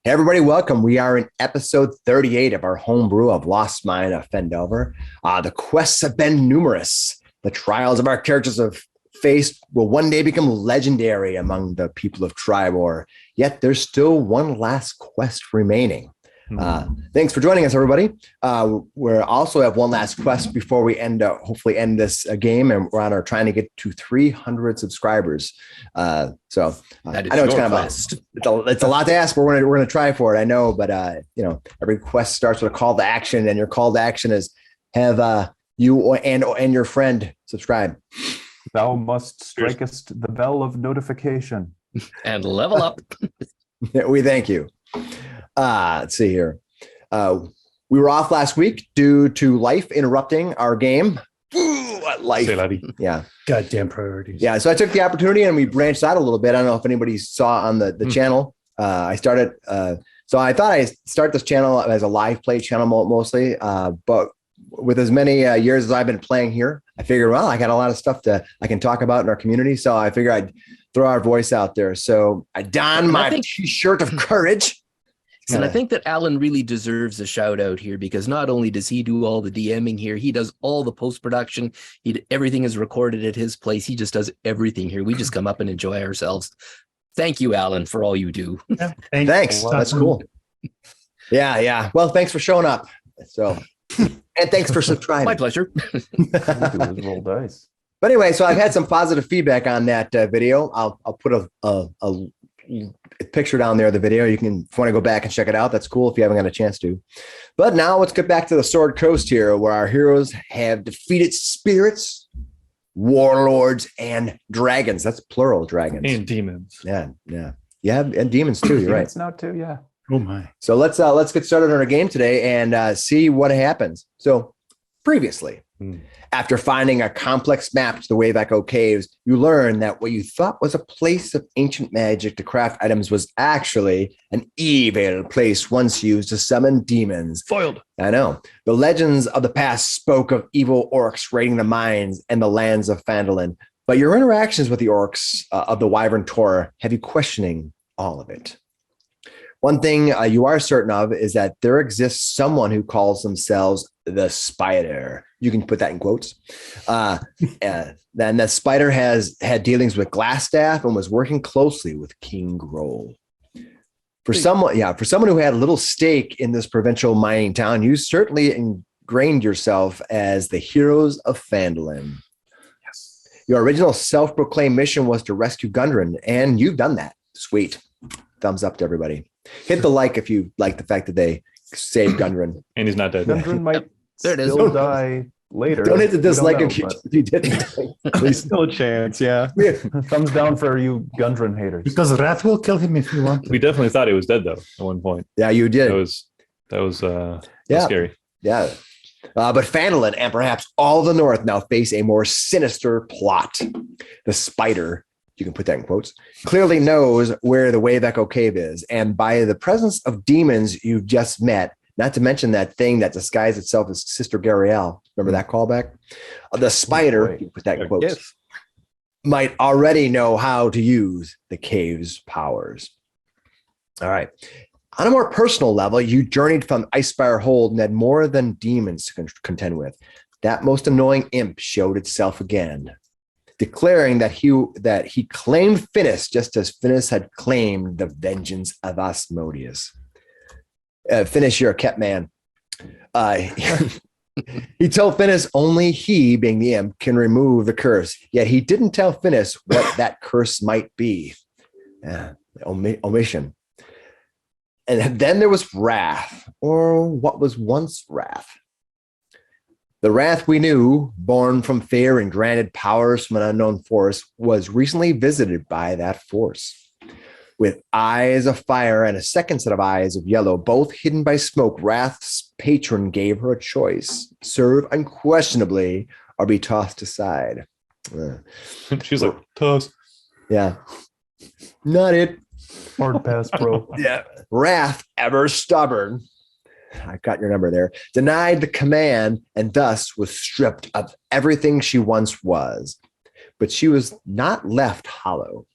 Hey everybody, welcome. We are in episode 38 of our homebrew of Lost Mine of Phandelver. The quests have been numerous. The trials of our characters have faced will one day become legendary among the people of Triboar. Yet there's still one last quest remaining. Thanks for joining us, everybody. We also have one last quest before we hopefully end this game, and we're on our trying to get to 300 subscribers. I know it's kind of it's a lot to ask. We're gonna try for it. I know, but every quest starts with a call to action, and your call to action is have you and your friend subscribe. Thou must strikest the bell of notification and level up. We thank you. Let's see here. We were off last week due to life interrupting our game. Life. Yeah. Goddamn priorities. Yeah. So I took the opportunity and we branched out a little bit. I don't know if anybody saw on the channel. I started. So I thought I'd start this channel as a live play channel mostly. But with as many years as I've been playing here, I figured, well, I got a lot of stuff I can talk about in our community. So I figured I'd throw our voice out there. So I donned my t-shirt of courage. And I think that Alan really deserves a shout out here, because not only does he do all the DMing here, he does all the post-production. Everything is recorded at his place. He just does everything here. We just come up and enjoy ourselves. Thank you, Alan, for all you do. Yeah, thanks. That's cool. Yeah. Well, thanks for showing up. So, and thanks for subscribing. My pleasure. Roll dice. But anyway, so I've had some positive feedback on that video. I'll put a picture down there of the video. You can, if you want to go back and check it out, that's cool if you haven't got a chance to. But now let's get back to the Sword Coast here, where our heroes have defeated spirits, warlords, and dragons. That's plural, dragons. And demons. Yeah, and demons too. You're right. Demons now too, yeah. Oh my. So let's get started on our game today and see what happens. So previously, after finding a complex map to the Wave-Echo Caves, you learn that what you thought was a place of ancient magic to craft items was actually an evil place once used to summon demons. Foiled. I know. The legends of the past spoke of evil orcs raiding the mines and the lands of Phandelver, but your interactions with the orcs of the Wyvern Tor have you questioning all of it. One thing you are certain of is that there exists someone who calls themselves the Spider. You can put that in quotes. Then the Spider has had dealings with Glassstaff and was working closely with King Grohl. For someone who had a little stake in this provincial mining town, you certainly ingrained yourself as the heroes of Phandelver. Yes. Your original self-proclaimed mission was to rescue Gundren, and you've done that. Sweet. Thumbs up to everybody. Hit the like if you like the fact that they saved Gundren. And he's not dead. Gundren might there it is. still die later. Don't hit the dislike if you didn't. There's still a chance, yeah. Thumbs down for you Gundren haters. Because Wrath will kill him if you want to. We definitely thought he was dead, though, at one point. Yeah, you did. That was scary. Yeah. But Phandelver and perhaps all the North now face a more sinister plot. The Spider, you can put that in quotes, clearly knows where the Wave-Echo Cave is. And by the presence of demons you've just met, not to mention that thing that disguised itself as Sister Gariel, remember that callback? The Spider, you can put that in quotes, yes, might already know how to use the cave's powers. All right. On a more personal level, you journeyed from Icespire Hold and had more than demons to contend with. That most annoying imp showed itself again, declaring that he claimed Finnis just as Finnis had claimed the vengeance of Asmodeus. Finnis, you're a kept man. He told Finnis only he, being the imp, can remove the curse, yet he didn't tell Finnis what that curse might be. Omission. And then there was Wrath, or what was once Wrath. The Wrath we knew, born from fear and granted powers from an unknown force, was recently visited by that force. With eyes of fire and a second set of eyes of yellow, both hidden by smoke, Wrath's patron gave her a choice: serve unquestionably or be tossed aside. She's like, toss. Yeah. Not it. Hard pass, bro. Yeah. Wrath, ever stubborn, I got your number there, denied the command and thus was stripped of everything she once was. But she was not left hollow.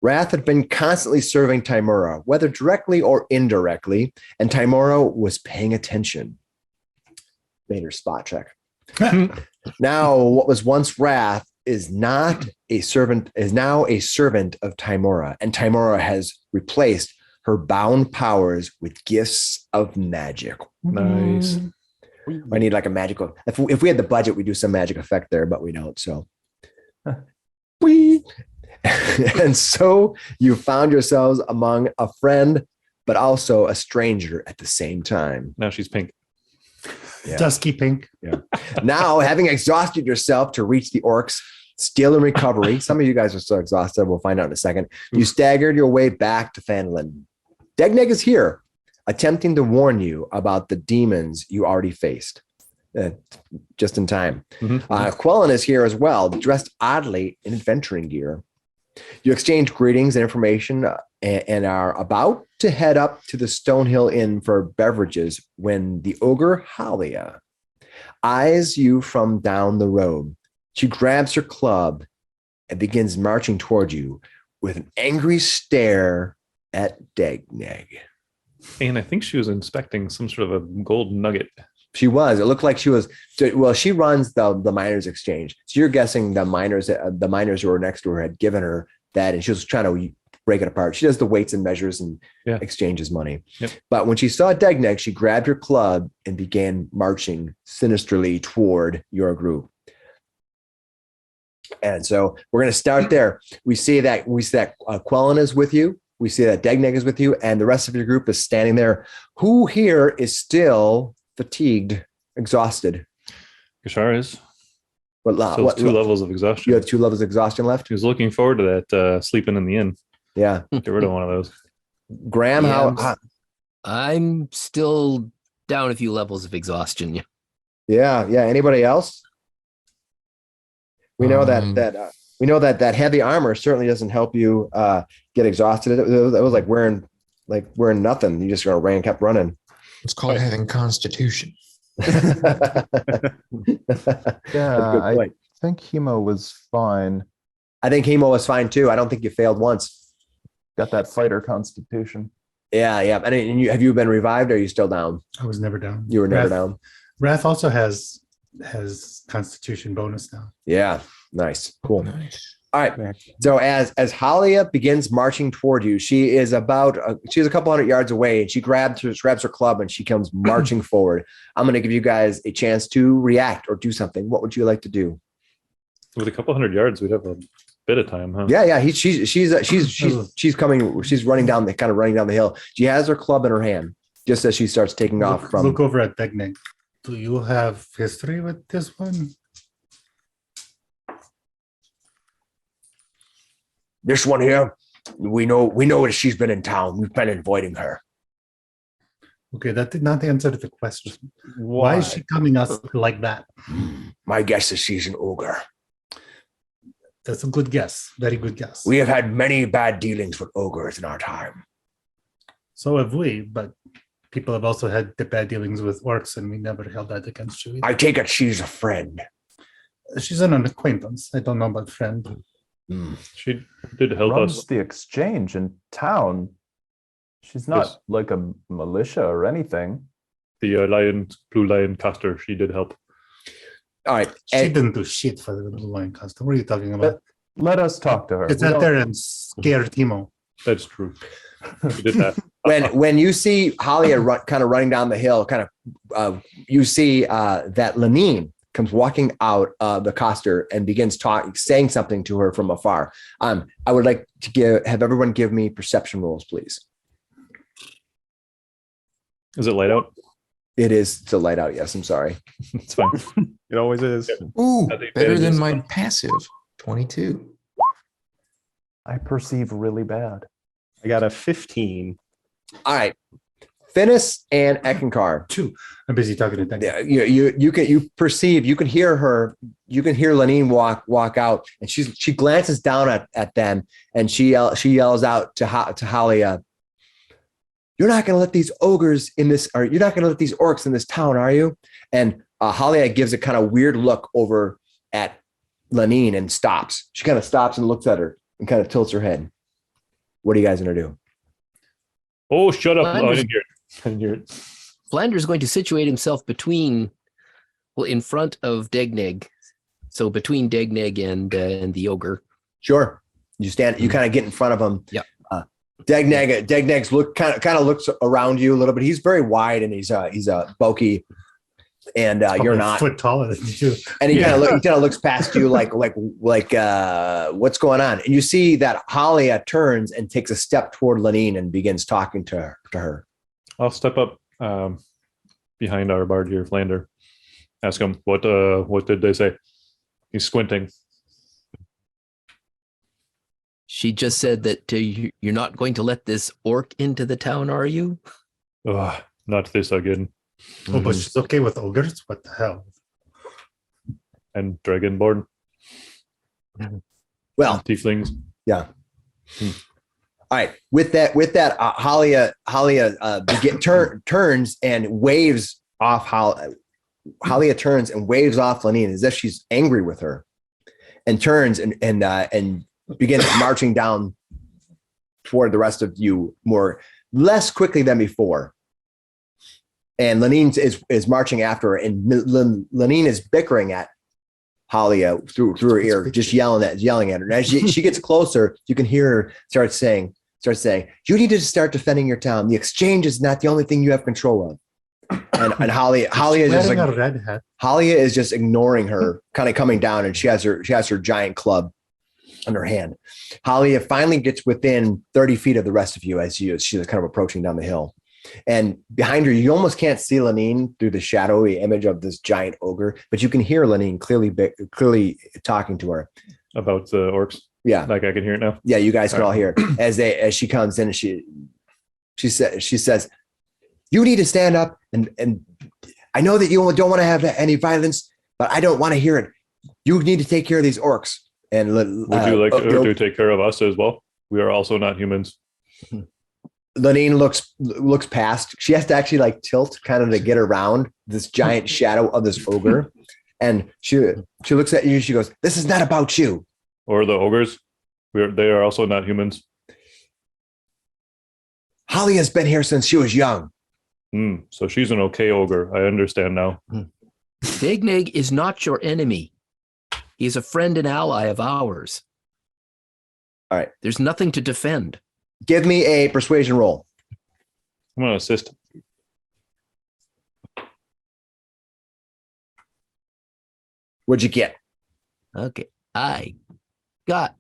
Wrath had been constantly serving Taymor, whether directly or indirectly, and Taymor was paying attention. Made her spot check. Now, what was once Wrath is now a servant of Taymor, and Taymor has replaced her bound powers with gifts of magic. Nice. I need like a magical. If we had the budget, we'd do some magic effect there, but we don't. So, and so you found yourselves among a friend, but also a stranger at the same time. Now she's pink. Yeah. Dusky pink. Yeah. Now, having exhausted yourself to reach the orcs, steal and recovery. Some of you guys are so exhausted. We'll find out in a second. You staggered your way back to Phandelver. Degneg is here, attempting to warn you about the demons you already faced. Just in time. Quellen is here as well, dressed oddly in adventuring gear. You exchange greetings and information and are about to head up to the Stonehill Inn for beverages when the ogre Halia eyes you from down the road. She grabs her club and begins marching toward you with an angry stare at Degneg. And I think she was inspecting some sort of a gold nugget. She was. It looked like she was. Well, she runs the miners' exchange, so you're guessing the miners who were next to her had given her that, and she was trying to break it apart. She does the weights and measures and exchanges money. Yep. But when she saw Degneg, she grabbed her club and began marching sinisterly toward your group. And so we're going to start there. We see that Quellen is with you. We see that Degneg is with you, and the rest of your group is standing there. Who here is still fatigued, exhausted? Kashar is. What 2 levels of exhaustion. You have 2 levels of exhaustion left? He was looking forward to that sleeping in the inn. Yeah. Get rid of one of those. Graham, how? I'm still down a few levels of exhaustion. Yeah. Anybody else? We know that heavy armor certainly doesn't help you get exhausted. It was like wearing nothing. You just kept running. It's called having constitution. Yeah, I think Hemo was fine. I think Hemo was fine too. I don't think you failed once. Got that fighter constitution. Yeah. And have you been revived or are you still down? I was never down. You were never down. Wrath also has constitution bonus now. Yeah. Nice. Cool. Nice. All right. So as Halia begins marching toward you, she's a couple hundred yards away, and she grabs her club and she comes marching forward. I'm going to give you guys a chance to react or do something. What would you like to do? With a couple hundred yards, we'd have a bit of time, huh? Yeah. She's coming. She's running down the hill. She has her club in her hand just as she starts taking off from. Look over at Degneg. Do you have history with this one? This one here, we know that she's been in town. We've been avoiding her. Okay, that did not answer the question. Why is she coming us like that? My guess is she's an ogre. That's a good guess. Very good guess. We have had many bad dealings with ogres in our time. So have we, but people have also had the bad dealings with orcs, and we never held that against you either. I take it she's a friend. She's an acquaintance. I don't know about friend. She did help Runs us. the exchange in town. She's not like a militia or anything. The blue lion caster, she did help. All right. She didn't do shit for the little lion custom. What are you talking about? Let us talk to her. It's out there and scared Timo. That's true. She did that. when you see Halia kind of running down the hill, you see that Lenine comes walking out of the coster and begins saying something to her from afar. I would like to have everyone give me perception rolls, please. Is it light out? It is still light out. Yes, I'm sorry. It's fine. It always is. Ooh, I think better that than is- my passive. 22. I perceive really bad. I got a 15. All right. Finnis and Eckankar. I'm busy talking to Degneg. Yeah, you perceive, you can hear her, you can hear Lenine walk out, and she glances down at them, and she yells out to Halia, "You're not going to let these ogres in this, or you're not going to let these orcs in this town, are you?" And Halia gives a kind of weird look over at Lenine and stops. She kind of stops and looks at her and kind of tilts her head. What are you guys gonna do? Oh, shut up! Oh, I Flanders- didn't hear it. I didn't hear it. Flander's going to situate himself in front of Degneg. So between Degneg and the ogre. Sure. You stand. You kind of get in front of him. Yeah. Degneg's kind of looks around you a little bit. He's very wide and he's bulky, and you're Probably not. a foot taller than you. And he kind of looks past you like what's going on? And you see that Halia turns and takes a step toward Lanine and begins talking to her. I'll step up behind our bard here, Flander. Ask him what did they say? He's squinting. She just said that you're not going to let this orc into the town, are you? Ugh, not this again. Oh, but she's okay with ogres? What the hell? And dragonborn, Well, tieflings. yeah. All right. With that, Halia turns and waves off. Halia turns and waves off Lanine as if she's angry with her, and turns and begins marching down toward the rest of you less quickly than before. And Lanine is marching after her, and Lanine is bickering at Halia through her ear, just yelling at her. And as she gets closer, you can hear her start saying, "You need to start defending your town. The exchange is not the only thing you have control of." And Halia is just Wearing like, a red hat. Halia is just ignoring her, kind of coming down, and she has her giant club in her hand. Halia finally gets within 30 feet of the rest of you as she's kind of approaching down the hill. And behind her, you almost can't see Lanine through the shadowy image of this giant ogre, but you can hear Lanine clearly talking to her About the orcs. Yeah, Like I can hear it now. yeah, you guys can all hear it. as she comes in. And she says, "You need to stand up, and I know that you don't want to have any violence, but I don't want to hear it. You need to take care of these orcs." And Would you like to take care of us as well? We are also not humans. Lanine looks past. She has to actually like tilt kind of to get around this giant shadow of this ogre, and she looks at you. She goes, "This is not about you." Or the ogres. They are also not humans. Holly has been here since she was young. So she's an okay ogre. I understand now. Degneg is not your enemy. He's a friend and ally of ours. All right. There's nothing to defend. Give me a persuasion roll. I'm going to assist. What'd you get? Okay. I got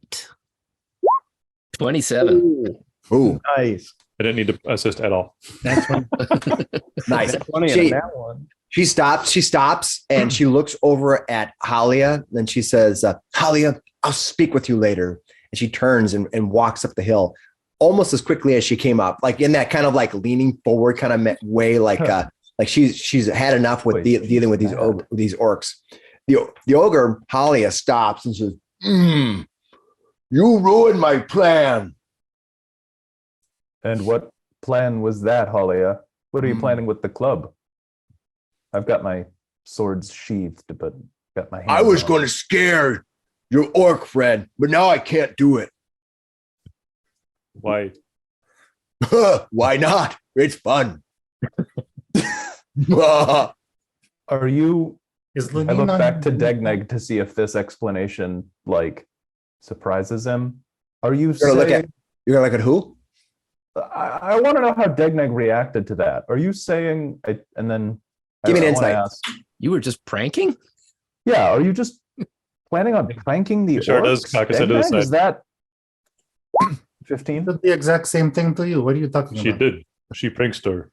27. Ooh, Nice. I didn't need to assist at all. That's one. nice. 20 She- and that one. She stops and she looks over at Halia. Then she says, "Halia, I'll speak with you later." And she turns and walks up the hill almost as quickly as she came up, like in that kind of like leaning forward kind of way, like she's had enough with dealing with these orcs. The ogre Halia stops and says, "You ruined my plan." And what plan was that, Halia? What are you planning with the club? I've got my swords sheathed, but got my hands I was on going to scare your orc friend, but now I can't do it. Why? Why not? It's fun. Are you? Is I Lanine look on- back to Degneg to see if this explanation like surprises him. Are you You're gonna saying? You're gonna look at who? I want to know how Degneg reacted to that. Are you saying? And then Give me an I wanna insight. ask, You were just pranking? yeah, are you just planning on pranking the He sure orcs? does cock his head to the Degneg? side. Is that 15? Did the exact same thing to you. What are you talking She about? did. She pranked her.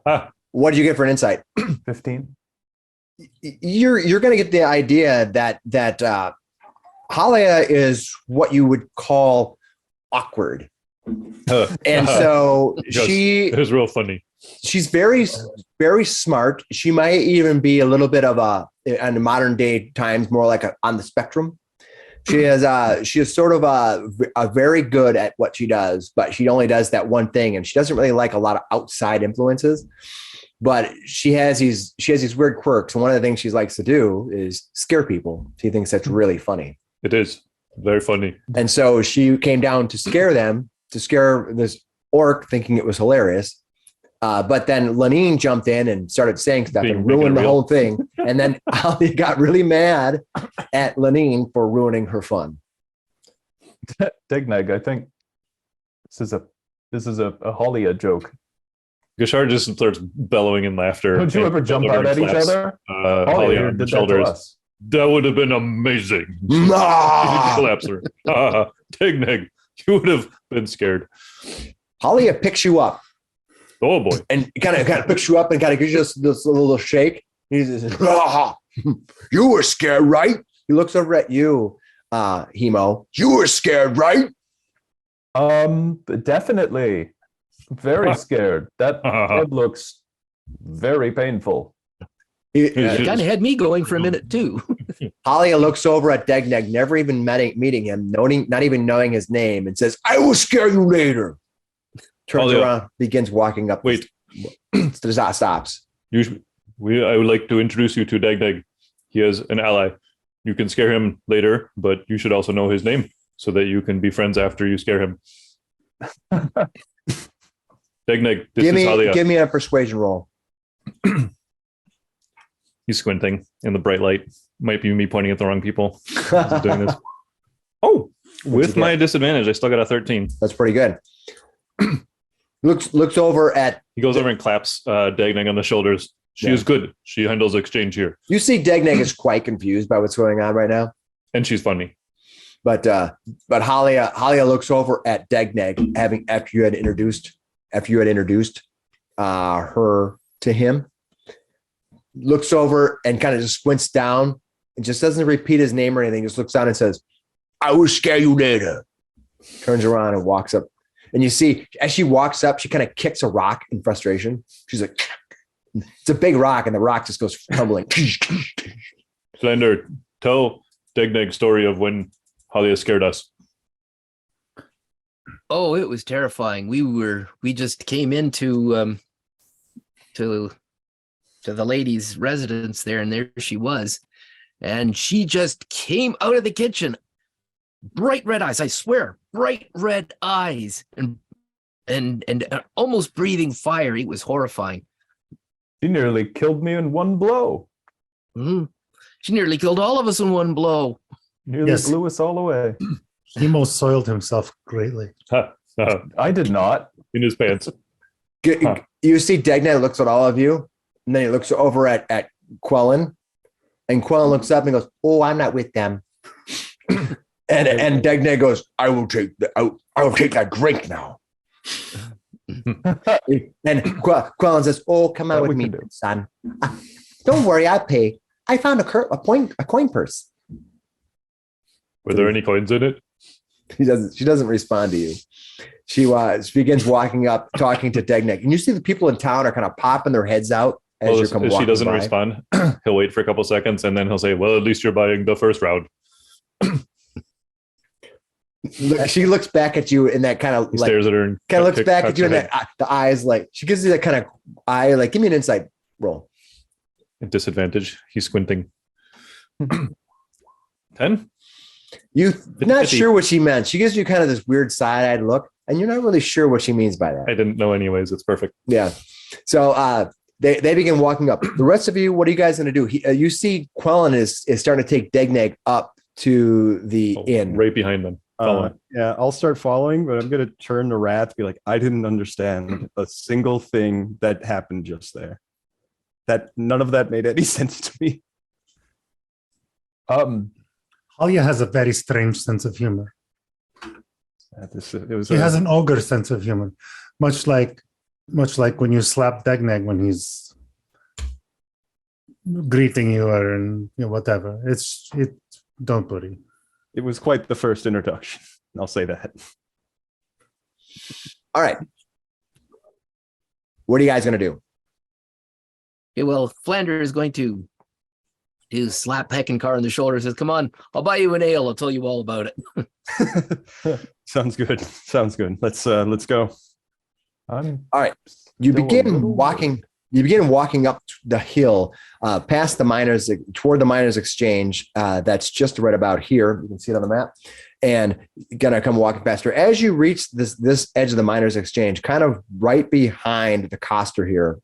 Ah, What did you get for an insight? 15? You're gonna get the idea that Halia is what you would call awkward, and so it was real funny. she's very smart. She might even be a little bit of in modern day times more like on the spectrum. She is sort of a very good at what she does, but she only does that one thing, and she doesn't really like a lot of outside influences. But she has these weird quirks, and one of the things she likes to do is scare people. She thinks that's really funny, It is very funny. and so she came down to scare them to scare this orc, thinking it was hilarious. But then Lanine jumped in and started saying stuff and ruined the whole thing. And then Halia got really mad at Lanine for ruining her fun. Digneg, I think this is a Halia joke. Gashar just starts bellowing in laughter. Don't you ever jump out at each other? Halia on the shoulders. That would have been amazing. Collapse her. Digneg, you would have been scared. Halia picks you up. Oh boy. And kind of picks you up and kind of gives you this little shake. He says, you were scared, right? He looks over at you, Hemo. You were scared, right? Definitely. Very scared. That head looks very painful. It kind of had me going for a minute too. Halia looks over at Digneg, never even meeting him, not even knowing his name, and says, I will scare you later. Turns around, begins walking up. Wait. Stops. I would like to introduce you to Digneg. He is an ally. You can scare him later, but you should also know his name so that you can be friends after you scare him. Digneg, this is Halia. Give me a persuasion roll. He's squinting in the bright light. Might be me pointing at the wrong people. Doing this. Oh, with my disadvantage, I still got a 13. That's pretty good. Looks over at. He goes over and claps Digneg on the shoulders. She is good. She handles exchange here. You see, Digneg is quite confused by what's going on right now, and she's funny. But Halia looks over at Digneg, after you had introduced her to him. Looks over and kind of just squints down and just doesn't repeat his name or anything. Just looks down and says, I will scare you later. Turns around and walks up. And you see, as she walks up, she kind of kicks a rock in frustration. She's like, it's a big rock, and the rock just goes tumbling. Slender, tell Digneg's story of when Halia scared us. Oh, it was terrifying. We just came into to the lady's residence there, and there she was. And she just came out of the kitchen. Bright red eyes, I swear, bright red eyes, and almost breathing fire. It was horrifying. She nearly killed me in one blow. Mm-hmm. She nearly killed all of us in one blow. Nearly blew us all away. Hemo soiled himself greatly. I did not. In his pants. You see Digneg looks at all of you, and then he looks over at Quellen, and Quellen looks up and goes, oh, I'm not with them. And Digneg goes, I will take that drink now. And Quellen says, oh, come on with me, son. Don't worry, I'll pay. I found a coin purse. Were there any coins in it? She doesn't respond to you. She begins walking up, talking to Digneg. And you see the people in town are kind of popping their heads out as you're coming. If she doesn't respond, he'll wait for a couple seconds and then he'll say, well, at least you're buying the first round. She looks back at you in that kind of stares at her and kind of looks back at you in that the eyes like she gives you that kind of eye like give me an insight roll. At disadvantage, he's squinting. 10. You're not sure what she meant. She gives you kind of this weird side-eyed look, and you're not really sure what she means by that. I didn't know anyways. It's perfect. Yeah. So they begin walking up. The rest of you, what are you guys going to do? You see Quellen is starting to take Digneg up to the inn. Right behind them. Yeah, I'll start following, but I'm going to turn to Wrath, be like, I didn't understand a single thing that happened just there. That none of that made any sense to me. Halia has a very strange sense of humor. He has an ogre sense of humor, much like when you slap Digneg when he's greeting you or whatever. Don't worry. It was quite the first introduction. I'll say that. All right. What are you guys going to do? Okay, well, Flander is going to slap Eckankar on the shoulder and says, come on, I'll buy you an ale. I'll tell you all about it. Sounds good. Let's go. All right. You begin walking up the hill past the miners, toward the miners exchange. That's just right about here. You can see it on the map. and gonna come walking past her. As you reach this edge of the miners' exchange, kind of right behind the coster here,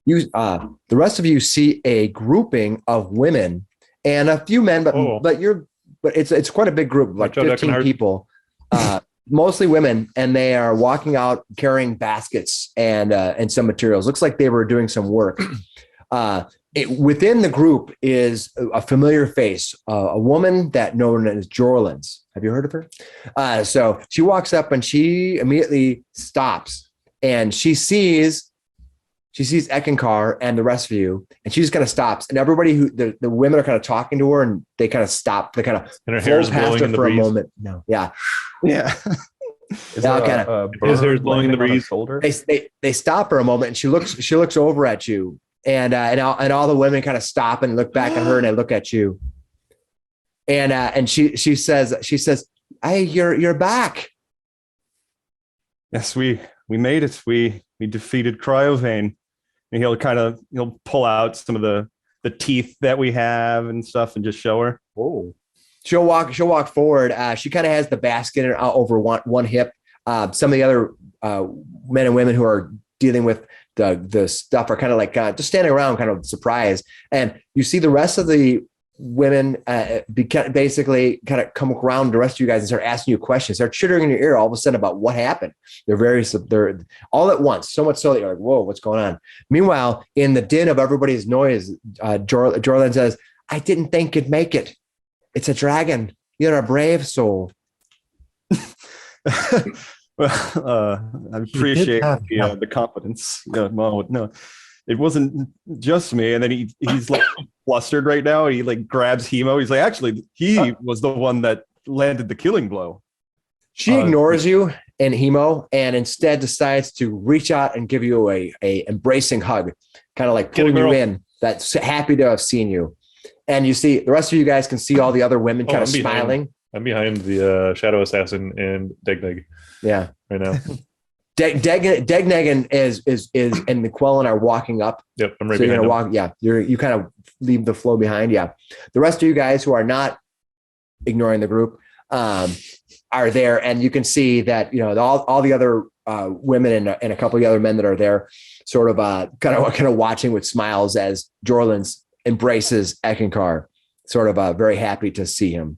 you the rest of you see a grouping of women and a few men, but it's quite a big group, like 15 people, mostly women, and they are walking out carrying baskets and some materials. Looks like they were doing some work. Within the group is a familiar face, a woman that known as Jorlins. Have you heard of her? So she walks up and she immediately stops, and she sees Eckankar and the rest of you, and she just kind of stops. And everybody the women are kind of talking to her, and they kind of stop. They kind of flow past her for a moment. No, yeah. Is there his hair is blowing in the breeze. Shoulder? They stop for a moment, and she looks over at you, and all the women kind of stop and look back at her, and they look at you, and she says, "Hey, you're back." Yes, we made it. We defeated Cryovane. And he'll pull out some of the teeth that we have and stuff and just show her. Oh. She'll walk forward. She kind of has the basket over one hip. Some of the other men and women who are dealing with the stuff are kind of like just standing around, kind of surprised. And you see the rest of the women basically kind of come around the rest of you guys and start asking you questions. They're chittering in your ear all of a sudden about what happened. They're all at once, so much so that you're like, whoa, what's going on? Meanwhile, in the din of everybody's noise, Jorlin says, "I didn't think you'd make it. It's a dragon. You're a brave soul." Well, I appreciate the confidence. No, it wasn't just me. And then he's like flustered right now. He like grabs Hemo. He's like, actually, he was the one that landed the killing blow. She ignores you and Hemo, and instead decides to reach out and give you a embracing hug, kind of like pulling you in. That's happy to have seen you. And you see the rest of you guys can see all the other women kind of smiling. I'm behind the Shadow Assassin and Degneg. Yeah, right now. Degneg is and McQuillan are walking up. Yep, I'm right so behind you're gonna walk. Yeah, you kind of leave the flow behind. Yeah, the rest of you guys who are not ignoring the group are there, and you can see that all the other women and a couple of the other men that are there, sort of kind of watching with smiles as Jorlins embraces Eckankar, sort of very happy to see him.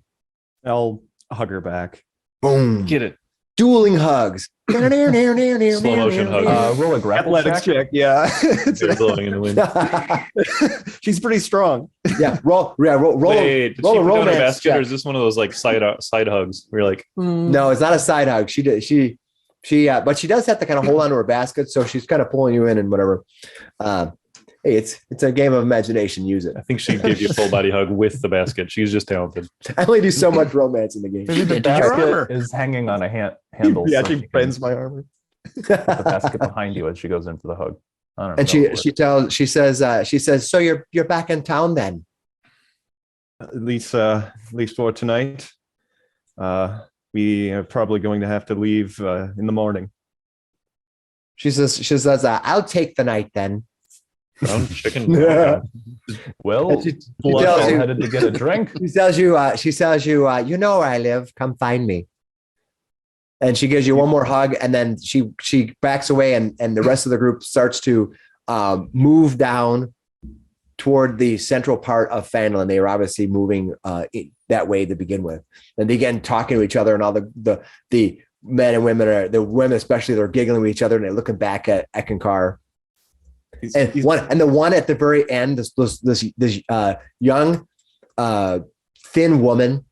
I'll hug her back. Boom. Get it. Dueling hugs. Slow motion hug. Roll a grapple Athletics check. Yeah. They're blowing in the wind. She's pretty strong. Yeah. Roll Wait, a did she put down a romance basket, check. or is this one of those like side hugs where you're like, No, it's not a side hug. But she does have to kind of hold on to her basket, so she's kind of pulling you in and whatever. Hey, it's a game of imagination. Use it. I think she gave you a full body hug with the basket. She's just talented. I only do so much romance in the game. Maybe the basket is hanging on a handle. Yeah, so she you can bends my armor. put the basket behind you as she goes in for the hug. I don't And know. she says, so you're back in town then? At least for tonight. We are probably going to have to leave in the morning. She says, I'll take the night then. Brown chicken. Well, she we're tells all you- headed to get a drink. She tells you, you know where I live. Come find me. And she gives you one more hug, and then she backs away, and the rest of the group starts to move down toward the central part of Phandelver. They were obviously moving that way to begin with. And they begin talking to each other, and all the men and women the women especially, they're giggling with each other, and they're looking back at Eckankar. And the one at the very end, this young, thin woman,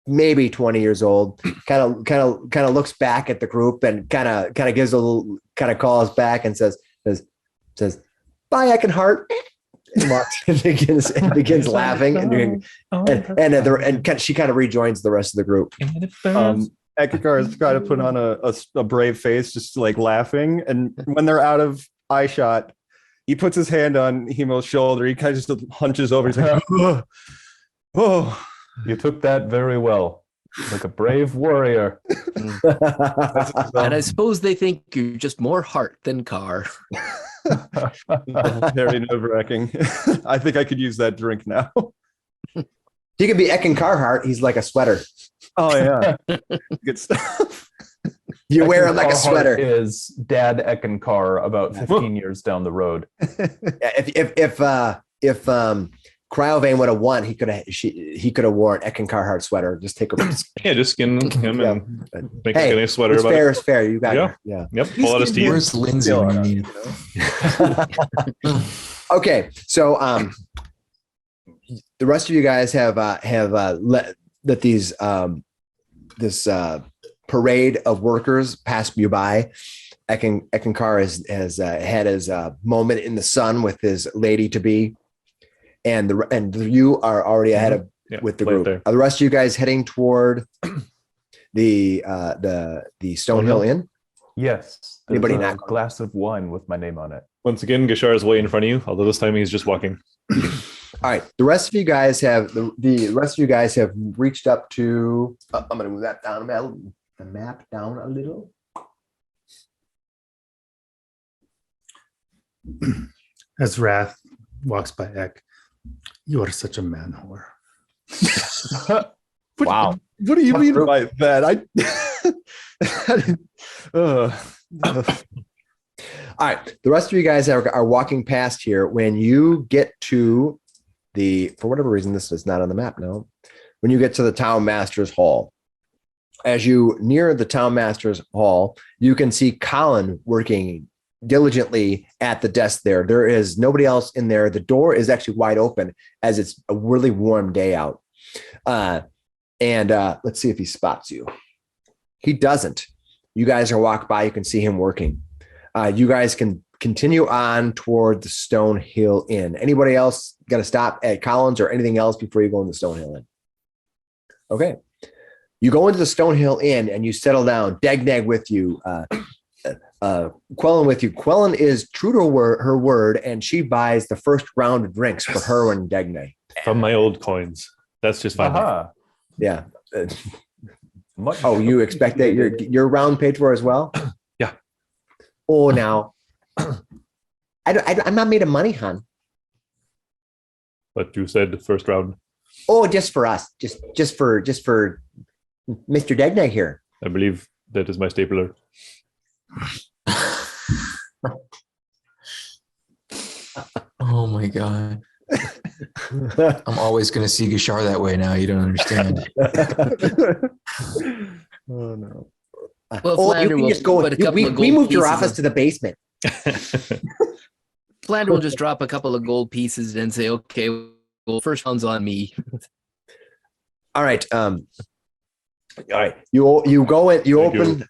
maybe 20 years old, kind of looks back at the group and kind of gives a little, kind of calls back and says, "Bye, Eckankar," and begins laughing and she kind of rejoins the rest of the group. Eckankar has got to put on a brave face, just like laughing. And when they're out of eye shot, he puts his hand on Hemo's shoulder. He kind of just hunches over. He's like, oh. You took that very well, like a brave warrior. And I suppose they think you're just more heart than car. Very nerve-wracking. I think I could use that drink now. He could be Eckankar heart. He's like a sweater. Oh yeah, good stuff. You wear it like a Carhartt sweater. is Dad Eckankar about 15 years down the road. Yeah, if Cryovane would have won, he could have worn Eckankar Carhartt sweater. Just take a Yeah, just skin him Yeah. and make a nice sweater It's about fair. it. It's fair. You got Yeah. it. Yeah. Yep, pull out his teeth. Where's Lindsay when you need him? Okay, so the rest of you guys have let these this parade of workers pass you by. Eckankar has had his moment in the sun with his lady to be, and you are already ahead of with the group. There. Are the rest of you guys heading toward the Stonehill Inn? Yes. Anybody There's a not- glass of wine with my name on it. Once again, Gashar is way in front of you, although this time he's just walking. All right. The rest of you guys have the rest of you guys have reached up to. I'm going to move that down the map down a little. As Wrath walks by Ek, you are such a man whore. Wow. What do you mean by that? All right. The rest of you guys are walking past here. When you get to for whatever reason, this is not on the map now. When you get to the Town Master's Hall, as you near the Town Master's Hall, you can see Colin working diligently at the desk there. There is nobody else in there. The door is actually wide open as it's a really warm day out. And let's see if he spots you. He doesn't. You guys are walk by. You can see him working. You guys can continue on toward the Stonehill Inn. Anybody else got to stop at Collins or anything else before you go in the Stonehill Inn? Okay. You go into the Stonehill Inn and you settle down. Dagnag with you. Quellen with you. Quellen is true to her word, and she buys the first round of drinks for her and Dagnag. From my old coins. That's just fine. Aha. Yeah. Much Oh, you expect that your round paid for as well? Yeah. Oh, now I'm not made of money, hon. But you said the first round. Oh, just for us, just for Mr. Dagnag here. I believe that is my stapler. Oh my god. I'm always going to see Gashar that way now. You don't understand. Oh no. Well, Oh, Flander you can will just go. put a couple of We gold moved your pieces office of- to the basement. Flander will just drop a couple of gold pieces and say, "Okay, well, first round's on me." All right. All right. You go in. You Thank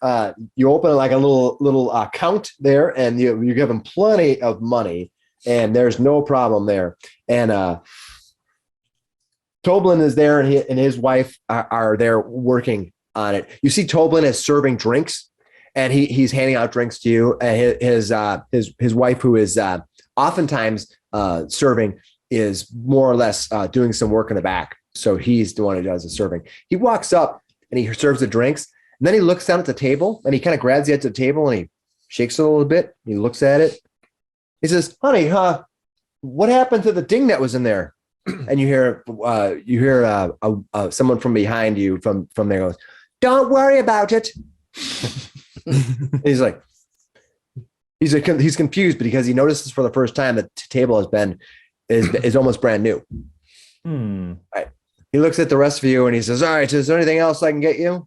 open like a little account there, and you give him plenty of money, and there's no problem there. And Toblin is there, and his wife are there working on it. You see, Toblin is serving drinks, and he's handing out drinks to you. And his wife, who is oftentimes serving, is more or less doing some work in the back. So he's the one who does the serving. He walks up and he serves the drinks, and then he looks down at the table and he kind of grabs the edge of the table and he shakes it a little bit. He looks at it. He says, "Honey, what happened to the ding that was in there?" And you hear someone from behind you from there goes, "Don't worry about it." He's confused because he notices for the first time that the table is almost brand new. Right. He looks at the rest of you and he says, "All right, is there anything else I can get you?"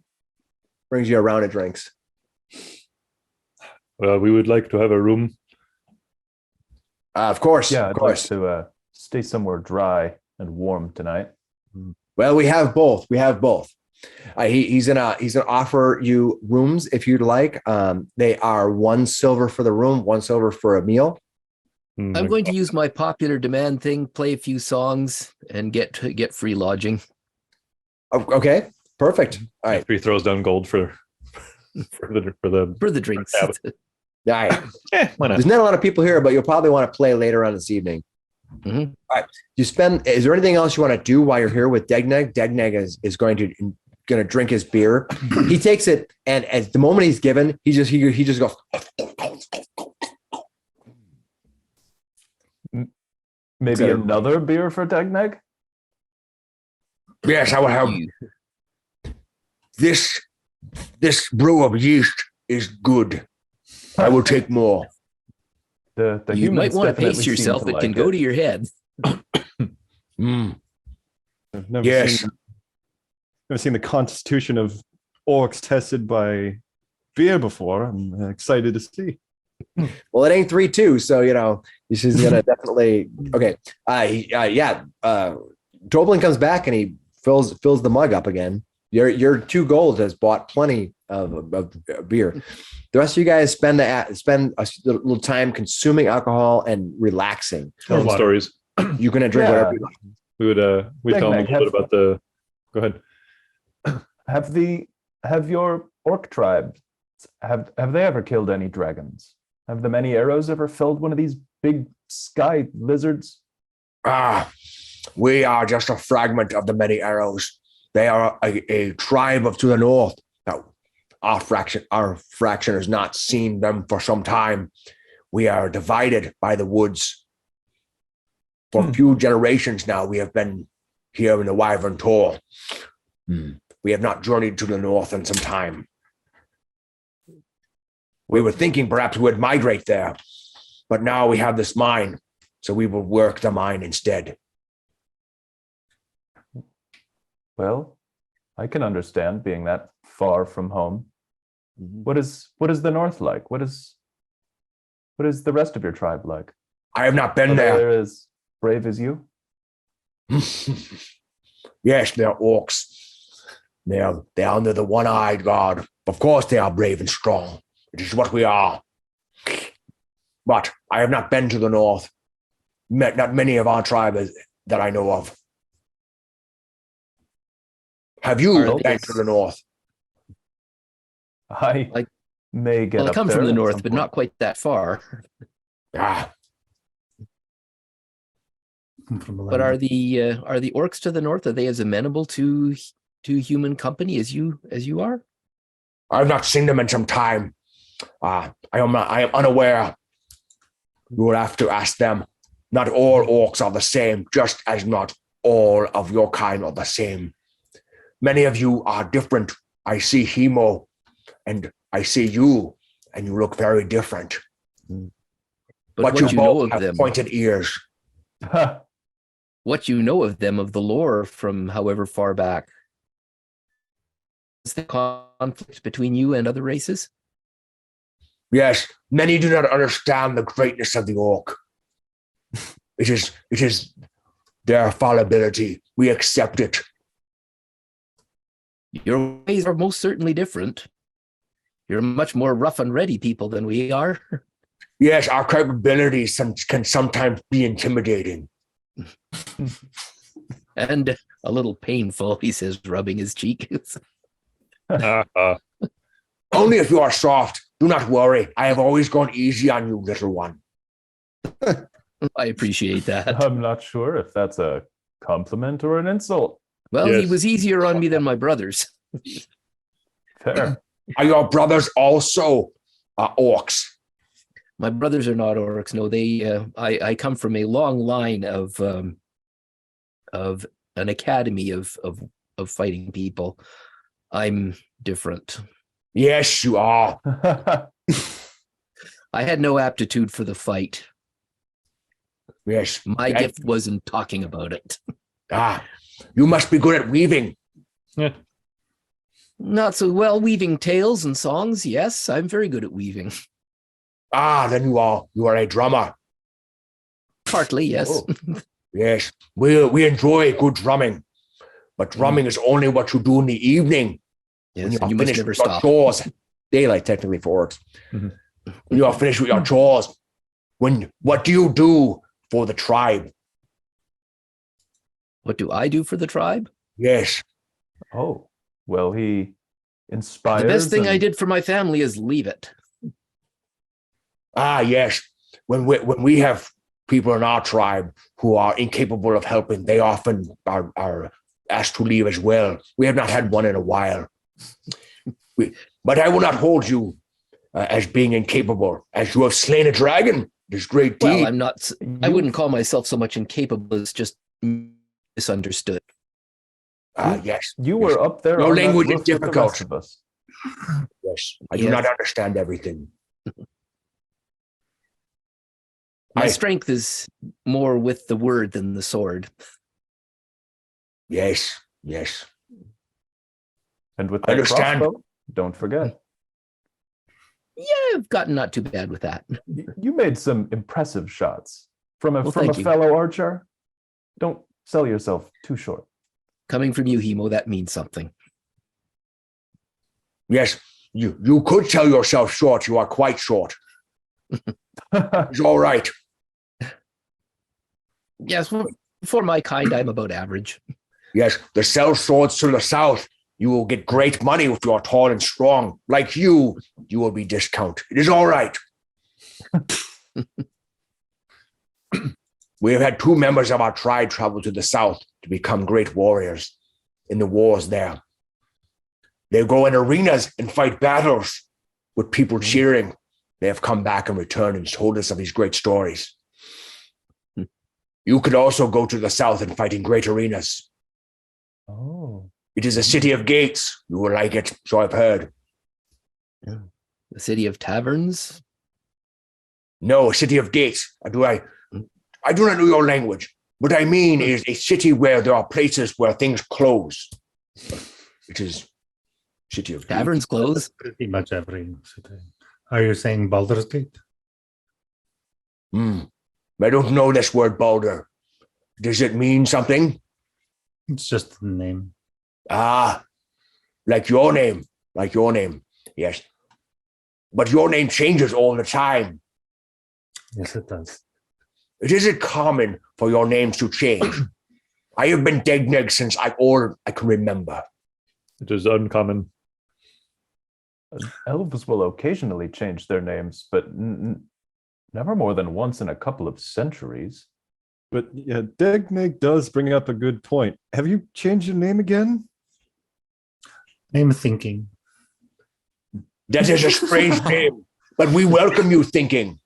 Brings you a round of drinks. Well, we would like to have a room. Of course, Yeah, of I'd like course. to stay somewhere dry and warm tonight. Well, we have both. He's gonna offer you rooms if you'd like. They are 1 silver for the room, 1 silver for a meal. I'm going to use my popular demand thing, play a few songs, and get free lodging. Okay, perfect. All right. After he throws down gold for the drinks. Yeah. All right. Why not? There's not a lot of people here, but you'll probably want to play later on this evening. Mhm. All right. Is there anything else you want to do while you're here with Dagnag? Dagnag is going to drink his beer. He takes it, and at the moment he's given, he just goes. Maybe another beer for Dagnag? Yes, I will have. This brew of yeast is good. I will take more. The You might humans want to definitely pace seem yourself. to It can like go to your head. I've never Yes. seen the constitution of orcs tested by beer before. I'm excited to see. Well, it ain't 3-2, so she's gonna definitely okay. Toblin comes back and he fills the mug up again. Your 2 gold has bought plenty of beer. The rest of you guys spend a little time consuming alcohol and relaxing. Telling water. stories. You're gonna drink Yeah. whatever you like. We tell them a Dag-Dag, little bit about the. Go ahead. Have your orc tribe have they ever killed any dragons? Have the many arrows ever felled one of these big sky lizards? We are just a fragment of the many arrows. They are a tribe to the north. Now, our fraction has not seen them for some time. We are divided by the woods. For a few generations now, we have been here in the Wyvern Tor. We have not journeyed to the north in some time. We were thinking perhaps we would migrate there, but now we have this mine, so we will work the mine instead. Well, I can understand being that far from home. What is the north like? What is the rest of your tribe like? I have not been Are there. they as brave as you? Yes, they're orcs. They're under the one-eyed god. Of course they are brave and strong. It is what we are. But I have not been to the north. Met not many of our tribe that I know of. Have you Are been they- to the north? I may get Well, I up come there from the at north, some but point. not quite that far. Ah, From the But land. are the orcs to the north? Are they as amenable to human company as you are? I have not seen them in some time. I am unaware. You will have to ask them. Not all orcs are the same, just as not all of your kind are the same. Many of you are different. I see Hemo, and I see you, and you look very different. But you what you know both of have them, pointed ears. what you know of them, of the lore from however far back, is the conflict between you and other races? Yes, many do not understand the greatness of the orc. It is their fallibility. We accept it. Your ways are most certainly different. You're much more rough and ready people than we are. Yes, our capabilities can sometimes be intimidating. And a little painful, he says, rubbing his cheek. Only if you are soft. Do not worry. I have always gone easy on you, little one. I appreciate that. I'm not sure if that's a compliment or an insult. Well, he Yes. was easier on me than my brothers. Fair. Are your brothers also orcs? My brothers are not orcs. No, they. I come from a long line of an academy of fighting people. I'm different. Yes, you are. I had no aptitude for the fight. Yes. My gift wasn't talking about it. You must be good at weaving. Not so well weaving tales and songs. Yes, I'm very good at weaving. Then you are a drummer. Partly, yes. Oh. Yes. We enjoy good drumming. But drumming is only what you do in the evening. When Yes, you and are you must finished never with your stop. chores. Daylight, technically, for orcs. Mhm. When you are finished with your chores, what do you do for the tribe? What do I do for the tribe? Yes. Oh, well, he inspires. The best thing I and- did for my family is leave it. Yes. When we have people in our tribe who are incapable of helping, they often are asked to leave as well. We have not had one in a while. But I will not hold you as being incapable, as you have slain a dragon. This great deed. Well, I'm not. I You- wouldn't call myself so much incapable as just misunderstood. Yes. You were up there. Your on that language is roof with the difficult. rest of us. Yes. I do Yes. not understand everything. My I- strength is more with the word than the sword. Yes. Yes. And with I that understand. crossbow, don't forget. Yeah, I've gotten not too bad with that. You made some impressive shots from a Well, from a thank you. fellow archer. Don't sell yourself too short. Coming from you, Hemo, that means something. Yes. You could sell yourself short. You are quite short. It's all right. Yes, for my kind, I'm about average. Yes. The sell swords to the south. You will get great money if you are tall and strong. Like you will be discounted. It is all right. We have had 2 members of our tribe travel to the south to become great warriors in the wars there. They go in arenas and fight battles with people cheering. They have come back and returned and told us of these great stories. You could also go to the south and fight in great arenas. Oh. It is a city of gates. You will like it, so I've heard. The city of taverns. No, a city of gates. I do not know your language. What I mean is a city where there are places where things close. It is city of Taverns close. Pretty much every city. Are you saying Baldur's Gate? I don't know this word Baldur. Does it mean something? It's just a name. Ah, like your name. Like your name. Yes. But your name changes all the time. Yes, it does. It isn't common for your names to change. I have been Degneg since I can remember. It is uncommon. Elves will occasionally change their names, but never more than once in a couple of centuries. But yeah, Degneg does bring up a good point. Have you changed your name again? I'm thinking. That is a strange name, but we welcome you thinking.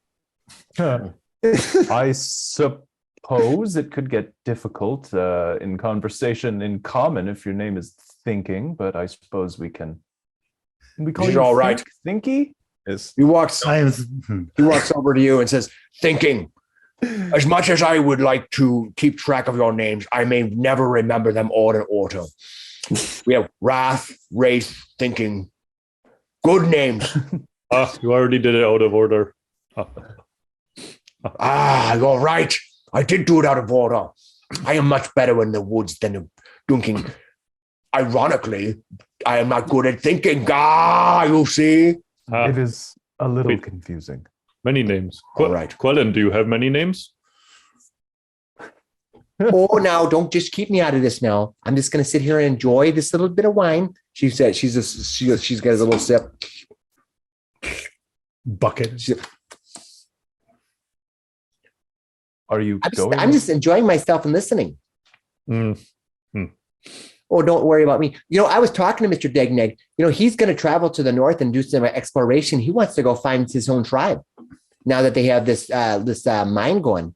I suppose it could get difficult in conversation in common if your name is Thinking, but I suppose we can. We call This is you all right. Thinky? Yes. He walks I'm over to you and says, Thinking. As much as I would like to keep track of your names, I may never remember them all in order. We have Wrath, Wraith, Thinking. Good names. You already did it out of order. You're right. I did do it out of order. I am much better in the woods than dunking. Ironically, I am not good at thinking. You see? It is a little Wait. confusing. Many names. All right. Quellen, do you have many names? Oh, now don't just keep me out of this now. I'm just going to sit here and enjoy this little bit of wine. She said she's got a little sip. bucket. Are you I'm just enjoying myself and listening. Oh, don't worry about me. I was talking to Mr. Degneg. He's going to travel to the north and do some exploration. He wants to go find his own tribe now that they have this mine going.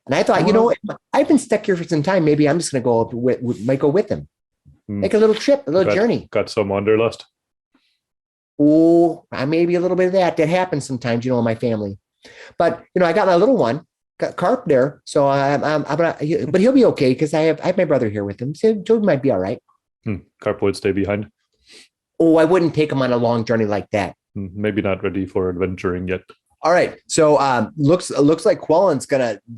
And I thought, I've been stuck here for some time. Maybe I'm just going to go with him. Make a little trip, a little journey. Got some wanderlust. Oh, maybe a little bit of that. That happens sometimes, in my family. But I got my little one, got Carp there, so but he'll be okay because I have my brother here with him. So Joe might be all right. Carp would stay behind. Oh, I wouldn't take him on a long journey like that. Maybe not ready for adventuring yet. All right. So looks like Quellen's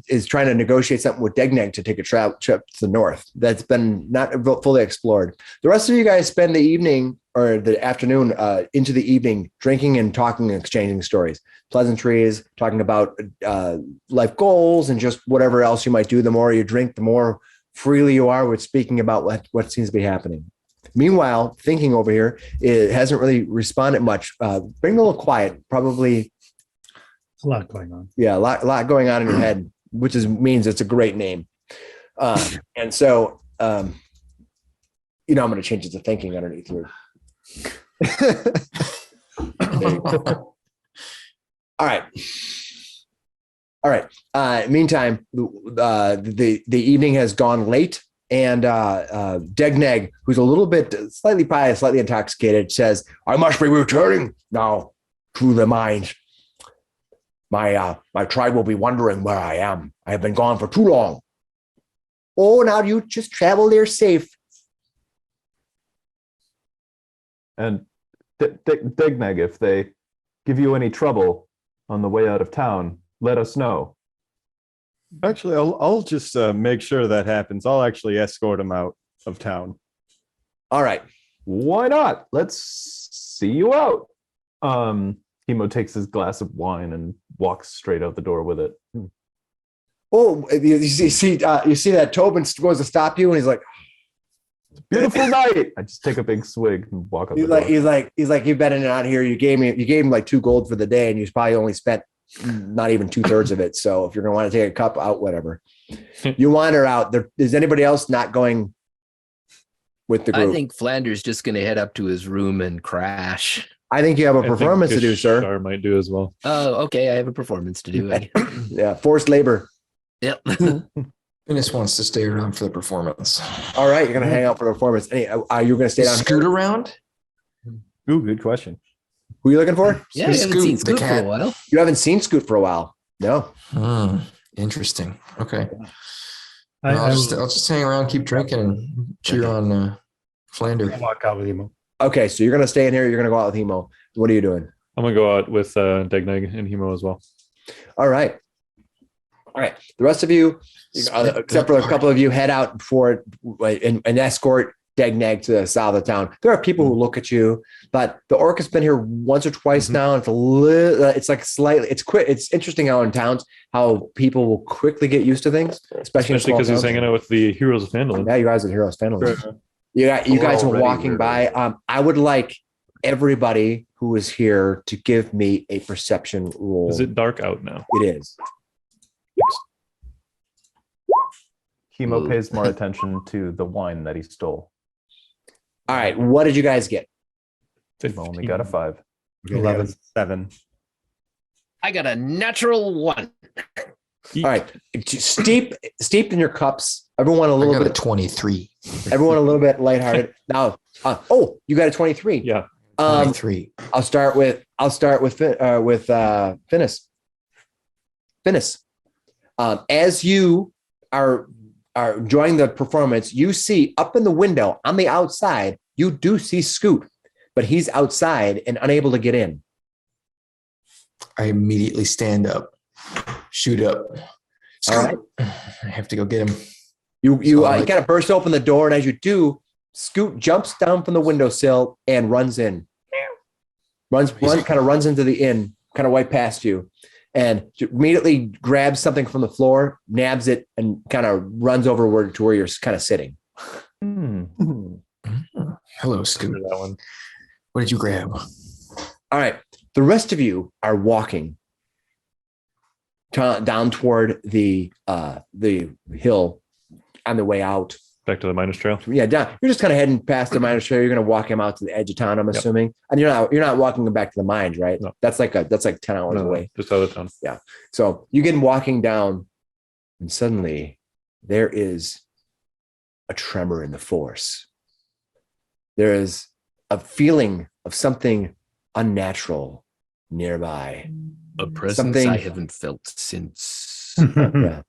is trying to negotiate something with Degneg to take a trip to the north. That's been not fully explored. The rest of you guys spend the evening or the afternoon into the evening drinking and talking and exchanging stories, pleasantries, talking about life goals and just whatever else you might do. The more you drink, the more freely you are with speaking about what seems to be happening. Meanwhile, Thinking over here, it hasn't really responded much. Bring a little quiet, probably. A lot going on. Yeah, a lot going on in your head, which means it's a great name. And so, I'm going to change it to Thinking underneath here. All right. Meantime, the evening has gone late, And Degneg, who's a little bit slightly intoxicated, says, "I must be returning now to the mines. My tribe will be wondering where I am. I have been gone for too long." "Oh, now you just travel there safe." And Degneg, if they give you any trouble on the way out of town, let us know. Actually, I'll just make sure that happens. I'll actually escort him out of town. All right. Why not? Let's see you out. Hemo takes his glass of wine and walks straight out the door with it. Oh, you see that Tobin goes to stop you, and he's like, Beautiful night. I just take a big swig and walk out the door. he's like, "You've been in and out here. You gave him like 2 gold for the day, and you probably only spent not even 2/3 of it. So if you're gonna want to take a cup out, whatever." You wander out. Is anybody else not going with the group? I think Flanders just going to head up to his room and crash. I think you have a I think performance to do, sir. Gishar might do as well. Oh, okay. I have a performance to do. Yeah, forced labor. Yep. Finnis wants to stay around for the performance. All right, you're gonna hang out for the performance. Are you gonna stay down? Scoot around? Ooh, good question. Who are you looking for? Yeah, I haven't Scoot, seen the Scoot for a cat. while. You haven't seen Scoot for a while. No. Interesting. Okay. I I'll just hang around, keep drinking, and cheer on Flander. walk out with him. Okay, so you're gonna stay in here. You're gonna go out with Hemo. What are you doing? I'm gonna go out with Degneg and Hemo as well. All right. The rest of you, except for a couple of you, head out for and escort Degneg to the south of town. There are people who look at you, but the orc has been here once or twice now. It's like slightly. It's quick. It's interesting how in towns how people will quickly get used to things, especially Especially because he's hanging out with the heroes of Phandelver. Yeah, you guys are heroes, family. You guys are already walking by. I would like everybody who is here to give me a perception roll. Is it dark out now? It is. Hemo pays more attention to the wine that he stole. All right. What did you guys get? Hemo only got a 5. 11, 7. I got a natural 1. All right. Steeped in your cups. Everyone a I little got a bit. 23. Everyone a little bit lighthearted. Now, you got a 23. Yeah. 23. I'll start with Finnis. Finnis. As you are enjoying the performance, you see up in the window on the outside, you do see Scoot, but he's outside and unable to get in. I immediately stand up, shoot up. All right. I have to go get him. You So, kind of burst open the door, and as you do, Scoot jumps down from the windowsill and runs in. Runs into the inn, kind of right past you, and immediately grabs something from the floor, nabs it, and kind of runs over to where you're kind of sitting. Hello, Scoot. That one. What did you grab? All right. The rest of you are walking down toward the hill on the way out. Back to the miners trail. Yeah, down. You're just kind of heading past the miners trail. You're going to walk him out to the edge of town, I'm assuming. And you're not walking him back to the mines, right? No. That's like 10 hours away. Just out of town. Yeah. So you get walking down, and suddenly there is a tremor in the force. There is a feeling of something unnatural nearby. A presence Something- I haven't felt since. Yeah.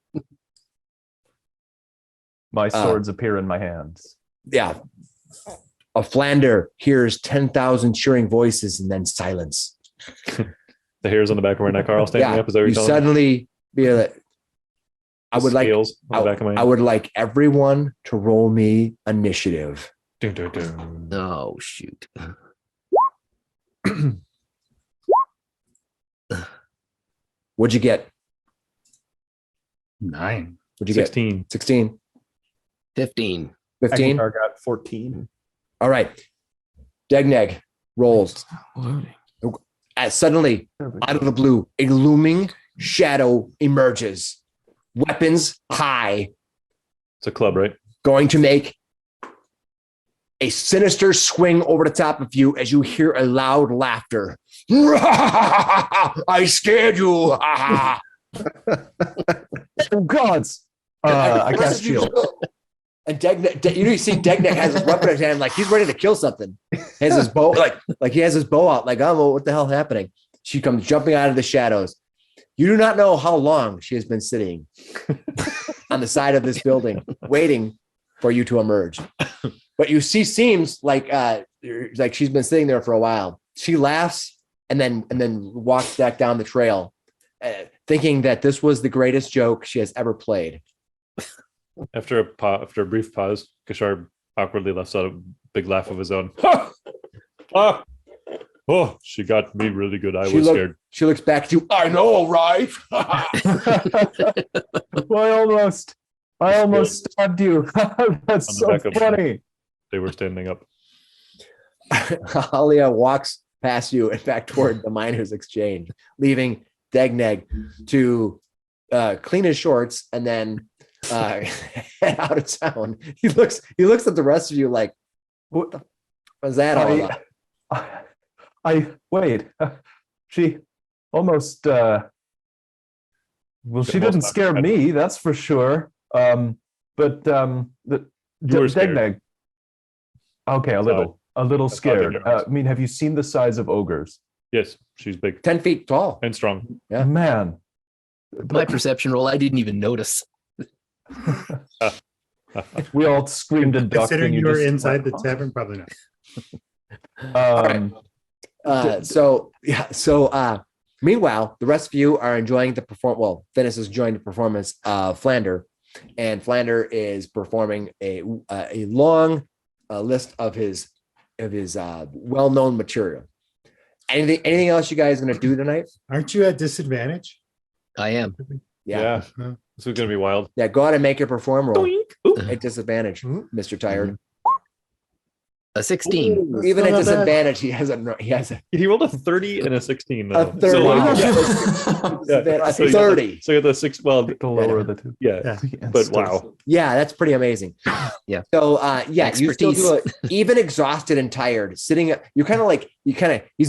My swords appear in my hands. Yeah. A Flander hears 10,000 cheering voices and then silence. The hairs on the back of my neck are all standing up. Is that what you you're telling me? suddenly feel that I would like Scales on the back of my I would like everyone to roll me initiative. Dun, dun, dun. Oh, shoot. What'd you get? 9. What'd you 16. get? 16. 15. 15. Eckankar got 14. All right. Degneg rolls. Loading. Suddenly, out of the blue, a looming shadow emerges. Weapons high, It's a club, right? going to make a sinister swing over the top of you as you hear a loud laughter. I scared you. Oh, gods. I cast shield. And you see Degneck has his weapon in his hand, like he's ready to kill something. He has his bow, like he has his bow out, like, oh, well, what the hell happening? She comes jumping out of the shadows. You do not know how long she has been sitting on the side of this building, waiting for you to emerge. But you see, seems like she's been sitting there for a while. She laughs and then walks back down the trail, thinking that this was the greatest joke she has ever played. After a brief pause, Kishar awkwardly lets out a big laugh of his own. Oh, she got me really good. I was scared. She looks back at you. I know, right? I almost stabbed you. That's so funny. They were standing up. Halia walks past you and back toward the miners' exchange, leaving Degneg to clean his shorts and then head out of town. He looks at the rest of you like, what the was that all about? I wait. She almost she didn't scare me, that's for sure. But the Degneg. Okay, a little scared. I mean, have you seen the size of ogres? Yes, she's big. 10 feet tall. And strong. Yeah. Man. My perception roll, I didn't even notice. We all screamed and ducked. Considering and you were just inside went, the tavern, probably not. Meanwhile, the rest of you are enjoying the Finnis is enjoying the performance of Flander, and Flander is performing a long list of his well-known material. Anything else you guys going to do tonight? Aren't you at disadvantage? I am. Yeah. This is going to be wild. Yeah, go ahead and make your perform roll. At disadvantage, Mr. Tired. A 16. Ooh, even at disadvantage, he has a He rolled a 30 and a 16. a 30. So 30. So you got the 6. Well, the lower of the two. yeah. But wow. Yeah, that's pretty amazing. Yeah. So you still do it even exhausted and tired, sitting. He's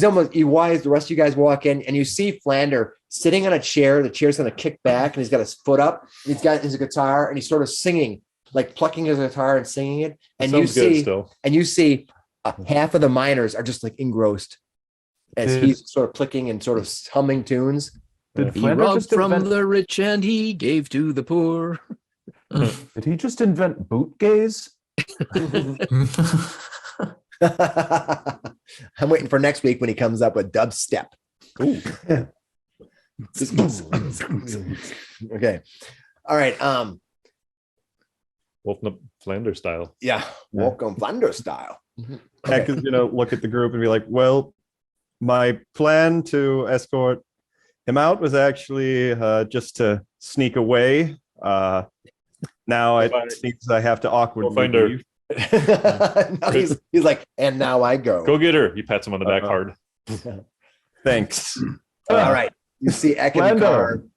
almost wise. The rest of you guys walk in and you see Flander sitting on a chair. The chair's going to kick back and he's got his foot up. And he's got his guitar and he's sort of singing, like plucking his guitar and singing it. And you see half of the miners are just like engrossed as he's sort of clicking and sort of humming tunes. He robbed from the rich and he gave to the poor. Did he just invent boot gaze? I'm waiting for next week when he comes up with dubstep. Ooh. Okay. All right. Welcome Flanders style. Yeah. Welcome Flanders style. I could, look at the group and be like, well, my plan to escort him out was actually just to sneak away. Now it seems I have to awkwardly leave. No, he's like, and now I go. Go get her. He pats him on the back hard. Thanks. All right. You see Eckankar.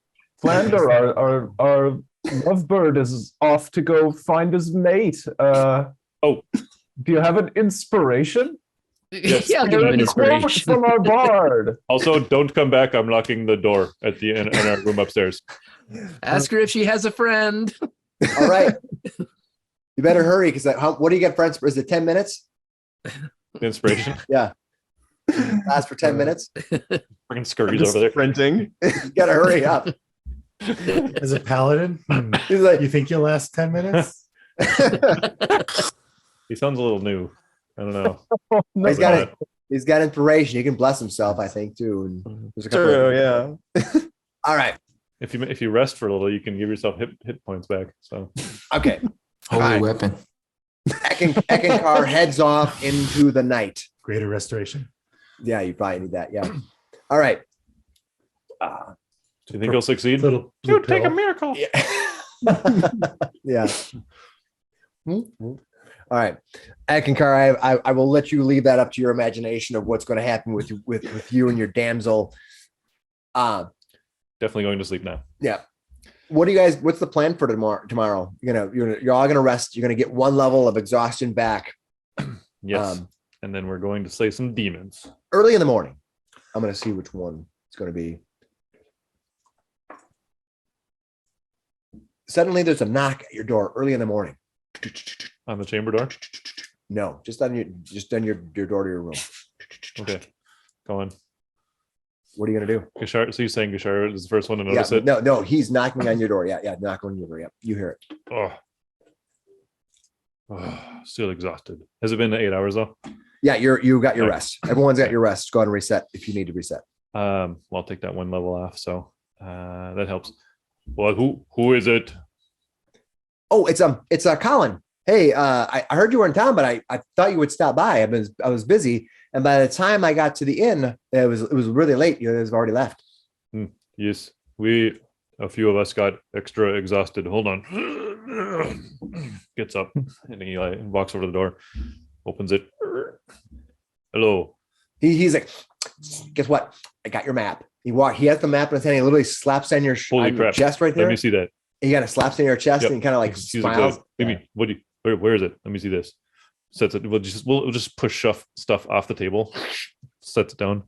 Flander, our lovebird is off to go find his mate. Do you have an inspiration? Yes. Yeah, I'll give him an inspiration. From our bard. Also, don't come back. I'm locking the door at the in our room upstairs. Ask her if she has a friend. All right. You better hurry because what do you get for inspiration? Is it 10 minutes? Inspiration? Yeah. Last for 10 minutes. Freaking scurries over there. Sprinting. You gotta hurry up. As a paladin, He's like, you think you'll last 10 minutes? He sounds a little new. I don't know. he's got inspiration. He can bless himself, I think, too. And there's a couple Yeah. All right. If you rest for a little, you can give yourself hit points back. So Okay. Holy weapon. Eckankar heads off into the night. Greater restoration. Yeah, you probably need that. Yeah. All right. do you think he'll succeed? Little You take a miracle. Yeah. All right. Eckankar, I will let you leave that up to your imagination of what's going to happen with you and your damsel. Definitely going to sleep now. Yeah. What's the plan for tomorrow? You're all gonna rest. You're gonna get one level of exhaustion back. Yes. And then we're going to slay some demons. Early in the morning. I'm gonna see which one it's gonna be. Suddenly there's a knock at your door early in the morning. On the chamber door? No, just on your door to your room. Okay. Go on. What are you gonna do? Gashar, so you're saying Gashar is the first one to notice Yeah, it? no, he's knocking on your door. Yeah, knocking on your door. Yeah, you hear it. Still exhausted. Has it been 8 hours though? Yeah, you got your Okay. rest. Everyone's got your rest. Go ahead and reset if you need to reset. Well, I'll take that one level off, so that helps. Well, who is it? Oh, it's Colin. Hey, I heard you were in town, but I thought you would stop by. I was busy, and by the time I got to the inn, it was really late. You guys have already left. Yes, a few of us got extra exhausted. Hold on. Gets up and he walks over to the door, opens it. Hello. He's like, guess what? I got your map. He has the map in his hand. He literally slaps on your chest right there. Let me see that. He kind of slaps in your chest Yep. and kind of like He's smiles. Maybe where is it? Let me see this. Sets it. We'll just push stuff off the table. Sets it down.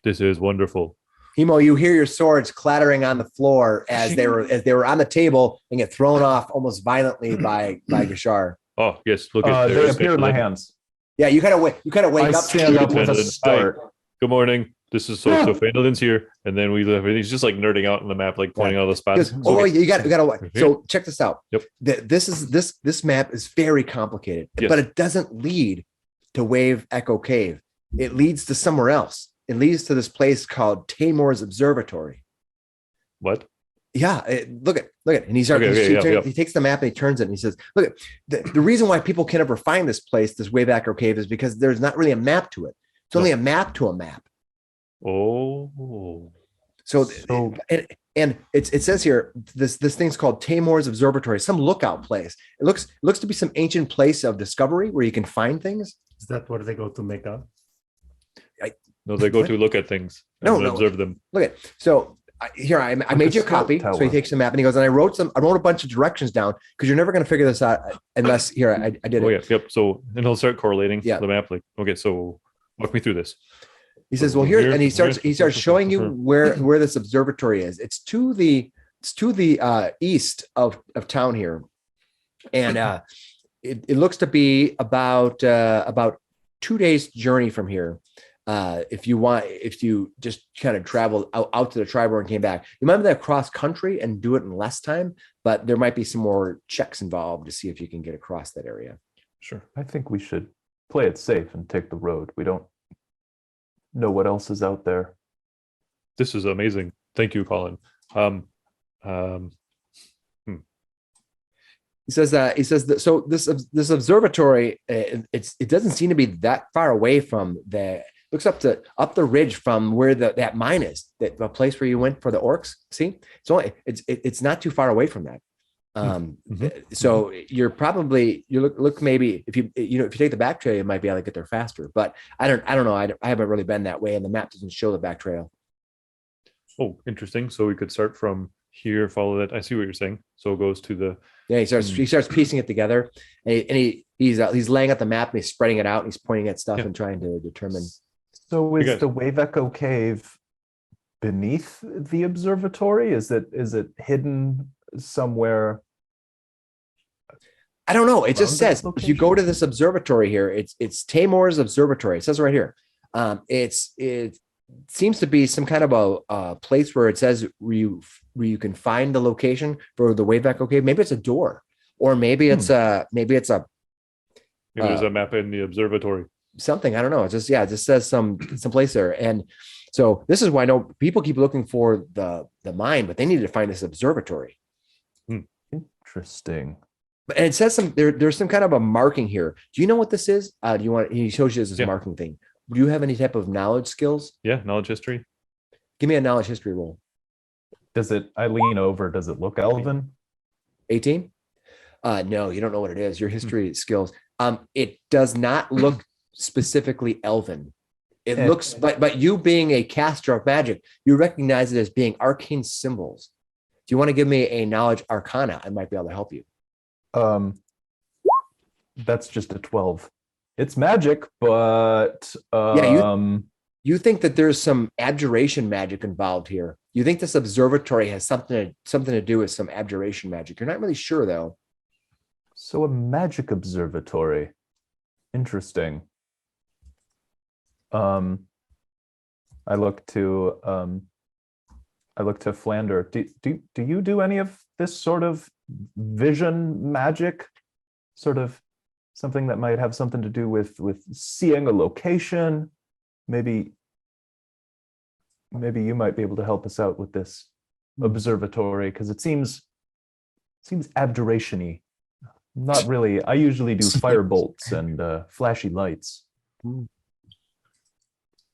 This is wonderful. Hemo, you hear your swords clattering on the floor as they were on the table and get thrown off almost violently by Gashar. Oh yes, look at They appear in my hands. Yeah, you kind of wake I up. stand up with a Hi. start. Good morning. This is so Phandelin's here, and then we live. He's just like nerding out on the map, like pointing out the spots. Because, oh, you got to. So check this out. Yep. This map is very complicated, Yes. but it doesn't lead to Wave Echo Cave. It leads to somewhere else. It leads to this place called Taymor's Observatory. What? Yeah, look at, and he starts. He takes the map and he turns it and he says, "Look, the reason why people can never find this place, this Wave Echo Cave, is because there's not really a map to it. It's only a map to a map." Oh. So and it says here this thing's called Taymor's Observatory, some lookout place. It looks to be some ancient place of discovery where you can find things. Is that where they go to make up? No, they go to look at things and observe them. Look at so I made you a copy. So he takes the map and he goes, and I wrote a bunch of directions down because you're never going to figure this out unless here I did it. Oh yeah, yep. So and he'll start correlating Yeah. the map. Like, okay, so walk me through this. He says, "Well, here," and he starts showing you where this observatory is. It's to the east of town here, and it looks to be about 2 days journey from here. If you just kind of travel out to the Triboar and came back, you might be able to cross country and do it in less time, but there might be some more checks involved to see if you can get across that area. Sure. I think we should play it safe and take the road. We don't know what else is out there. This is amazing. Thank you, Colin. He says that so this observatory it doesn't seem to be that far away from the looks up the ridge from where that mine is, that the place where you went for the orcs. See, it's not too far away from that. So you're probably look maybe if you take the back trail, you might be able to get there faster. But I don't know. I haven't really been that way, and the map doesn't show the back trail. Oh, interesting. So we could start from here, follow that. I see what you're saying. So it goes to the. Yeah, he starts piecing it together, and he's laying out the map and he's spreading it out and he's pointing at stuff and trying to determine. So is the Wave Echo Cave beneath the observatory? Is it hidden somewhere? I don't know. It just says location? if you go to this observatory here, it's Taymor's Observatory. It says right here. It seems to be some kind of a place where it says where you can find the location for the Wave Echo Cave. Maybe it's a door, or maybe it's Maybe there's a map in the observatory. something. I don't know. It just says some place there. And so this is why I know people keep looking for the mine, but they need to find this observatory. Interesting. And it says there's some kind of a marking here. Do you know what this is? He shows you this marking thing. Do you have any type of knowledge skills? Yeah, knowledge history. Give me a knowledge history roll. I lean over, does it look elven? 18? No, you don't know what it is. Your history skills. It does not look specifically elven. It looks, but you being a caster of magic, you recognize it as being arcane symbols. Do you want to give me a knowledge arcana? I might be able to help you. That's just a 12. It's magic, but you think that there's some abjuration magic involved here. You think this observatory has something to do with some abjuration magic. You're not really sure though. So a magic observatory. Interesting. I look to Flander. Do you do any of this sort of vision magic? Sort of something that might have something to do with seeing a location? Maybe you might be able to help us out with this observatory, because it seems abjuration-y. Not really. I usually do fire bolts and flashy lights.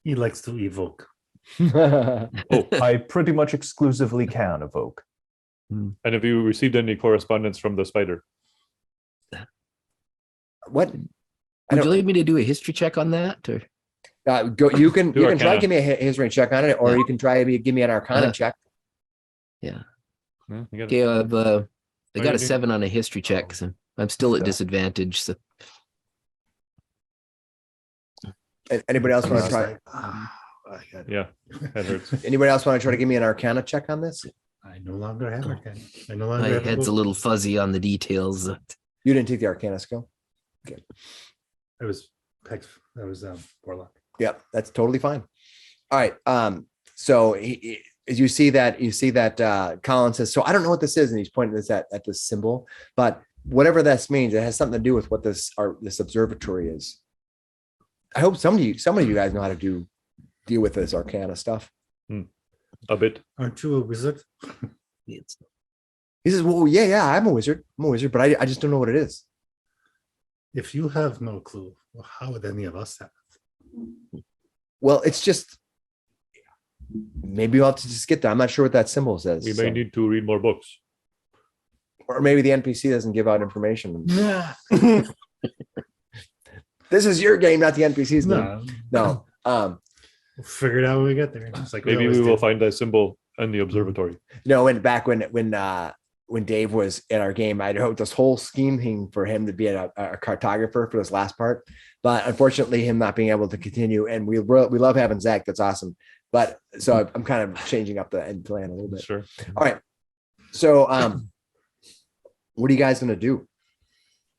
He likes to evoke. Oh, I pretty much exclusively can evoke. And have you received any correspondence from the spider? What? Would you like me to do a history check on that? Or Go. You can try Arcana. to give me a history check on it, or Yeah. you can try to give me an Arcana check. yeah. Yeah, you got Okay, it. I got you a do? 7 on a history check, so I'm still at disadvantage. So Anybody else want to He's try? like, I got it. Yeah, that hurts. Anybody else want to try to give me an Arcana check on this? I no longer have Arcana. I no longer my have head's a book. little fuzzy on the details. You didn't take the Arcana skill. I was that was Warlock. Yep, that's totally fine. All right. So as you see that Colin says, so I don't know what this is, and he's pointing this at this symbol, but whatever this means, it has something to do with what this observatory is. I hope some of you guys know how to deal with this Arcana stuff. A bit. Aren't you a wizard? He says, well, yeah, I'm a wizard, but I just don't know what it is. If you have no clue, well, how would any of us have? Well, it's just, maybe you'll have to just get there. I'm not sure what that symbol says. We may so- need to read more books. or maybe the NPC doesn't give out information. This is your game, not the NPC's game. No, No. we'll figure it out when we get there. Just like Maybe always we will do. find a symbol in the observatory. No, and back when Dave was in our game, I wrote this whole scheme for him to be a cartographer for this last part. But unfortunately, him not being able to continue, and we love having Zach. That's awesome. But so I'm kind of changing up the end plan a little bit. Sure. All right. So what are you guys gonna do?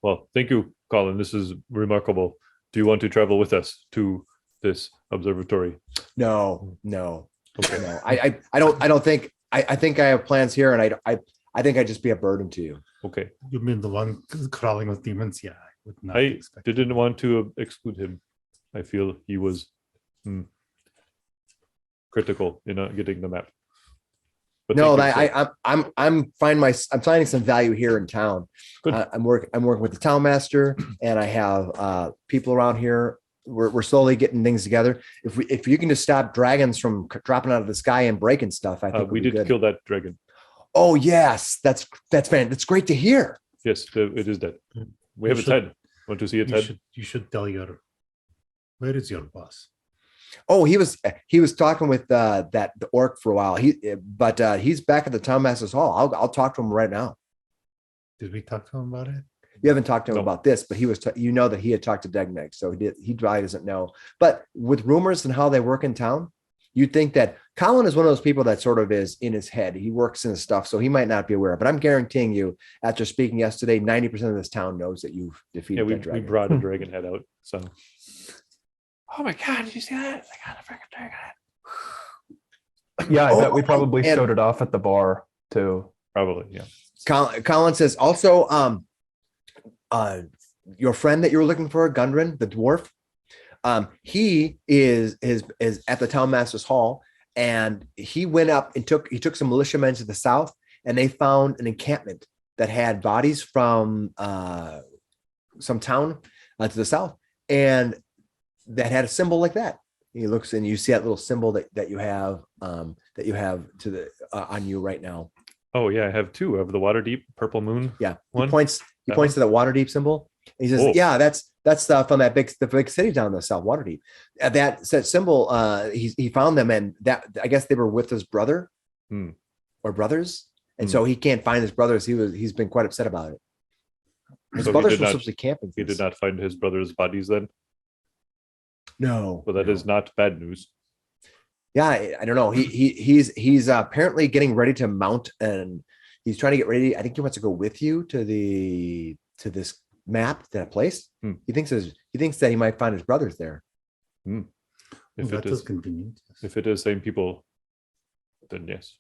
Well, thank you, Colin. This is remarkable. Do you want to travel with us to this observatory? No. Okay. No. I don't think I think I have plans here, and I think I'd just be a burden to you. Okay. You mean the one crawling with demons? Yeah, I would not I expect. didn't want to exclude him. I feel he was critical in getting the map. But No, thank you, sir. I'm finding some value here in town. Good. I'm working with the town master, and I have people around here. We're slowly getting things together. If you can just stop dragons from dropping out of the sky and breaking stuff, I think we we'll be did good. kill that dragon. Oh yes, that's great to hear. Yes, it is dead. We have You its should- head. Want to see its head? You should tell your. Where is your boss? Oh, he was talking with the orc for a while. He's back at the town master's hall. I'll talk to him right now. Did we talk to him about it? You haven't talked to him No. about this, but he was, that he had talked to Degmeg, so he probably doesn't know. But with rumors and how they work in town, you'd think that Colin is one of those people that sort of is in his head. He works in his stuff, so he might not be aware. But I'm guaranteeing you, after speaking yesterday, 90% of this town knows that you've defeated Yeah, we that dragon. brought a dragon head out. So Oh my god, did you see that? I got a freaking dragon head. Yeah, I bet we probably and- showed it off at the bar too. probably, yeah. Colin says also, your friend that you were looking for, Gundren, the dwarf, he is at the town master's hall, and he went up and took some militiamen to the south, and they found an encampment that had bodies from some town to the south, and that had a symbol like that. He looks and you see that little symbol that you have to the on you right now. Oh yeah, I have two of the water deep purple moon. Yeah, One? he points That to the water deep symbol. And he says, Oh. "Yeah, that's from the big city down the south, water deep. That symbol. He found them, and that I guess they were with his brother or brothers, and so he can't find his brothers. He's been quite upset about it. His So he brothers did were not- supposed to be camping. He did not find his brother's bodies then. No, Well, that is not bad news. Yeah, I don't know. He's apparently getting ready to mount, and he's trying to get ready. I think he wants to go with you to the to this map, to that place. Hmm. He thinks that he might find his brothers there. If that it is is, convenient. if it is same people, then yes.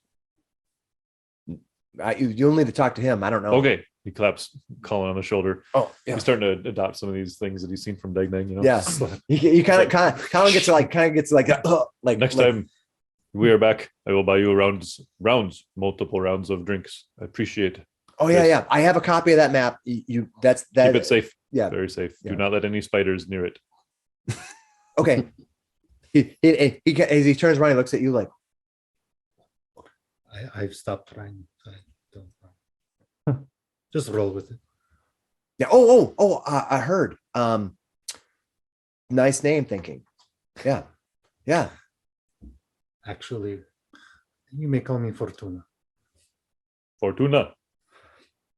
You'll need to talk to him. I don't know. Okay. He claps Colin on the shoulder. Oh, yeah. He's starting to adopt some of these things that he's seen from Degnang, you know. Yes. You kind of gets like Next time we are back, I will buy you multiple rounds of drinks. I appreciate it. Oh yeah, yeah. I have a copy of that map. That's that. Keep it safe. Yeah. Very safe. Yeah. Do not let any spiders near it. Okay. He as he turns around, he looks at you like, I've stopped trying. I don't know. Just roll with it. yeah. Oh. I heard. Nice name, thinking. Yeah. Yeah. Actually, you may call me Fortuna. Fortuna.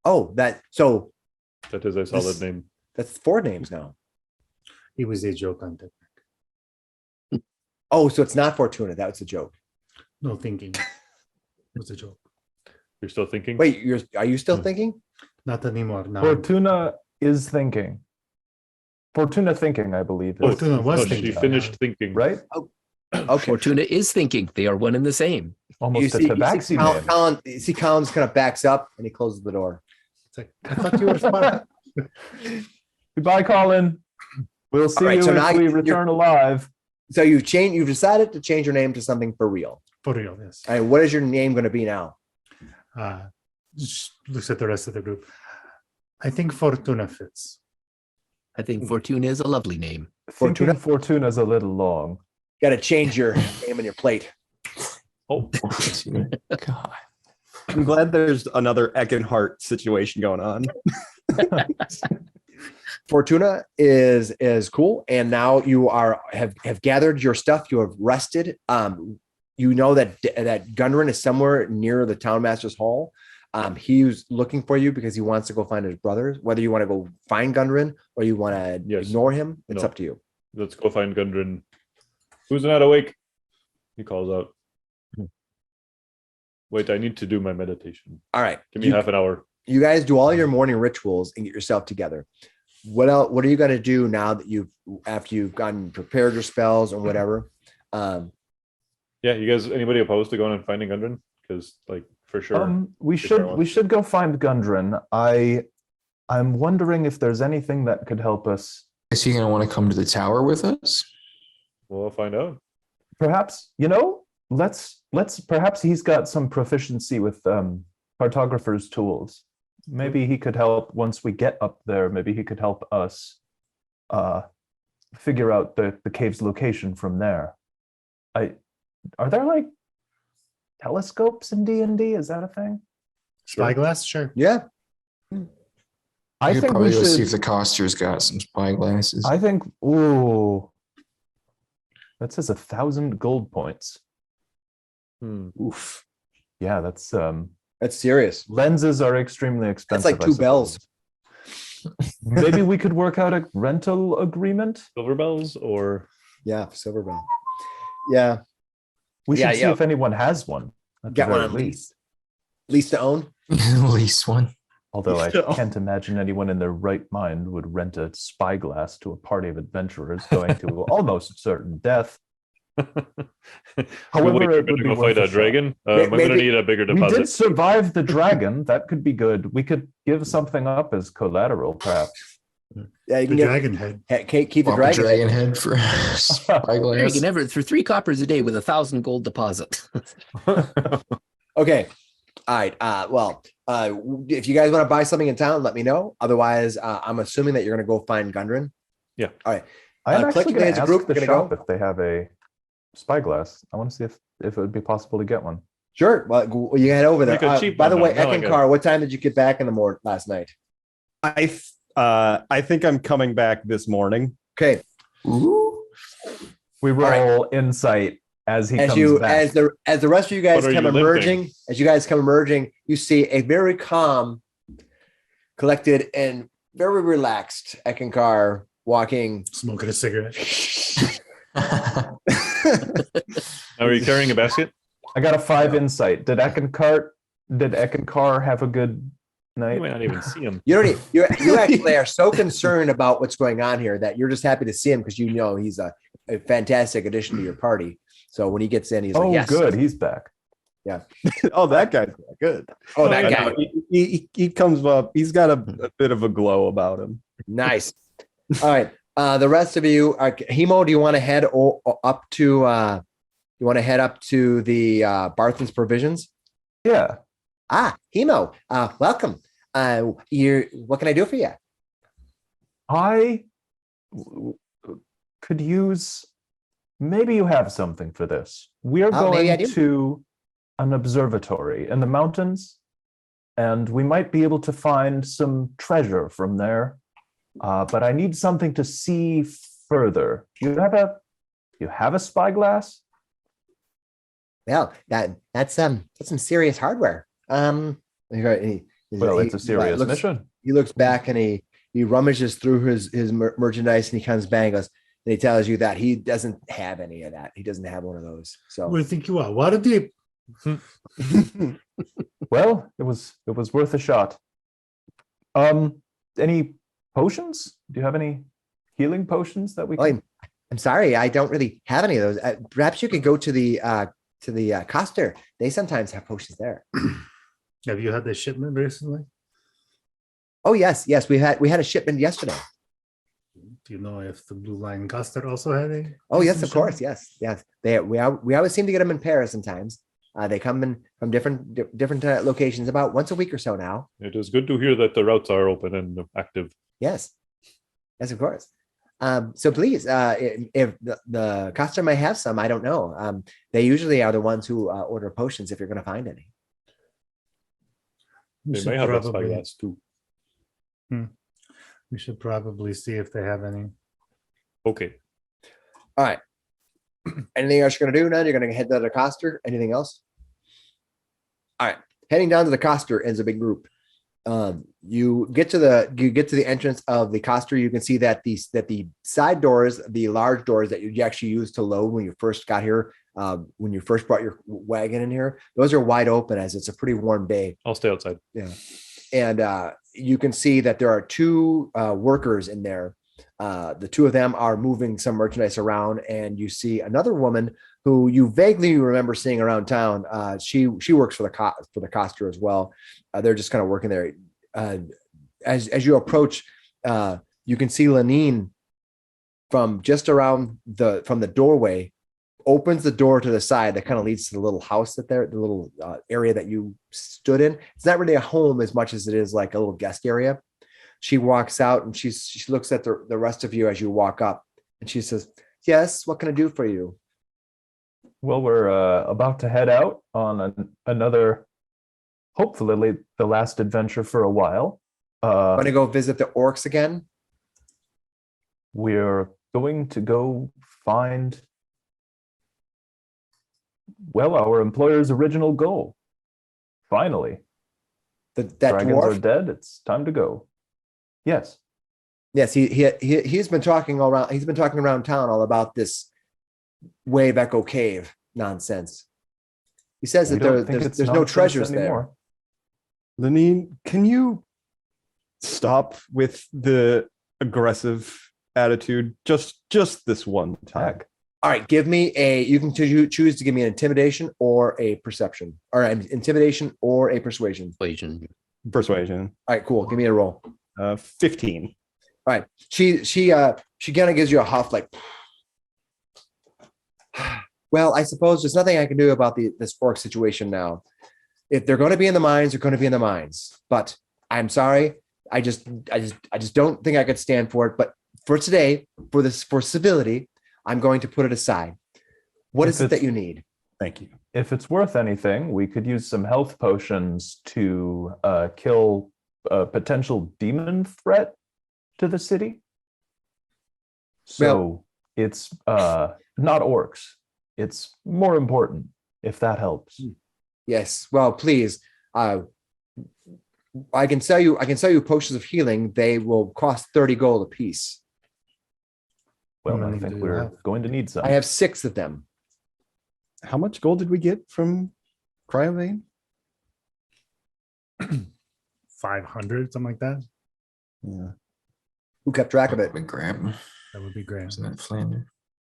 Oh, that. So That is a solid name. that's 4 names now. It was a joke on that. Oh, so it's not Fortuna. That was a joke. No thinking. It was a joke. You're still thinking? Wait, are you still thinking? Not anymore. Now Fortuna is thinking. Fortuna thinking, I believe. is- Fortuna was No, she thinking. finished thinking. right? Okay. Fortuna is thinking. They are one and the same. Almost a tabaxi man. Colin kind of backs up and he closes the door. It's like, I thought you were smart. Goodbye, Colin. We'll see right, you so now if we you're- return alive. So you've decided to change your name to something for real. For real, yes. All right, what is your name going to be now? Just looks at the rest of the group. I think Fortuna fits. I think Fortuna is a lovely name. Thinking Fortuna's a little long. Got to change your name on your plate. Oh, God. I'm glad there's another Eckankar situation going on. Fortuna is cool, and now you have gathered your stuff. You have rested. You know that Gundren is somewhere near the townmaster's hall. He's looking for you because he wants to go find his brothers. Whether you want to go find Gundren or you want to Yes. ignore him, it's No. up to you. let's go find Gundren. Who's not awake? He calls out. Wait, I need to do my meditation. All right, Give me half an hour. you guys do all your morning rituals and get yourself together. What else? What are you going to do now that after you've gotten prepared your spells and whatever? Yeah, you guys, anybody opposed to going and finding Gundren? Because, like, for sure. We should go find Gundren. I'm wondering if there's anything that could help us. Is he going to want to come to the tower with us? We'll find out. Perhaps, let's perhaps he's got some proficiency with cartographer's tools. Maybe he could help once we get up there. Maybe he could help us figure out the cave's location from there. Are there like telescopes in D&D? Is that a thing? Spyglass, sure. Yeah. I could think probably we go see should. if the coster's got some spyglasses. I think. Ooh, that says 1,000 gold points. Oof. Yeah, that's That's serious. lenses are extremely expensive. That's like I 2 bells. suppose. Maybe we could work out a rental agreement. Silver bells or Yeah, silver bell. Yeah, We should Yeah, see yeah. if anyone has one. At get the one very on lease. Lease to own. Least one. Although I So- can't imagine anyone in their right mind would rent a spyglass to a party of adventurers going to almost certain death. However, Wait, it you're would gonna be go worth fight a shot. dragon. I'm gonna Maybe- need a bigger We deposit. did survive the dragon. That could be good. We could give something up as collateral, perhaps. Yeah, you The can get dragon head. keep the Swap a dragon. dragon head for spyglass. Dragon Everett for 3 coppers a day with 1,000 gold deposit. Okay. All right. If you guys want to buy something in town, let me know. Otherwise, I'm assuming that you're going to go find Gundren. I'm Uh, actually collectively going as to a ask group, the we're gonna shop if they have a spyglass. I want to see if it would be possible to get one. Sure. Well, you head over there. Make a cheap By the one, way, though. I like Eckankar, what time did you get back in the morning last night? I think I'm coming back this morning. Okay. Ooh. We right. roll insight as he As comes back. as the rest of you guys What are come you emerging, you see a very calm, collected, and very relaxed Eckankar walking. Smoking a cigarette. Now, are you carrying a basket? I got a 5 insight. Did Eckankar have a good night. You might not even see him. You don't. You actually are so concerned about what's going on here that you're just happy to see him because you know he's a fantastic addition to your party. So when he gets in, he's Oh, like, "Yes, good, he's back. Oh, that guy's good. oh that I guy, know. He comes up. He's got a bit of a glow about him. nice." All right, the rest of you, Hemo, do you want to head up to? You want to head up to the Barthen's Provisions? Yeah. Hemo, welcome. What can I do for you? I could use, maybe you have something for this. We are maybe I going do. to an observatory in the mountains, and we might be able to find some treasure from there. But I need something to see further. You have a spyglass? Well, that's some serious hardware. Well, it's a serious mission. He looks back and he rummages through his merchandise and he comes back and goes, and he tells you that he doesn't have any of that. He doesn't have one of those. So Where do you think you are? Water deep. Well, it was worth a shot. Any potions? Do you have any healing potions that we can? I'm sorry, I don't really have any of those. Perhaps you could go to the Coster. They sometimes have potions there. Have you had the shipment recently? Oh yes, we had a shipment yesterday. Do you know if the Blue Line Coster also had a? Oh yes, of shipment? course, yes. We always seem to get them in pairs sometimes. They come in from different locations about once a week or so now. It is good to hear that the routes are open and active. Yes, of course. So please, if the customer may have some, I don't know. They usually are the ones who order potions if you're going to find any. We They should may have a probably- spyglass too. We should probably see if they have any. Okay. All right. Anything else you're going to do now? You're going to head to the Coster. Anything else? All right. Heading down to the Coster is a big group. You get to the entrance of the Coster. You can see that the side doors, the large doors that you actually used to load when you first got here, when you first brought your wagon in here, those are wide open as it's a pretty warm day. I'll stay outside. Yeah. And you can see that there are two workers in there. The two of them are moving some merchandise around, and you see another woman who you vaguely remember seeing around town. She works for the Coster as well. They're just kind of working there. As you approach, you can see Lenine from just around from the doorway, opens the door to the side that kind of leads to the little house the little area that you stood in. It's not really a home as much as it is like a little guest area. She walks out and she looks at the rest of you as you walk up, and she says, "Yes, what can I do for you?" Well, we're about to head out on another, hopefully the last adventure for a while. Want to go visit the orcs again? We're going to go find, well, our employer's original goal. Finally, That dragons dwarf? are dead. It's time to go. Yes. Yes, he's been talking around. He's been talking around town all about this Wave Echo Cave nonsense. He says We that don't think it's there's no nonsense treasures anymore. Lenine, can you stop with the aggressive attitude just this one time? Heck. there. All right, give me you can choose to give me an intimidation or a perception, or an intimidation or a persuasion. Persuasion. All right, cool. Give me a roll. 15. All right. She kind of gives you a huff like, well, I suppose there's nothing I can do about this orc situation now. If they're going to be in the mines, they're going to be in the mines. But I'm sorry. I just don't think I could stand for it. But for today, for civility, I'm going to put it aside. What is it that you need? Thank you. If it's worth anything, we could use some health potions to kill a potential demon threat to the city. So it's not orcs. It's more important, if that helps. Yes. Well, please. I can sell you potions of healing. They will cost 30 gold apiece. Well, How I many think do you we're have? going to need some. I have 6 of them. How much gold did we get from Cryovane? 500, something like that. Yeah. Who kept track of it? Big grab. That would be grand. Wasn't that Flander?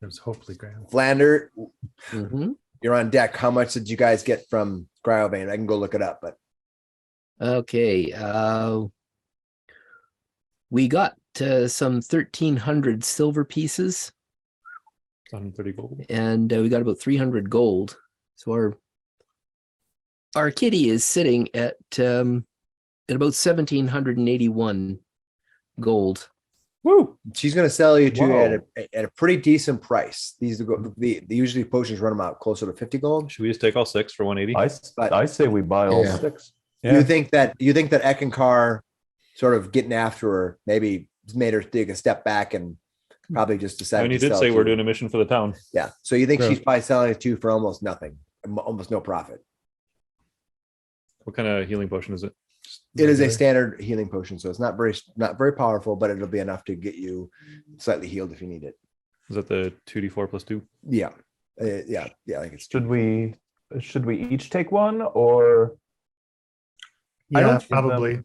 There's hopefully grand. Flander, Mhm. you're on deck. How much did you guys get from Cryovane? I can go look it up, but Okay. We got some 1,300 silver pieces, 130 gold. and we got about 300 gold. So our kitty is sitting at about 1,781 gold. woo, she's going to sell you to Whoa. at a pretty decent price. These the usually potions run them out closer to 50 gold. Should we just take all 6 for 180? I say we buy all Yeah. 6. You think that Eckankar sort of getting after her maybe made her take a step back and probably just I decided mean, he to did sell say to we're you. doing a mission for the town. Yeah. So you think Yeah. she's probably selling it to you for almost nothing, almost no profit. What kind of healing potion is it? It is a Regular. standard healing potion, so it's not very powerful, but it'll be enough to get you slightly healed if you need it. Is that the 2d4 plus 2? Yeah. Yeah. I think it's Should we each take one, or I Yeah, don't- probably.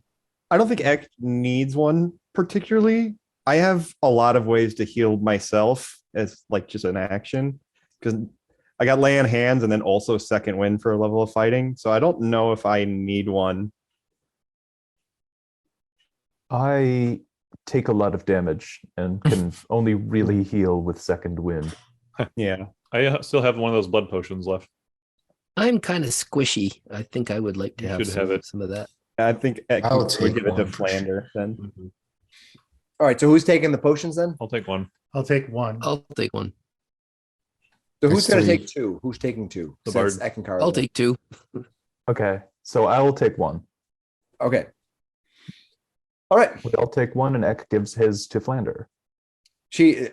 I don't think Ek needs one particularly. I have a lot of ways to heal myself as like just an action because I got lay on hands and then also second wind for a level of fighting. So I don't know if I need one. I take a lot of damage and can only really heal with second wind? Yeah. I still have one of those blood potions left. I'm kind of squishy. I think I would like to You have should have it. some of that. I think Ek I'll would take give it to one for sure. Flander then. all right. So who's taking the potions then? I'll take one. I'll take one. I'll take one. So who's There's going to three. take two? Who's taking two? The Since bard. Eckankar is I'll in. take 2. Okay, so I will take one. Okay. All right. We all take one, and Ek gives his to Flander.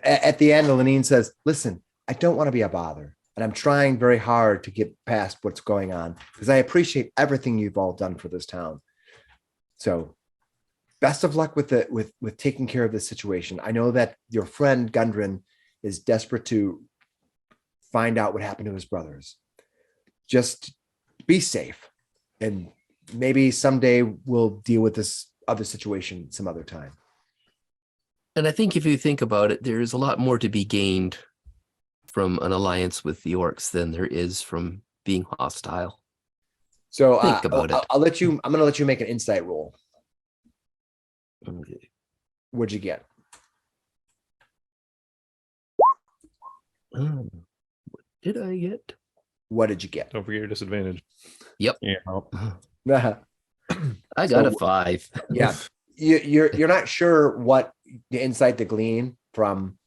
At the end, Lenine says, listen, I don't want to be a bother. And I'm trying very hard to get past what's going on because I appreciate everything you've all done for this town. So best of luck with taking care of this situation. I know that your friend Gundren is desperate to find out what happened to his brothers. Just be safe. And maybe someday we'll deal with this other situation some other time. And I think if you think about it, there's a lot more to be gained from an alliance with the orcs than there is from being hostile. So Think about it. I'm going to let you make an insight roll. Okay. What'd you get? What did I get? What did you get? Don't forget your disadvantage. Yeah. I got a So- 5. Yeah. You're not sure what the insight to glean from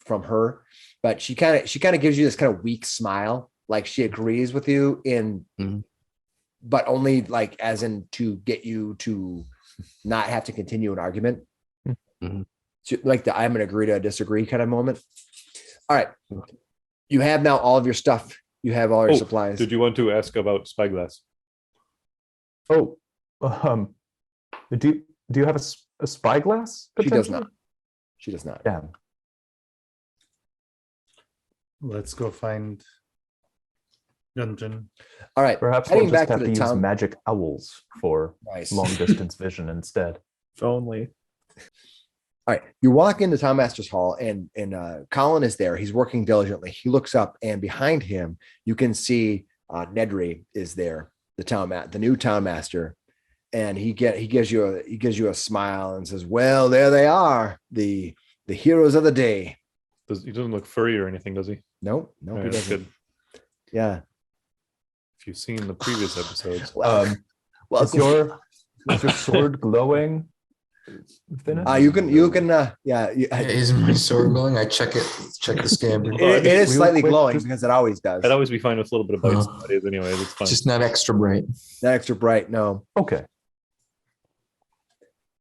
her, but she kind of gives you this kind of weak smile, like she agrees with you Mhm. but only like as in to get you to not have to continue an argument. Mhm. Like the I'm gonna agree to disagree kind of moment. All right. You have now all of your stuff. You have all your Oh, supplies. Did you want to ask about Spyglass? Oh, do you have a spyglass? She does potentially? not. She does not. Yeah. Let's go find Gungeon. All right. Perhaps Heading we'll back just to have the to use town. magic owls for Nice. long distance vision instead. If only. All right, you walk into Town Master's Hall, and Colin is there. He's working diligently. He looks up, and behind him, you can see Nedry is there, the new Town Master, and he gives you a smile and says, "Well, there they are, the heroes of the day." He doesn't look furry or anything, does he? No, he Yeah, that's doesn't. good. Yeah. If you've seen the previous episodes, Well, Is your sword glowing? Finnis? you can Yeah, isn't my sword glowing? I check the scabbard. it is Real slightly quick, glowing just- because it always does. I'd always be fine with a little bit of bites Oh. nowadays anyway. It's fine. Just not extra bright. Not extra bright. No. Okay.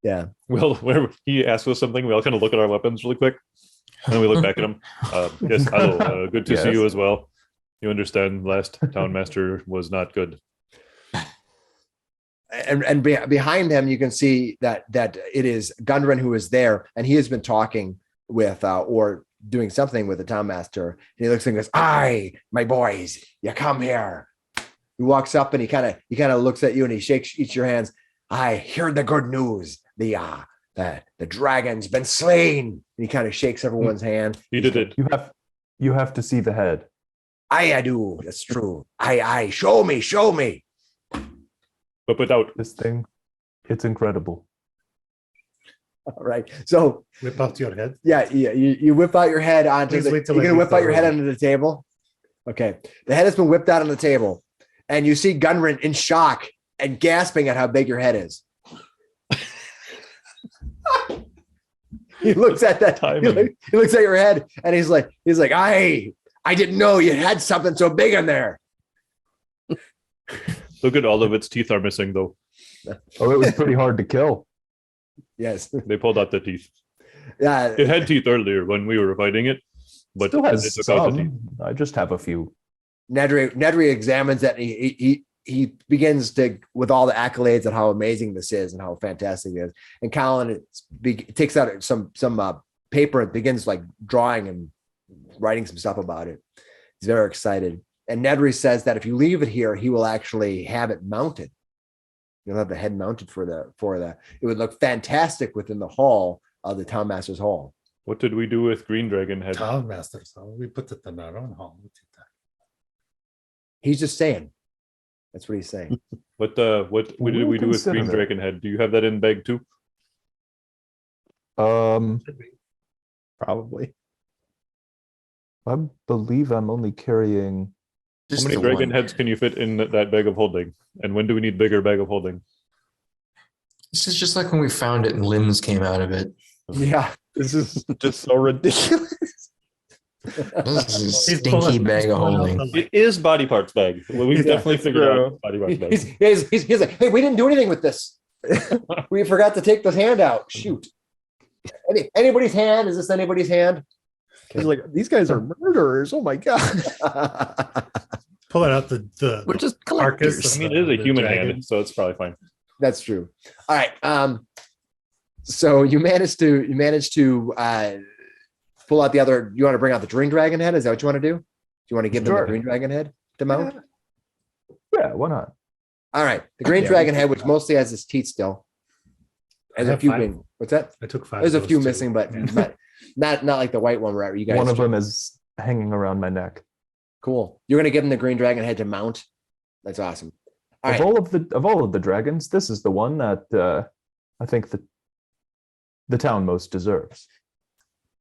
Yeah. Well, where he asks us something, we all kind of look at our weapons really quick. And then we look back at him. Yes, hello. Good to see Yes. you as well. You understand last town master was not good. And behind him, you can see that it is Gundren who is there, and he has been talking with or doing something with the town master. And he looks and goes, "Aye, my boys, you come here." He walks up and he kind of looks at you and he shakes each of your hands. I hear the good news. The dragon's been slain. And he kind of shakes everyone's hand. He did it. You have to see the head. I do. That's true. I show me. But without. This thing, it's incredible. All right. So Whip out your head. yeah, you whip out your head onto Please the. wait till You're I gonna get whip out your head ready. onto the table. Okay. The head has been whipped out on the table, and you see Gunrin in shock and gasping at how big your head is. He looks at that. Timing. He looks at your head, and he's like, I didn't know you had something so big in there. Look at all of its teeth are missing though. Oh, it was pretty hard to kill. Yes. They pulled out the teeth. Yeah. It had teeth earlier when we were fighting it, but Still they has took out the teeth. some. I just have a few. Nedry examines that. And he begins to, with all the accolades of how amazing this is and how fantastic it is. And Colin takes out some paper and begins like drawing and writing some stuff about it. He's very excited. And Nedry says that if you leave it here, he will actually have it mounted. You'll have the head mounted for the. It would look fantastic within the hall of the Town Master's Hall. What did we do with Green Dragon Head? Town master. So we put it in our own home. We did that. He's just saying. That's what he's saying. What did we do with consider Green that. Dragon Head? Do you have that in bag too? Should be. Probably. I believe I'm only carrying. How Just many the dragon one. heads can you fit in that bag of holding? And when do we need bigger bag of holding? This is just like when we found it and limbs came out of it. Yeah. This is just so ridiculous. This is a He's stinky pulling- bag he's of pulling out holding. the It is body parts bag. Well, we've Yeah, definitely figured out body parts bag. He's like, hey, we didn't do anything with this. We forgot to take the hand out. Shoot. Anybody's hand? Is this anybody's hand? He's like, these guys are murderers. Oh my god. Pulling out the We're just carcass. collectors. I mean, it is a The human dragon. hand, so it's probably fine. That's true. All right. So you managed to pull out the other. You want to bring out the green dragon head? Is that what you want to do? Do you want to give them Sure. the green dragon head to mount? Yeah, why not? All right. The green Yeah, dragon we head, which mostly has its teeth still. There's I a have few five. being. What's that? I took 5. There's a of those few too. missing, but Yeah. not like the white one where you guys. One of them is hanging around my neck. Cool. You're gonna give them the green dragon head to mount. That's awesome. All Of right. all of the dragons, this is the one that I think the town most deserves.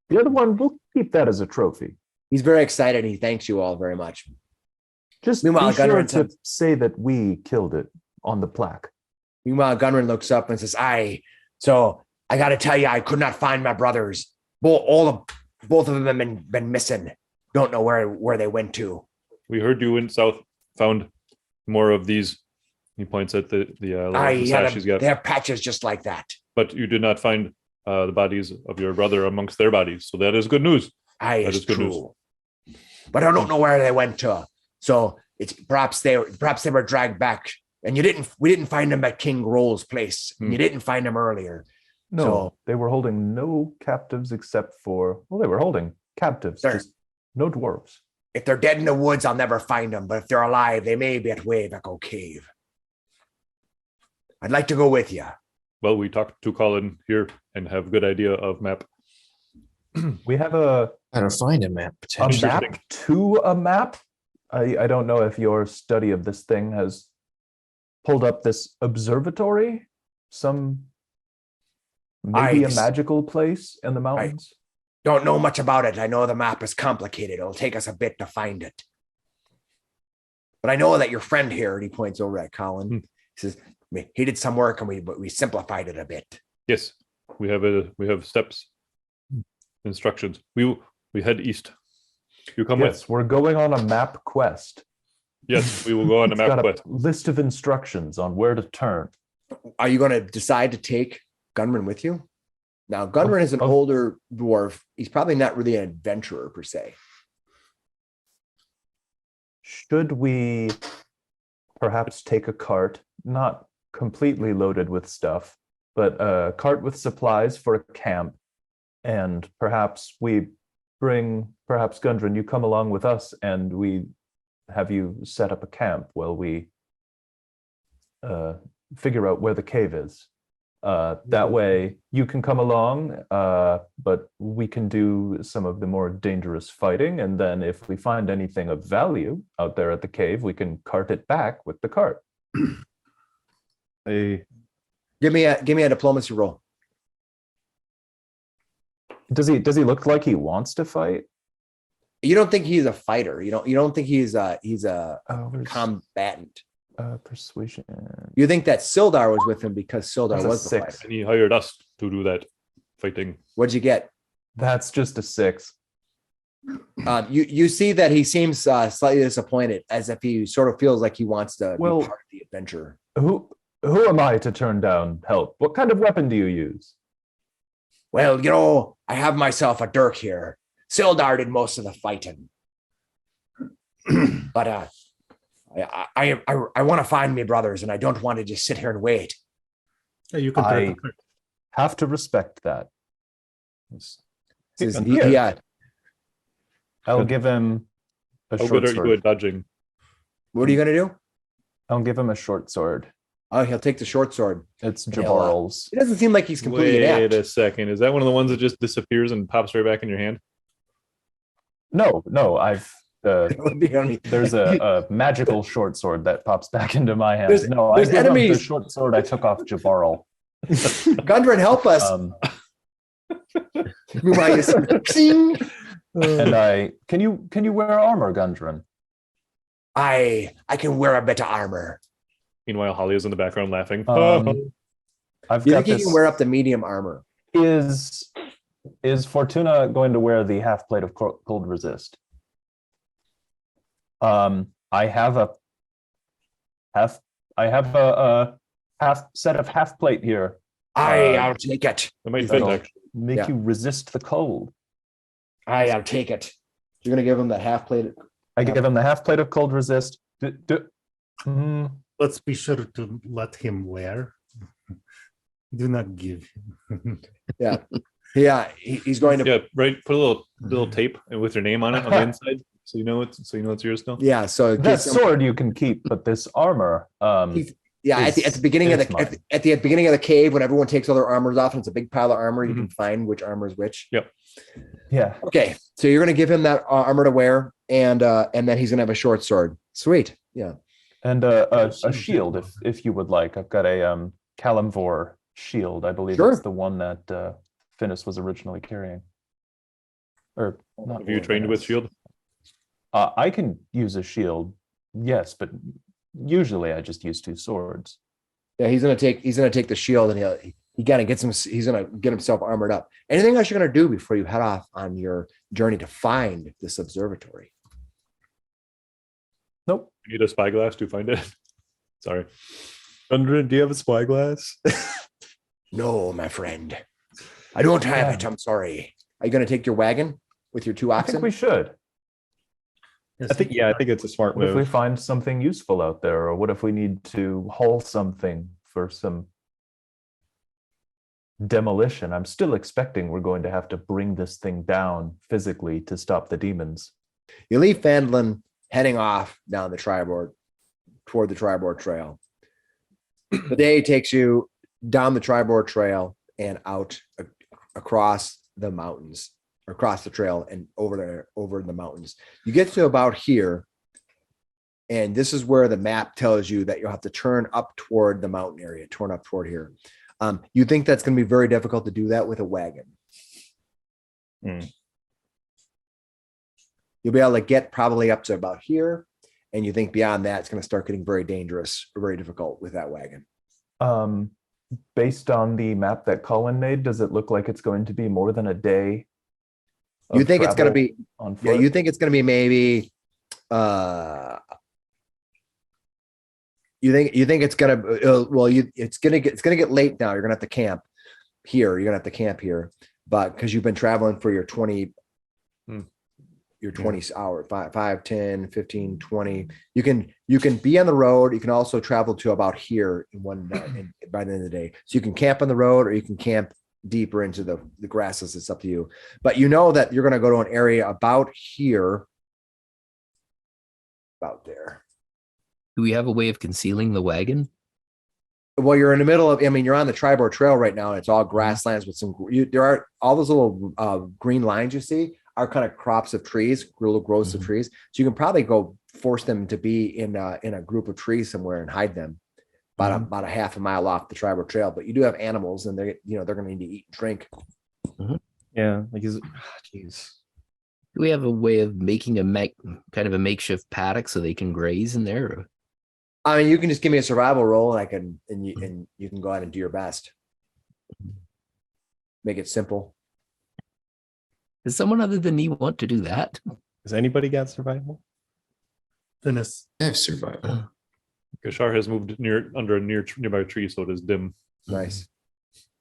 The other one, we'll keep that as a trophy. He's very excited. He thanks you all very much. Just Meanwhile, be sure Gunnar to say that we killed it on the plaque. Meanwhile, Gunrin looks up and says, so I got to tell you, I could not find my brothers. Both of them have been missing. Don't know where they went to. We heard you went south, found more of these. He points at the little sash he's got. They have patches just like that. But you did not find the bodies of your brother amongst their bodies. So that is good news. That It's is good news. true. But I don't know where they went to. So it's perhaps they were dragged back. And we didn't find them at King Grohl's place. And you didn't find them earlier. No, So- they were holding no captives except for, well, they were holding captives, Sure. just no dwarves. If they're dead in the woods, I'll never find them. But if they're alive, they may be at Wave Echo Cave. I'd like to go with you. Well, we talked to Colin here and have a good idea of map. We have a How to find a map a potentially. map to a map. I don't know if your study of this thing has pulled up this observatory, maybe a I- magical place in the mountains. Don't know much about it. I know the map is complicated. It'll take us a bit to find it. But I know that your friend here, and he points over at Colin, he says, he did some work and we simplified it a bit. Yes, we have steps, instructions. We head east. You come with. Yes, we're going on a map quest. Yes, we will go on a It's map got quest. a list of instructions on where to turn. Are you going to decide to take Gunman with you? Now, Gunman is an Of- older dwarf. He's probably not really an adventurer per se. Should we perhaps take a cart, not completely loaded with stuff, but a cart with supplies for a camp, and perhaps Gundren, you come along with us and we have you set up a camp while we figure out where the cave is. That way you can come along, but we can do some of the more dangerous fighting. And then if we find anything of value out there at the cave, we can cart it back with the cart. I Give me a diplomacy roll. Does he look like he wants to fight? You don't think he's a fighter. You don't think he's a Where's, combatant. persuasion? You think that Sildar was with him because Sildar That's a was the 6. fighter. And he hired us to do that fighting. What'd you get? That's just a 6. You see that he seems slightly disappointed, as if he sort of feels like he wants to Well- be part of the adventure. Who am I to turn down help? What kind of weapon do you use? Well, I have myself a dirk here. Sildar did most of the fighting, but I want to find me brothers, and I don't want to just sit here and wait. Yeah, you can I take the cart. have to respect that. I'll give him a How short good are you sword. at dodging? What are you gonna do? I'll give him a short sword. Oh, he'll take the short sword. It's Yeah, Jabarl's. It doesn't seem like he's completely Wait inept. a second. Is that one of the ones that just disappears and pops right back in your hand? No, I've Would be only- there's a magical short sword that pops back into my hand. There's- No, I there's give him the enemies. short sword I took off Jabarl. Gundren, help us. Meanwhile, you see- And can you wear armor, Gundren? I can wear a bit of armor. Meanwhile, Halia's in the background laughing. I've You got think you this. can wear up the medium armor? Is Fortuna going to wear the half plate of cold resist? I have a half set of half plate here. I'll take it. That might fit, That'll actually. make Yeah. you resist the cold. I'll take it. You're gonna give him that half plate. I give him the half plate of cold resist. Let's be sure to let him wear. Do not give him. Yeah, he's going to. Yeah, right. Put a little tape and with your name on it on the inside, so you know it's yours still. Yeah, so That get some- sword you can keep, but this armor. Yeah, at the beginning of is the mine. at the beginning of the cave, when everyone takes all their armors off and it's a big pile of armor, you can find which armor is which. Yeah. Okay, so you're gonna give him that armor to wear, and then he's gonna have a short sword. Sweet. Yeah. And a shield, if you would like. I've got a Kalimvor shield. I believe Sure. it's the one that Finnis was originally carrying. Or not. Have you trained with Finnis. shield? I can use a shield, yes, but usually I just use 2 swords. Yeah, he's gonna take the shield, and he kind of gets him. He's gonna get himself armored up. Anything else you're gonna do before you head off on your journey to find this observatory? Nope. You need a spyglass to find it. Sorry. Gundren, do you have a spyglass? No, my friend, I don't have Yeah. it. I'm sorry. Are you gonna take your wagon with your 2 I oxen? think we should. Yes, I think it's a smart What if we move. find something useful out there? Or what if we need to haul something for some demolition? I'm still expecting we're going to have to bring this thing down physically to stop the demons. You leave Phandelver heading off down the Triboar toward the Triboar Trail. The day takes you down the Triboar Trail and out across the mountains, across the trail and over the mountains. You get to about here, and this is where the map tells you that you'll have to turn up toward the mountain area, turn up toward here. You think that's going to be very difficult to do that with a wagon. You'll be able to get probably up to about here, and you think beyond that, it's going to start getting very dangerous, or very difficult with that wagon. Based on the map that Colin made, does it look like it's going to be more than a day? You of think it's going to travel be, on yeah, foot? you think it's going to be maybe, you think it's going to, well, it's going to get late now. You're going to have to camp here. You're going to have to camp here, but because you've been traveling for your 20 hours, 5, 10, 15, 20, you can be on the road. You can also travel to about here in one by the end of the day. So you can camp on the road, or you can camp deeper into the grasses. It's up to you, but you know that you're going to go to an area about here, about there. Do we have a way of concealing the wagon? Well, you're in the middle of. I mean, you're on the Triboar Trail right now, and it's all grasslands with some. There are all those little green lines you see are kind of crops of trees, little growths of trees. So you can probably go force them to be in a group of trees somewhere and hide them about a half a mile off the Triboar Trail. But you do have animals, and they're going to need to eat and drink. Yeah, like jeez. Do we have a way of making kind of a makeshift paddock so they can graze in there? I mean, you can just give me a survival roll, and you can go ahead and do your best. Make it simple. Does someone other than me want to do that? Has anybody got survival? Finnis. I have survival. Gashar has moved under a nearby tree, so it is dim. Nice.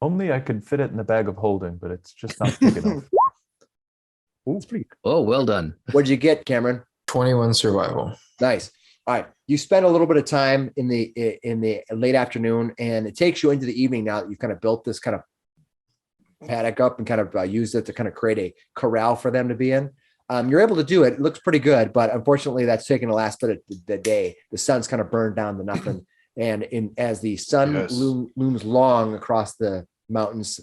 Only I could fit it in the bag of holding, but it's just not big enough. Ooh, it's pretty. Oh, well done. What'd you get, Cameron? 21 survival. Nice. All right. You spend a little bit of time in the late afternoon, and it takes you into the evening now that you've kind of built this kind of paddock up and kind of used it to kind of create a corral for them to be in. You're able to do it. It looks pretty good, but unfortunately, that's taking the last bit of the day. The sun's kind of burned down to nothing, and as the sun looms long across the mountains,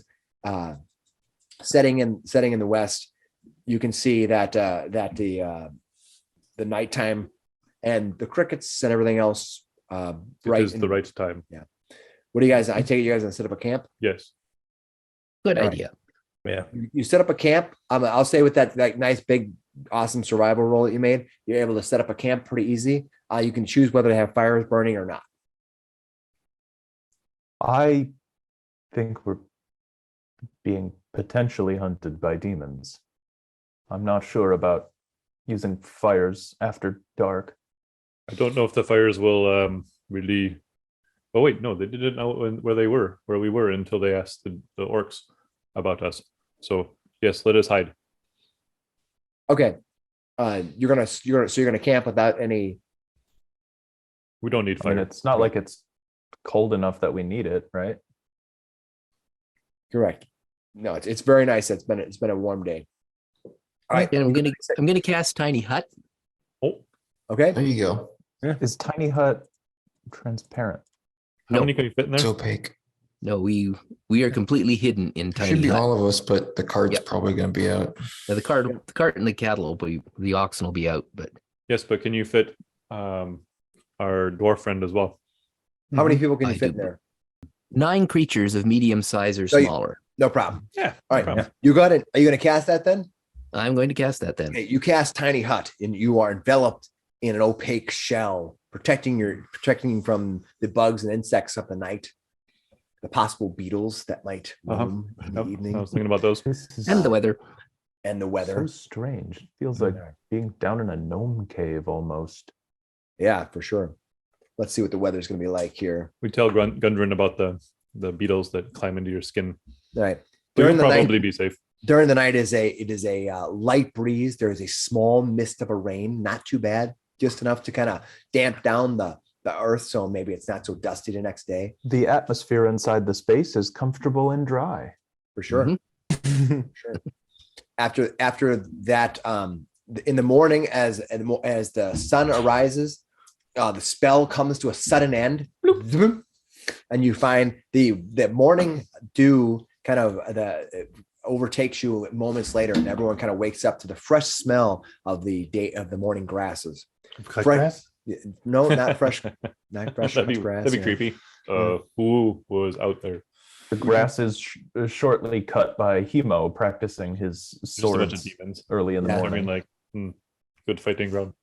setting in the west, you can see that the nighttime and the crickets and everything else It is the right time. What do you guys? I take it you guys gonna set up a camp. Yes. Good All right. idea. Yeah. You set up a camp. I'll say with that nice big awesome survival roll that you made, you're able to set up a camp pretty easy. You can choose whether to have fires burning or not. I think we're being potentially hunted by demons. I'm not sure about using fires after dark. I don't know if the fires will really. Oh wait, no, they didn't know where we were until they asked the orcs about us. So yes, let us hide. Okay. You're gonna camp without any. We don't need I mean, fire. it's not like it's cold enough that we need it, right? Correct. No, it's very nice. It's been a warm day. All right. And I'm gonna cast Tiny Hut. Oh, Okay. There you go. Is Tiny Hut transparent? how No. many can you fit in It's there? opaque. No, we are completely hidden in Should Tiny be Hut. all of us, but the cart's Yep. probably going to be out. Now, the cart and the cattle will be, the oxen will be out, but Yes, but can you fit our dwarf friend as well? How many people can you I fit in do. there? 9 creatures of medium size or So you- smaller. No problem. Yeah. All right. You got it. Are you going to cast that then? I'm going to cast that then. Okay, you cast Tiny Hut, and you are enveloped in an opaque shell, protecting you from the bugs and insects of the night, the possible beetles that might roam in the Yep, evening, I was thinking about those. This is And the weather. and the so weather. strange. It feels like being down in a gnome cave almost. Yeah, for sure. Let's see what the weather's going to be like here. We tell Gundren about the beetles that climb into your skin. All right. But During you'll the probably night, be safe. during the night it is a light breeze. There is a small mist of a rain, not too bad, just enough to kind of damp down the earth, so maybe it's not so dusty the next day. The atmosphere inside the space is comfortable and dry. For sure. Mhm. Sure. After that, in the morning, as the sun arises, the spell comes to a sudden end, and you find the morning dew kind of overtakes you moments later, and everyone kind of wakes up to the fresh smell of the morning grasses. Cut Fresh- grass? No, not fresh, not fresh That'd be grass. that'd be yeah. creepy. Who was out there? The grass is shortly cut by Hemo practicing his Just a bunch of swords demons. early in the Yeah. I morning. mean, like, good fighting ground.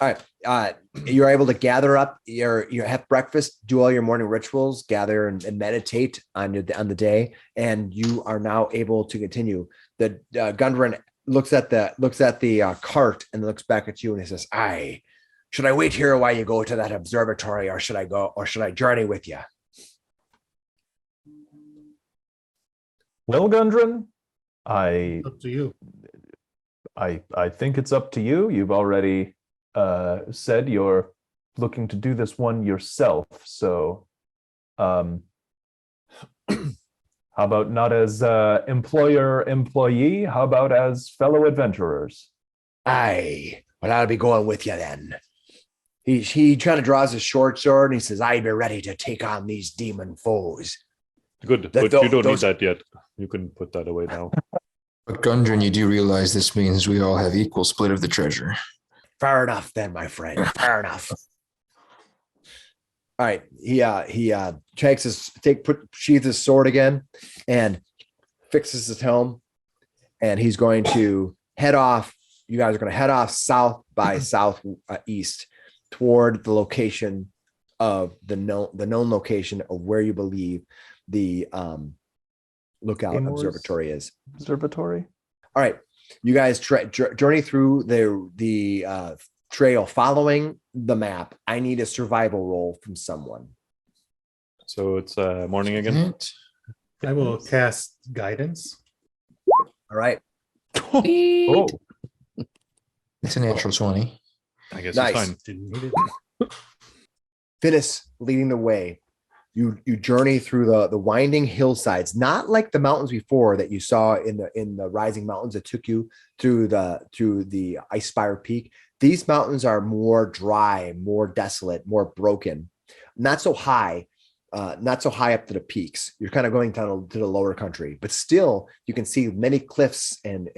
All right. You're able to gather up you have breakfast, do all your morning rituals, gather and meditate on the day, and you are now able to continue. The Gundren looks at the cart and looks back at you and he says, should I wait here while you go to that observatory, or should I journey with you? Well, Gundren, I Up to you. think it's up to you. You've already said you're looking to do this one yourself. So, how about not as employer-employee? How about as fellow adventurers? Well, I'll be going with you then. he kind of draws his short sword and he says, "I be ready to take on these demon foes." Good, That but you don't those- need that yet. You can put that away now. But Gundren, you do realize this means we all have equal split of the treasure. Fair enough, then, my friend. Fair enough. All right, he takes sheathes his sword again, and fixes his helm, and he's going to head off. You guys are going to head off south by southeast toward the location of the known location of where you believe the lookout Taymor's observatory is. Observatory. All right, you guys journey through the trail following the map. I need a survival roll from someone. So it's morning again. I will cast guidance. All right, Oh, It's a natural 20. I guess Nice. it's fine. Didn't need it. Finnis leading the way. You journey through the winding hillsides, not like the mountains before that you saw in the rising mountains that took you through the Ice Spire Peak. These mountains are more dry, more desolate, more broken, not so high up to the peaks. You're kind of going down to the lower country, but still you can see many cliffs and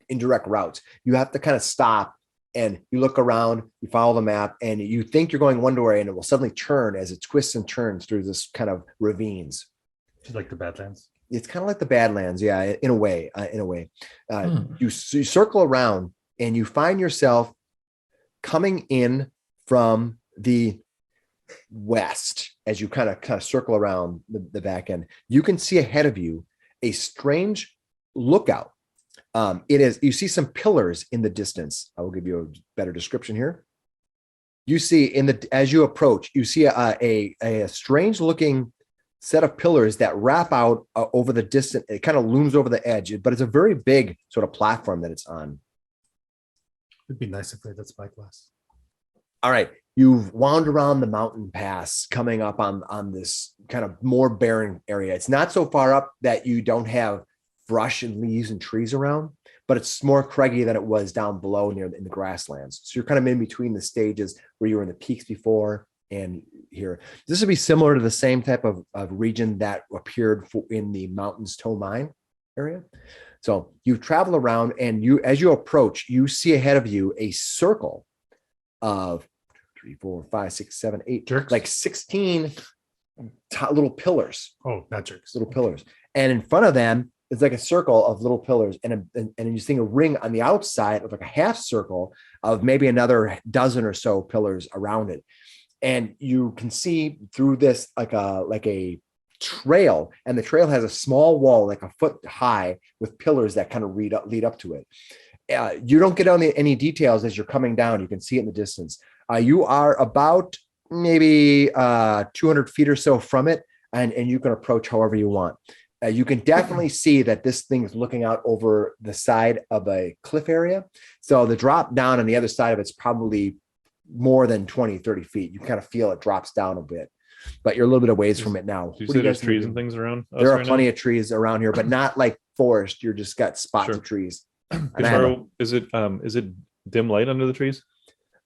indirect routes. You have to kind of stop and you look around, you follow the map, and you think you're going one way, and it will suddenly turn as it twists and turns through this kind of ravines. Just like the Badlands. It's kind of like the Badlands, yeah, in a way. You circle around, and you find yourself coming in from the west as you kind of circle around the back end. You can see ahead of you a strange lookout. You see some pillars in the distance. I will give you a better description here. You see as you approach, you see a strange looking set of pillars that wrap out over the distance. It kind of looms over the edge, but it's a very big sort of platform that it's on. It'd be nice if they had spyglass. All right. You've wound around the mountain pass coming up on this kind of more barren area. It's not so far up that you don't have brush and leaves and trees around, but it's more craggy than it was down below in the grasslands. So you're kind of in between the stages where you were in the peaks before and here. This would be similar to the same type of region that appeared in the Mountains Toe Mine area. So you travel around, and as you approach, you see ahead of you a circle of 3, 4, 5, 6, 7, 8, Jerks? like 16 little pillars. Oh, not jerks. Little pillars, and in front of them it's like a circle of little pillars, and you see a ring on the outside of like a half circle of maybe another dozen or so pillars around it, and you can see through this like a trail, and the trail has a small wall like a foot high with pillars that kind of lead up to it. You don't get any details as you're coming down. You can see it in the distance. You are about maybe 200 feet or so from it, and you can approach however you want. You can definitely see that this thing is looking out over the side of a cliff area. So the drop down on the other side of it's probably more than 20, 30 feet. You kind of feel it drops down a bit, but you're a little bit of ways from it now. Do you say there's trees and things around? There are plenty of trees around here, but not like forest. You're just got spots of trees. Is it dim light under the trees?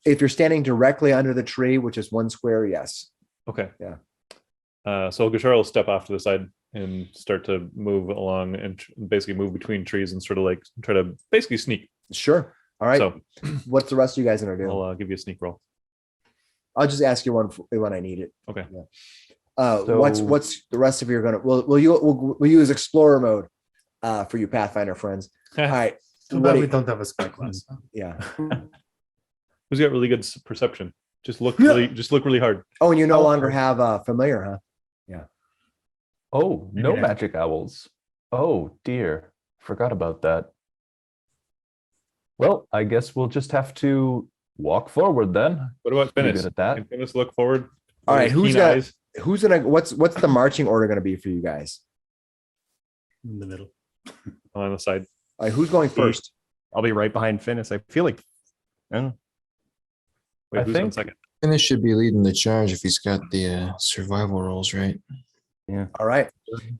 If you're standing directly under the tree, which is one square, yes. Okay. Yeah. So Gashar will step off to the side and start to move along and basically move between trees and sort of like try to basically sneak. Sure. All right. So what's the rest of you guys going to do? I'll give you a sneak roll. I'll just ask you one when I need it. Okay. Yeah. What's the rest of you going to? We'll use explorer mode for you Pathfinder friends. All right. Too bad we don't have a spyglass. Yeah. Who's got really good perception? Just look really hard. Oh, and you no longer have familiar, huh? Yeah. Oh, no magic owls. Oh dear. Forgot about that. Well, I guess we'll just have to walk forward then. What about Pretty Finnis? good at that. Can Finnis look forward? All right, Keen eyes? what's the marching order going to be for you guys? In the middle. On the side. All right, who's going first? I'll be right behind Finnis. I feel like, I don't know. Wait, I who's on think- second? Finnis should be leading the charge if he's got the survival rolls right. All right.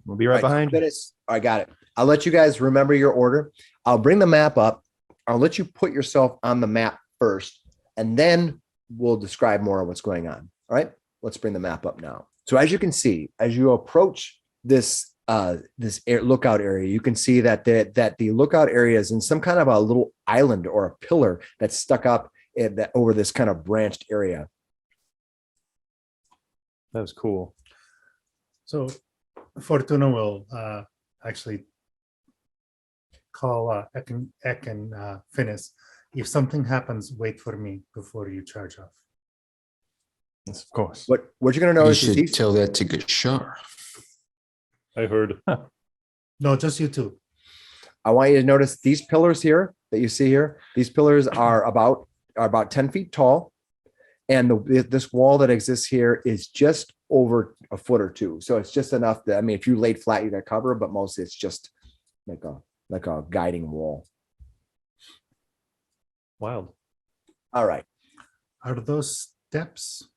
We'll be right behind. Finnis. I got it. I'll let you guys remember your order. I'll bring the map up. I'll let you put yourself on the map first, and then we'll describe more of what's going on. All right, let's bring the map up now. So as you can see, as you approach this lookout area, you can see that the lookout area is in some kind of a little island or a pillar that's stuck up over this kind of branched area. That was cool. So Fortuna will actually call Eck and Finnis. If something happens, wait for me before you charge off. Yes, of course. What you're going to You notice is should tell that to Gashar. I heard. No, just you two. I want you to notice these pillars here that you see here. These pillars are about 10 feet tall. And this wall that exists here is just over a foot or two. So it's just enough that, I mean, if you laid flat, you got cover, but mostly it's just like a guiding wall. Wild. All right. Are those steps?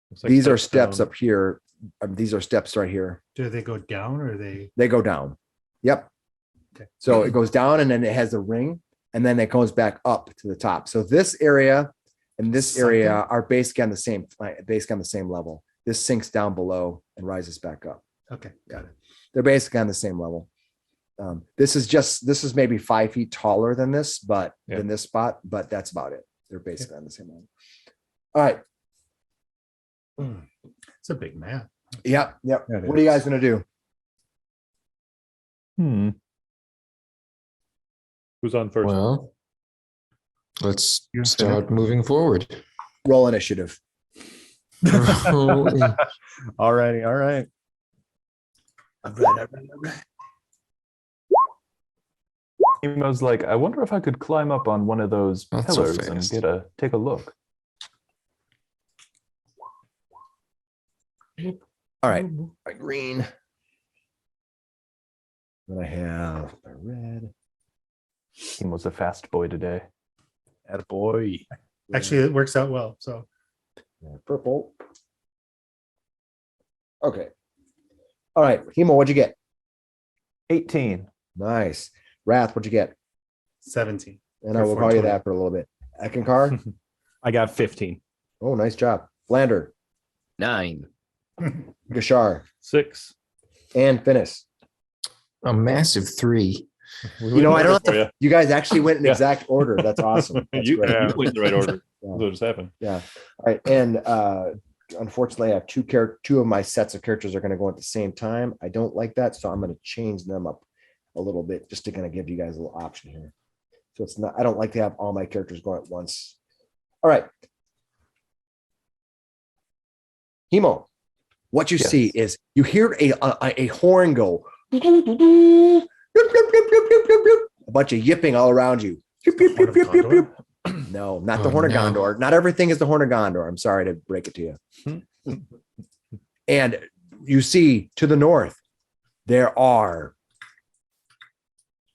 Looks like These are steps down. up here. These are steps right here. Do they go down or they? They go down. Yep. Okay. So it goes down and then it has a ring and then it goes back up to the top. So this area and this area are basically on the same level. This sinks down below and rises back up. Okay, got it. They're basically on the same level. This is maybe 5 feet taller than this, but than this spot, but that's about it. They're basically on the same level. All right. It's a big map. Yep. Yep. Yeah, it What are you is. guys going to do? Who's on first? Well, let's You start moving forward. Roll initiative. Oh, All righty. All right. All right. Emo's like, I wonder if I could climb up on one of those Not so pillars and fast. take a look. All right. My green. Then I have my red. Emo's a fast boy today. Attaboy. Actually, it works out well. So Purple. Okay. All right. Hemo, what'd you get? 18. Nice. Wrath, what'd you get? 17. And I will call you that for a little bit. Eckankar. I got 15. Oh, nice job. Flander, 9. Gashar, 6. and Finnis. a massive 3. You know, I don't have for to, you. you guys actually went in Yeah. exact order. That's awesome. That's you, great. you went in the right order. Yeah. That's what just happened. Yeah. All right. And unfortunately, I have two of my sets of characters are going to go at the same time. I don't like that. So I'm going to change them up a little bit just to kind of give you guys a little option here. So it's not, I don't like to have all my characters going at once. All right. Hemo, what you Yes. see is you hear a horn go. A bunch of yipping all around you. No, not the Oh, Horn of no. Gondor. Not everything is the Horn of Gondor. I'm sorry to break it to you. And you see to the north, there are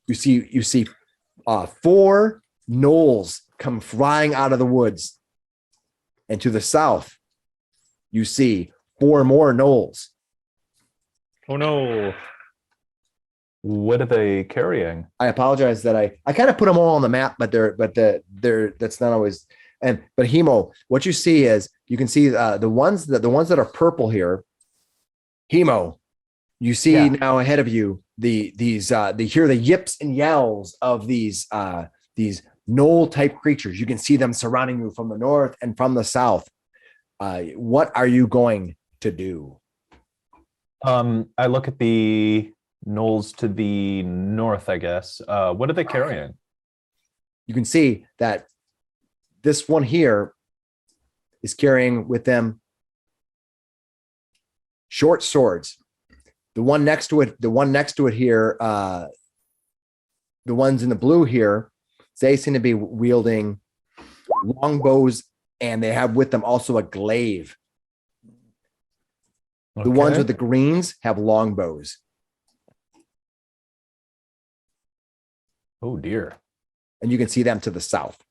you see 4 gnolls come flying out of the woods. And to the south, you see 4 more gnolls. Oh no. What are they carrying? I apologize that I kind of put them all on the map, but that's not always. But Hemo, what you see is you can see the ones that are purple here. Hemo, you see Yeah. now ahead of you you hear the yips and yells of these gnoll type creatures. You can see them surrounding you from the north and from the south. What are you going to do? I look at the gnolls to the north, I guess. What are they carrying? You can see that this one here is carrying with them short swords. The one next to it here, the ones in the blue here, they seem to be wielding longbows, and they have with them also a glaive. The ones Okay. with the greens have longbows. Oh dear. And you can see them to the south.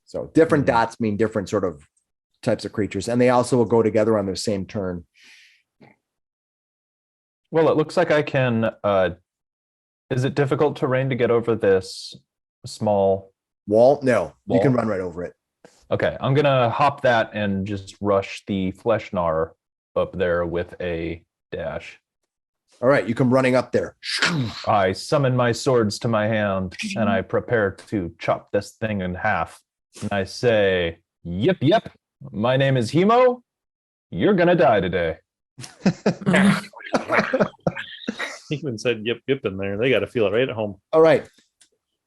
So different dots mean different sort of types of creatures, and they also will go together on their same turn. Well, it looks like I can. Is it difficult terrain to get over this small Wall? No, you can Wall? run right over it. Okay, I'm gonna hop that and just rush the Fleshnar up there with a dash. All right, you come running up there. I summon my swords to my hand and I prepare to chop this thing in half. And I say, "Yep, yep. My name is Hemo. You're gonna die today." He even said yip yip in there. They got to feel it right at home. All right.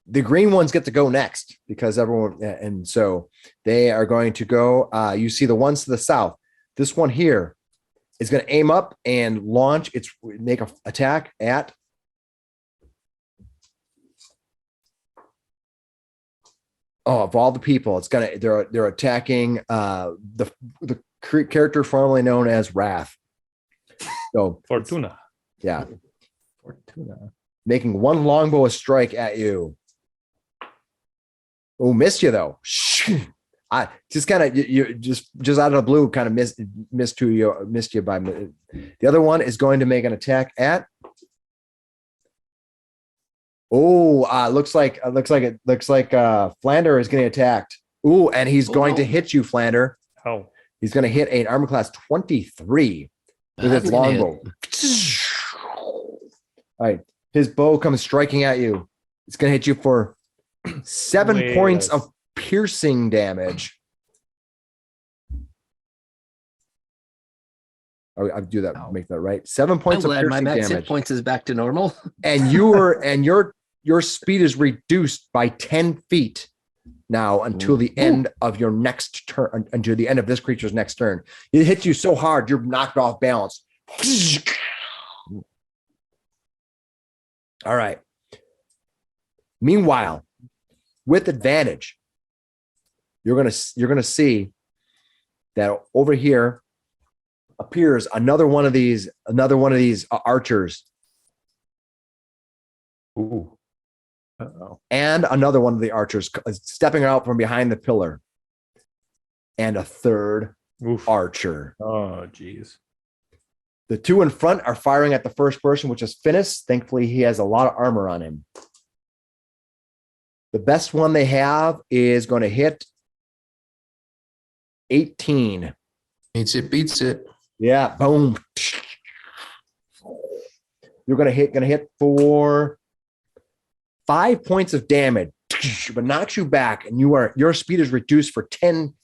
The green ones get to go next because everyone, and so they are going to go. You see the ones to the south. This one here is going to aim up and launch. Make an attack at. Oh, of all the people, it's gonna. They're attacking the character formerly known as Wrath. So Fortuna. yeah, Fortuna. making one longbow strike at you. Oh, missed you though. I just kind of you just out of the blue kind of missed you by the other one is going to make an attack at. Oh, looks like Flander is getting attacked. Ooh, and he's going to hit you, Flander. How? He's going to hit an armor class 23 with his longbow. All right, his bow comes striking at you. It's going to hit you for 7 points of piercing damage. I do that. Make that right. 7 points I'm of glad my piercing max hit damage. points is back to normal. And your speed is reduced by 10 feet now until the end of your next turn. Until the end of this creature's next turn. It hits you so hard you're knocked off balance. All right. Meanwhile, with advantage, you're gonna see that over here appears another one of these archers. Ooh. And another one of the archers stepping out from behind the pillar. And a third archer. Oh, geez. The two in front are firing at the first person, which is Finnis. Thankfully, he has a lot of armor on him. The best one they have is going to hit 18. Beats it. Yeah, boom. You're going to hit for 5 points of damage, but knocks you back, and your speed is reduced for 10.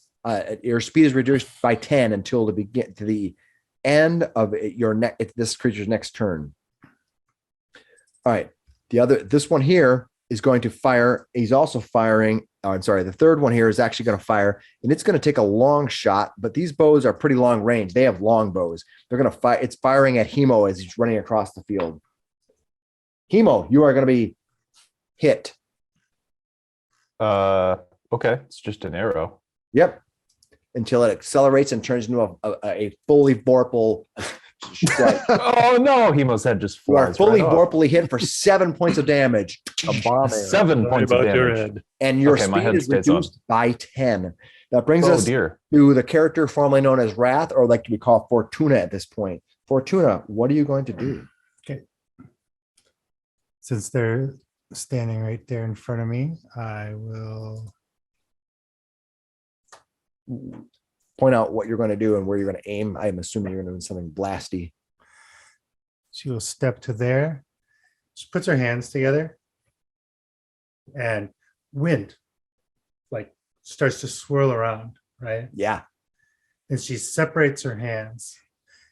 Your speed is reduced by 10 until the end of this creature's next turn. All right, this one here is going to fire. He's also firing. Oh, I'm sorry. The third one here is actually going to fire, and it's going to take a long shot. But these bows are pretty long range. They have long bows. They're going to fire. It's firing at Hemo as he's running across the field. Hemo, you are going to be hit. Okay, it's just an arrow. Yep. Until it accelerates and turns into a fully vorpal strike. Oh no, Hemo's head just You are flies. fully right off. vorpally hit for 7 points of damage. A bomb. 7 points of About your damage. head. And your Okay, my speed head is stays on. reduced by 10. That brings Oh us dear. to the character formerly known as Wrath, or like we call Fortuna at this point. Fortuna, what are you going to do? Since they're standing right there in front of me, I will Point out what you're going to do and where you're going to aim. I'm assuming you're going to do something blasty. she will step to there. She puts her hands together and wind like starts to swirl around, right? Yeah. And she separates her hands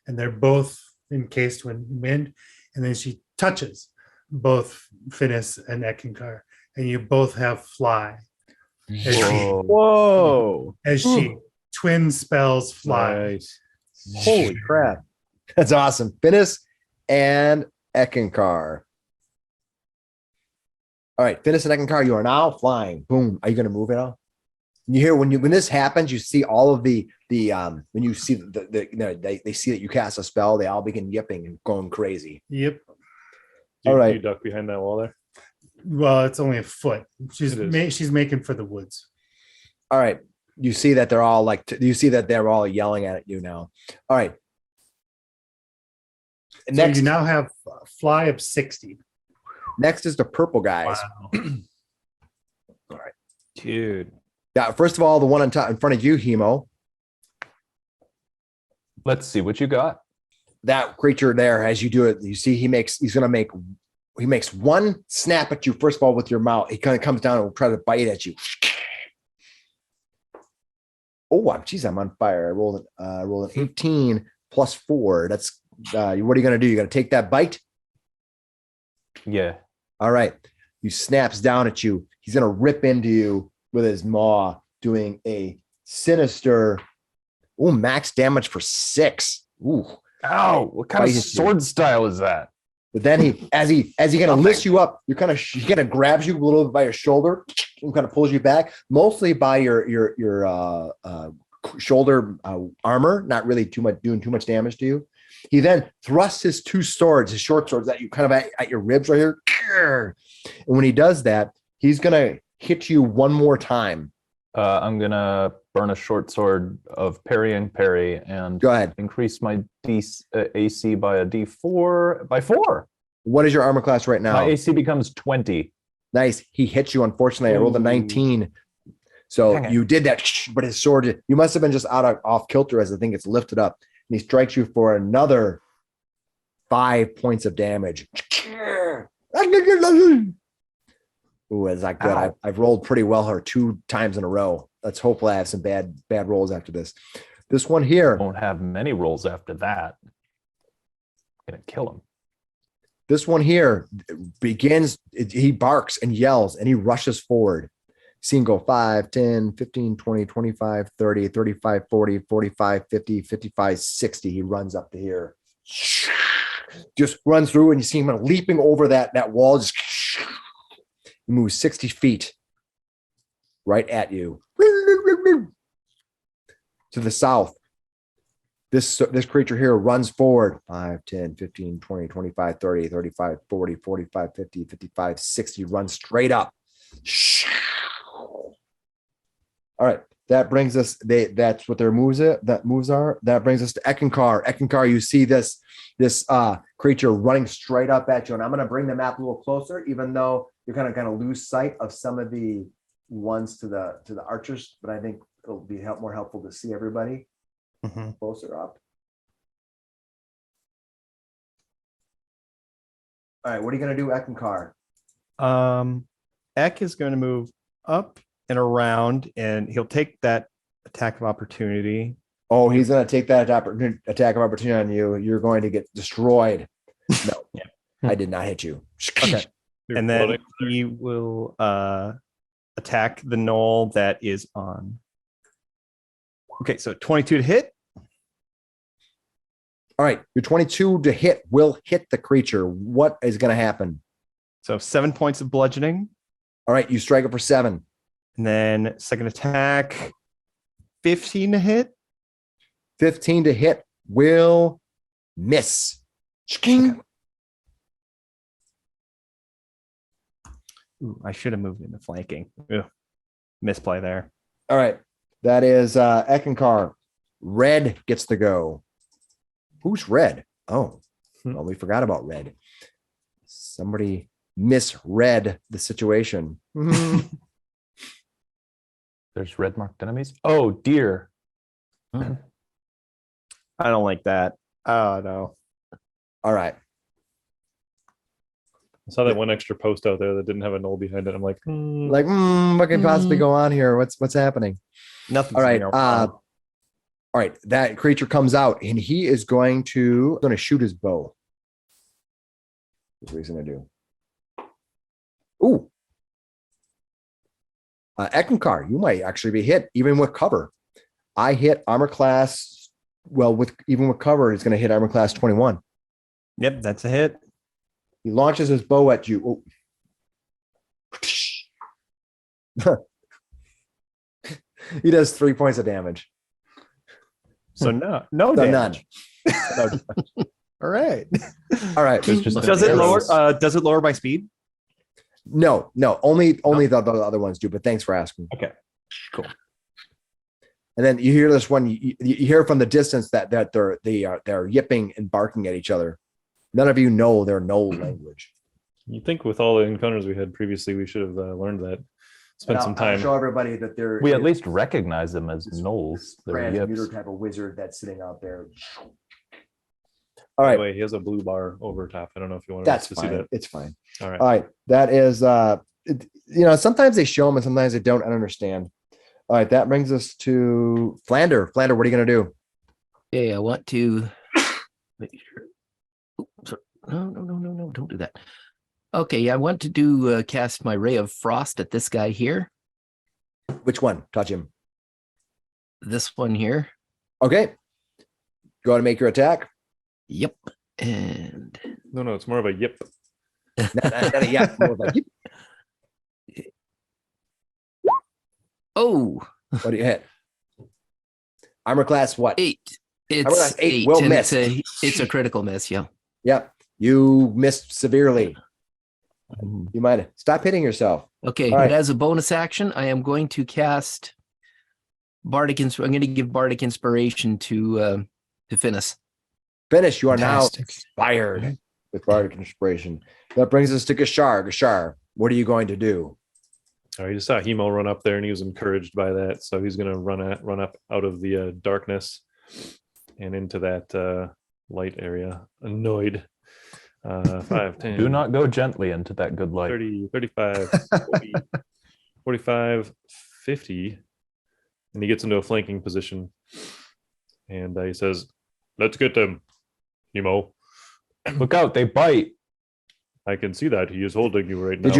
and they're both encased with wind. And then she touches both Finnis and Eckankar, and you both have fly. As Whoa. she twin spells fly. Nice. Holy crap. That's awesome. Finnis and Eckankar. All right, Finnis and Eckankar, you are now flying. Boom. Are you going to move it all? You hear when this happens, you see all of the when you see they see that you cast a spell, they all begin yipping and going crazy. Yep. All right. You duck behind that wall there. Well, it's only a foot. She's It is. she's making for the woods. All right. You see that they're all they're all yelling at you now. All right. So you now have a fly of 60. Next is the purple guys. Wow. All right. Dude. Yeah, first of all, the one on top in front of you, Hemo, Let's see what you got. that creature there, as you do it, you see he makes one snap at you, first of all, with your mouth. He kind of comes down and will try to bite at you. Oh, I'm on fire. I rolled an 18 plus 4. That's what are you gonna do? You're gonna take that bite? Yeah. All right. He snaps down at you. He's gonna rip into you with his maw, doing a sinister max damage for 6. Ooh. Ow! What kind of sword style is that? But then as he kind of lifts you up, he kind of grabs you a little bit by your shoulder and kind of pulls you back, mostly by your shoulder armor, not really doing too much damage to you. He then thrusts his 2 swords, his short swords, at you, kind of at your ribs right here. And when he does that, he's gonna hit you one more time. I'm gonna burn a short sword of parrying parry and Go ahead. increase my AC by a D4 by 4. What is your armor class right now? My AC becomes 20. Nice. He hits you. Unfortunately, I rolled a 19. So you did that, but his sword, you must have been just off kilter as the thing gets lifted up. And he strikes you for another 5 points of damage. Ooh, is that good? I've rolled pretty well here 2 times in a row. Let's hopefully I have some bad rolls after this. This one here. Won't have many rolls after that. I'm gonna kill him. This one here begins, he barks and yells and he rushes forward. See him go 5, 10, 15, 20, 25, 30, 35, 40, 45, 50, 55, 60. He runs up to here. Just runs through and you see him leaping over that wall. Just he moves 60 feet right at you. To the south. This creature here runs forward 5, 10, 15, 20, 25, 30, 35, 40, 45, 50, 55, 60. Runs straight up. All right. That brings us, that's what their moves are. That brings us to Eckankar. Eckankar, you see this creature running straight up at you. And I'm going to bring the map a little closer, even though you're kind of lose sight of some of the ones to the archers, but I think it'll be more helpful to see everybody closer up. All right, what are you going to do, Eckankar? Ek is going to move up and around, and he'll take that attack of opportunity. Oh, he's going to take that attack of opportunity on you. You're going to get destroyed. No, I did not hit you. Okay. And then he will attack the knoll that is on. Okay, so 22 to hit. All right, your 22 to hit will hit the creature. What is going to happen? So 7 points of bludgeoning. All right, you strike it for 7. And then second attack, 15 to hit. 15 to hit will miss. Okay. Ooh, I should have moved into flanking. Ugh. Misplay there. All right. That is Eckankar. Red gets to go. Who's Red? Oh, well, we forgot about Red. Somebody misread the situation. There's red marked enemies. Oh, dear. I don't like that. Oh, no. All right. I saw that one extra post out there that didn't have a null behind it. I'm like, what can possibly go on here? What's happening? Nothing. All right. All right. That creature comes out and he is going to shoot his bow. That's what he's going to do. Ooh. Eckankar, you might actually be hit even with cover. I hit armor class. Well, even with cover, he's going to hit armor class 21. Yep, that's a hit. He launches his bow at you. Oh. He does 3 points of damage. So no damage. None. All right. All right. Does it lower by speed? No. Only the other ones do. But thanks for asking. Okay. Cool. And then you hear this one. You hear from the distance that they're yipping and barking at each other. None of you know their knoll language. you think with all the encounters we had previously, we should have learned that. spend some I'll time. show everybody that there We at is least recognize them as gnolls. They're transmuter yips. type of wizard that's sitting out there. All By right, the way, he has a blue bar over top. I don't know if you want that's to see fine. that. It's fine. All right. All right, that is sometimes they show them and sometimes they don't understand. All right, that brings us to Flander. Flander, what are you gonna do? Okay, I want to make sure. Oops, sorry. No, don't do that. Okay, I want to do cast my Ray of Frost at this guy here. Which one? Touch him. This one here. Okay. Go ahead and make your attack. Yep. And No, it's more of a yip. Not a yep, more like, yep. oh, What do you hit? Armor class what? 8. Armor class It's 8 8. will and miss. It's a critical miss, yeah. Yep. You missed severely. You might stop hitting yourself. Okay, All right. but as a bonus action, I am going to cast Bardic. I'm going to give Bardic Inspiration to Finnis. Finish. You are Fantastic. now inspired with Bardic Inspiration. That brings us to Gashar. Gashar, what are you going to do? All right, he just saw Hemo run up there, and he was encouraged by that. So he's going to run up out of the darkness and into that light area, annoyed. 5, 10. Do not go gently into that good light. 30, 35, 40, 45, 50. And he gets into a flanking position. And he says, "Let's get them, Hemo. Look out, they bite. I can see that he is holding you right now."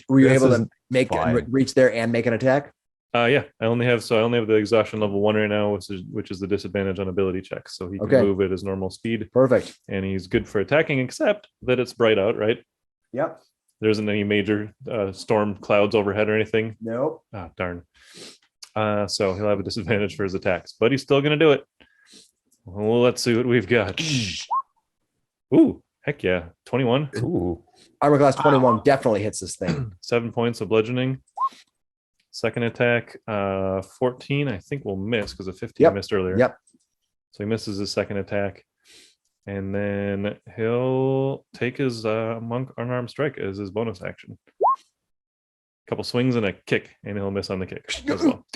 Were you This able is to make fine. reach there and make an attack? Yeah, I only have the exhaustion level 1 right now, which is the disadvantage on ability checks. So he can Okay. move at his normal speed, Perfect. and he's good for attacking, except that it's bright out, right? Yep. There isn't any major storm clouds overhead or anything. Nope. Ah, darn. So he'll have a disadvantage for his attacks, but he's still going to do it. Well, let's see what we've got. Ooh, heck yeah. 21. Ooh. Armor class 21 definitely hits this thing. 7 points of bludgeoning. Second attack, 14, I think will miss because a 15 Yep. missed earlier. Yep. So he misses his second attack. And then he'll take his monk unarmed strike as his bonus action. Couple swings and a kick, and he'll miss on the kick as well.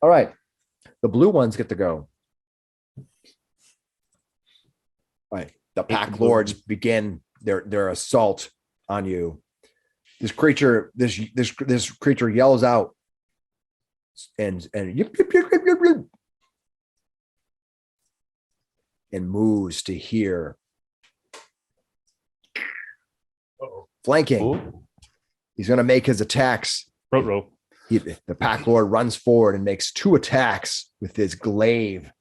All right. The blue ones get to go. All right. The pack lords begin their assault on you. This creature yells out and yip, yip, yip, yip, yip, yip, and moves to here. Flanking. Ooh. He's going to make his attacks. Row. The pack lord runs forward and makes 2 attacks with his glaive.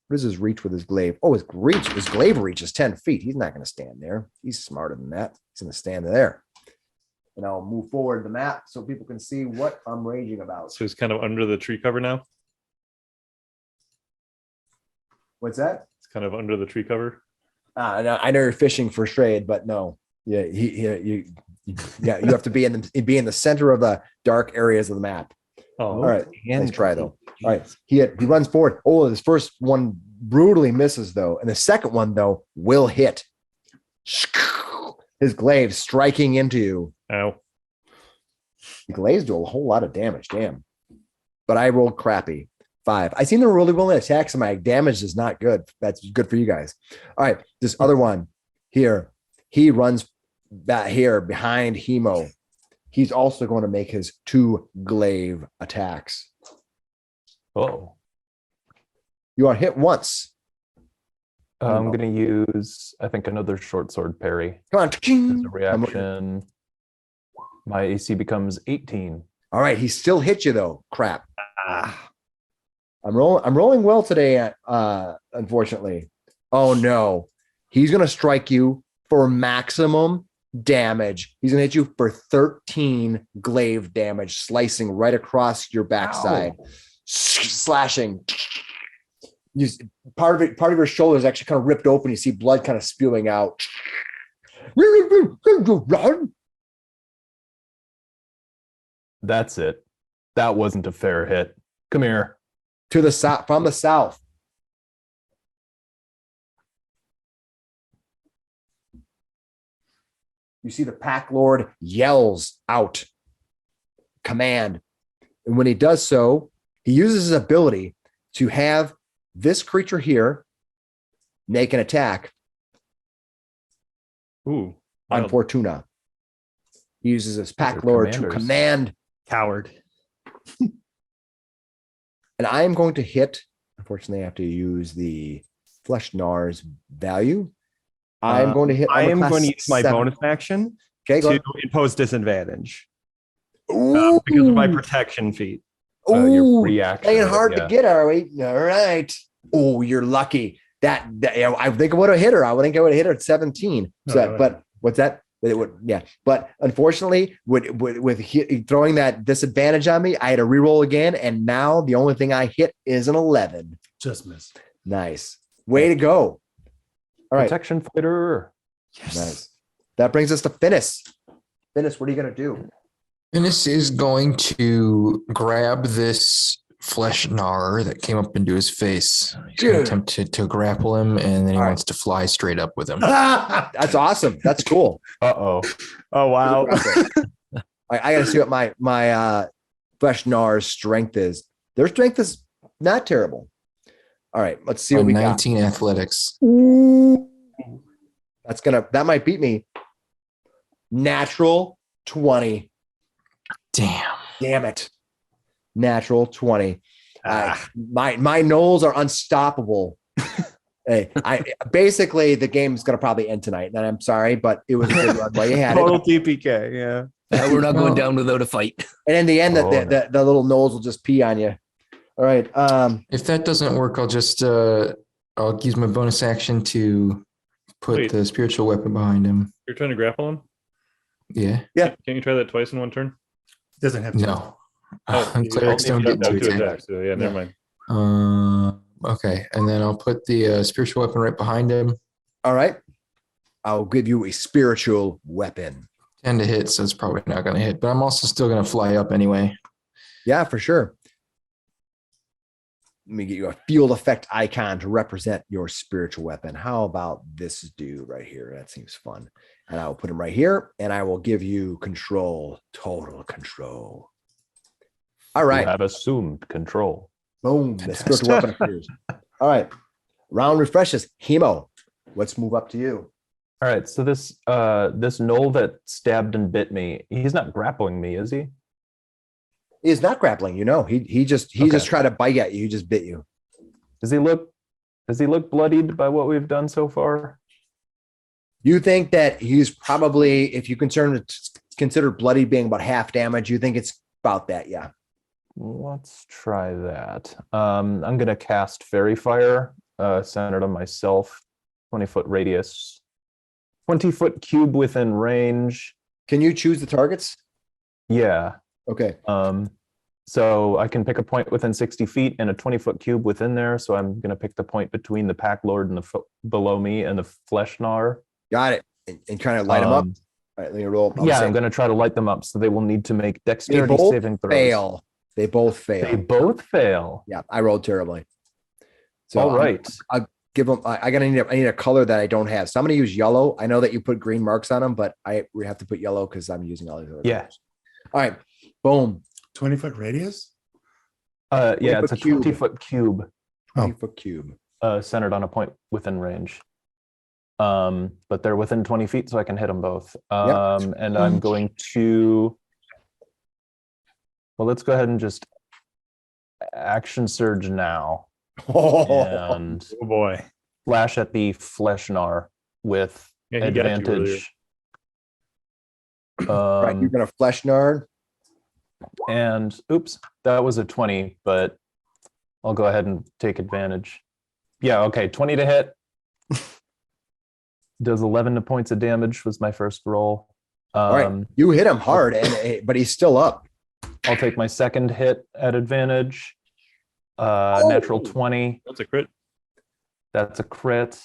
What is his reach with his glaive? Oh, his glaive reach is 10 feet. He's not going to stand there. He's smarter than that. He's going to stand there. And I'll move forward the map so people can see what I'm raging about. So he's kind of under the tree cover now. What's that? It's kind of under the tree cover. I know you're fishing for shade, but no. Yeah, you have to be in the center of the dark areas of the map. Oh, All right. Nice try though. All right. He runs forward. Oh, his first one brutally misses though. And the second one though will hit. His glaive striking into you. Ow. The glaives do a whole lot of damage. Damn. But I rolled crappy. 5. I seem to really willing to attack, so my damage is not good. That's good for you guys. All right. This other one here. He runs back here behind Hemo. He's also going to make his 2 glaive attacks. Oh. You are hit once. I'm going to use, I think, another short sword parry. Come on. As a reaction, my AC becomes 18. All right. He still hit you though. Crap. I'm rolling well today. Unfortunately. Oh no. He's going to strike you for maximum damage. He's going to hit you for 13 glaive damage, slicing right across your backside, slashing. Part of your shoulder is actually kind of ripped open. You see blood kind of spewing out. That's it. That wasn't a fair hit. Come here. To the south, from the south. you see the pack lord yells out command. And when he does so, he uses his ability to have this creature here make an attack Ooh. on wild. Fortuna. He uses his pack They're lord to commanders. command, Coward. and I am going to hit. Unfortunately, I have to use the Flesh Gnar's value. I'm going to hit. I am armor going to class use my 7. bonus action Okay, go to ahead. impose disadvantage Ooh, because of my protection feat. Your Ooh, reaction. playing hard yeah. to get, are we? All right. Oh, you're lucky. That I think I would have hit her. I would think I would have hit her at 17. So, Oh, but what's that? It would, yeah. But unfortunately, with throwing that disadvantage on me, I had to reroll again, and now the only thing I hit is an 11. Just missed. Nice, way to go! All right, Protection fighter. nice. That brings us to Finnis. Finnis, what are you gonna do? Finnis is going to grab this flesh gnar that came up into his face. He's going to Dude. attempt to grapple him, and then he All right. wants to fly straight up with him. That's awesome. That's cool. Uh-oh. Oh wow! I gotta see what my Flesh Gnar's strength is. Their strength is not terrible. All right, let's see what we got. 19 athletics. That might beat me. Natural 20. Damn it. Natural 20. My gnolls are unstoppable. Hey, basically the game's gonna probably end tonight, and I'm sorry, but it was a good run while you had Total it. TPK. Yeah. We're not going down without a fight. And in the end, Oh, the little gnolls will just pee on you. All right. If that doesn't work, I'll just I'll use my bonus action to put Wait. the spiritual weapon behind him. You're trying to grapple him? Yeah. Can't you try that twice in one turn? Doesn't have to. No. You Clerics don't have get to two attack. attacks. So yeah, never mind. Okay, and then I'll put the spiritual weapon right behind him. All right. I'll give you a spiritual weapon. 10 to hit, so it's probably not going to hit. But I'm also still going to fly up anyway. Yeah, for sure. Let me get you a field effect icon to represent your spiritual weapon. How about this dude right here? That seems fun. And I will put him right here, and I will give you control, total control. All You right. have assumed control. Boom. The spiritual weapon appears. All right. Round refreshes. Hemo, let's move up to you. All right, so this gnoll that stabbed and bit me, he's not grappling me, is he? He is not grappling, He just tried to bite at you. He just bit you. Does he look bloodied by what we've done so far? You think that he's probably, if you consider bloody being about half damage, you think it's about that, yeah. Let's try that. I'm gonna cast Fairy Fire, centered on myself, 20-foot radius, 20-foot cube within range. Can you choose the targets? Yeah. Okay. So I can pick a point within 60 feet and a 20-foot cube within there. So I'm gonna pick the point between the Pack Lord and the below me and the Flesh Gnar. Got it. And trying to light them up. All right, let me roll. Yeah, I'm gonna try to light them up. So they will need to make dexterity both saving throws. fail. They both fail. They both fail. Yeah, I rolled terribly. So All right. I'll give them. I need a color that I don't have. So I'm gonna use yellow. I know that you put green marks on them, but we have to put yellow because I'm using all these other Yeah. colors. All right. Boom. 20-foot radius? Yeah, it's a 20-foot cube. 20-foot cube. 20-foot cube. Centered on a point within range. But they're within 20 feet, so I can hit them both. And I'm going to. Well, let's go ahead and just action surge now and Oh boy. flash at the Flesh Gnar with Yeah, he got you earlier. advantage. Right, you're gonna flesh nard. And oops, that was a 20, but I'll go ahead and take advantage. Yeah, okay, 20 to hit. Does 11 points of damage was my first roll. All right, you hit him hard, but he's still up. I'll take my second hit at advantage. Natural 20. That's a crit. That's a crit.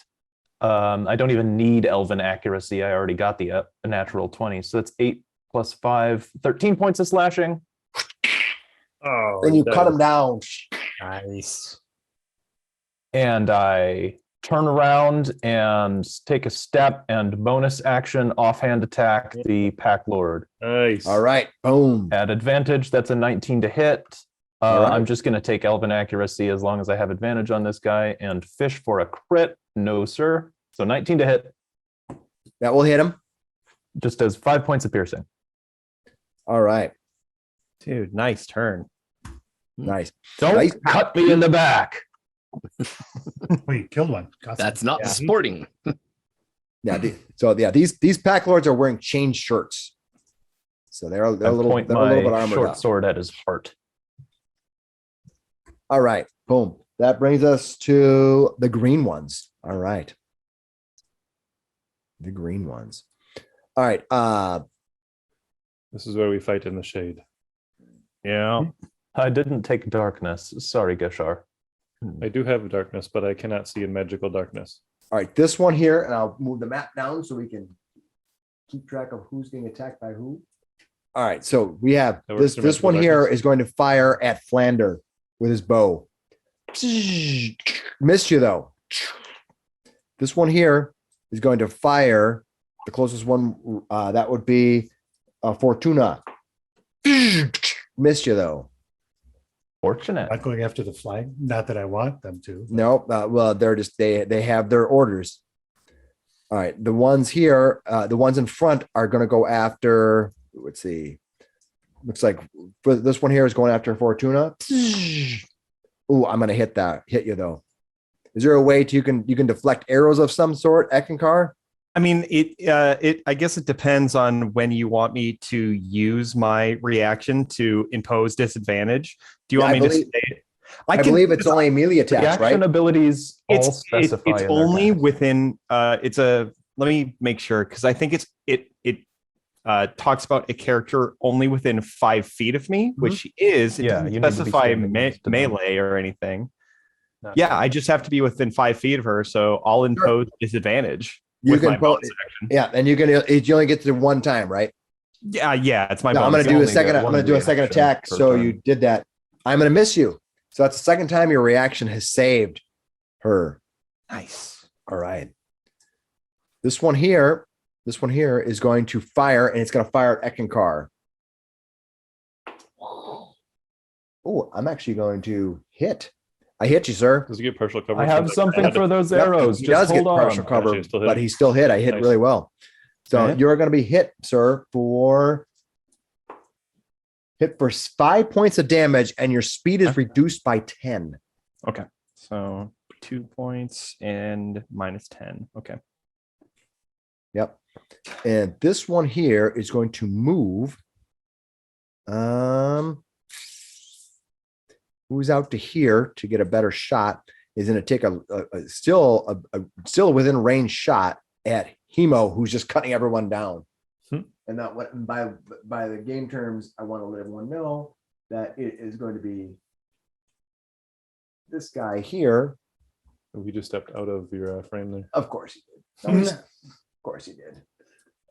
I don't even need elven accuracy. I already got the natural 20. So that's 8 plus 5, 13 points of slashing. Oh, Then you cut him down. Nice. And I turn around and take a step and bonus action offhand attack the Pack Lord. Nice. All right. Boom. At advantage, that's a 19 to hit. All right. I'm just going to take Elven Accuracy as long as I have advantage on this guy and fish for a crit. No, sir. So 19 to hit. That will hit him. Just does 5 points of piercing. All right. Dude, nice turn. Nice. Don't Nice. cut me in the back. Oh, you killed one. Awesome. That's not Yeah. sporting. Yeah. These pack lords are wearing chain shirts, so they're a I little point bit armored my short up. sword at his heart. All right. Boom. That brings us to the green ones. All right. The green ones. All right. This is where we fight in the shade. Yeah. I didn't take darkness. Sorry, Geshar. I do have darkness, but I cannot see in magical darkness. All right. This one here, and I'll move the map down so we can keep track of who's getting attacked by who. All right. So we have That works this. for This magical one here darkness. is going to fire at Flander with his bow. Missed you though. This one here is going to fire. The closest one that would be Fortuna. Missed you though. Fortunate. Not going after the flag. Not that I want them to. No, well, they're just they have their orders. All right, the ones here, the ones in front are going to go after. Let's see. Looks like this one here is going after Fortuna. Ooh, I'm going to hit you though. Is there a way you can deflect arrows of some sort, Eckankar? I mean, I guess it depends on when you want me to use my reaction to impose disadvantage. Do you Yeah, want I me believe- to say it? I believe it's only melee attacks, Reaction right? abilities all It's specify. it's in their only text. within let me make sure, because I think it talks about a character only within 5 feet of me, which is, it Yeah, doesn't you need to be specify standing next to them. melee or anything. Not- Yeah, I just have to be within 5 feet of her, so I'll impose disadvantage You with can my bonus action. Yeah, and you only get to one time, right? Yeah, it's my No, I'm bonus going to do a only second. get I'm one going to do a second reaction attack. per So turn. you did that. I'm going to miss you. So that's the second time your reaction has saved her. Nice. All right. This one here is going to fire, and it's going to fire at Eckankar. Oh, I'm actually going to hit. I hit you, sir. Does he get partial cover? I from have that something grenade? for those Yep, arrows. he Just does get hold partial on. cover, Actually, still hit but him. he still hit. I hit Nice. really well. So Okay. you're going to be hit, sir, for 5 points of damage, and your speed is reduced by 10. Okay. So 2 points and minus 10. Okay. Yep. And this one here is going to move. Who's out to here to get a better shot is going to take a still within range shot at Hemo, who's just cutting everyone down. And that what by the game terms, I want to let everyone know that it is going to be this guy here. We just stepped out of your frame there. Of course he did. No, of course he did.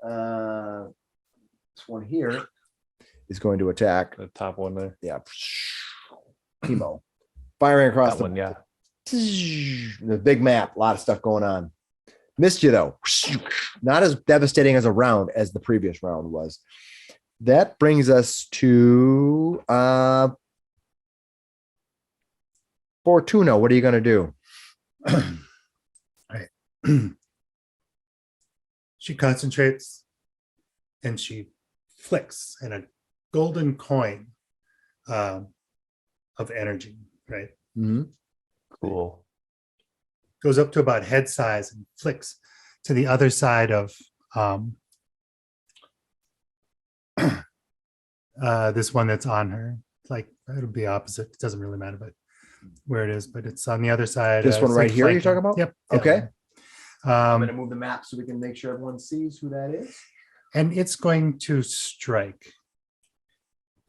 This one here is going to attack. The top one there. Yeah. Hemo. Firing across That one, yeah. the big map. A lot of stuff going on. Missed you though. Not as devastating as a round as the previous round was. That brings us to Fortuna. What are you going to do? She concentrates and she flicks, and a golden coin of energy, right? Mhm. Cool. Goes up to about head size and flicks to the other side of this one that's on her. Like it'll be opposite. It doesn't really matter, but where it is, but it's on the other side. This one it's right here you're talking flanking. about? Yep. Okay. I'm going Um, to move the map so we can make sure everyone sees who that is. and it's going to strike.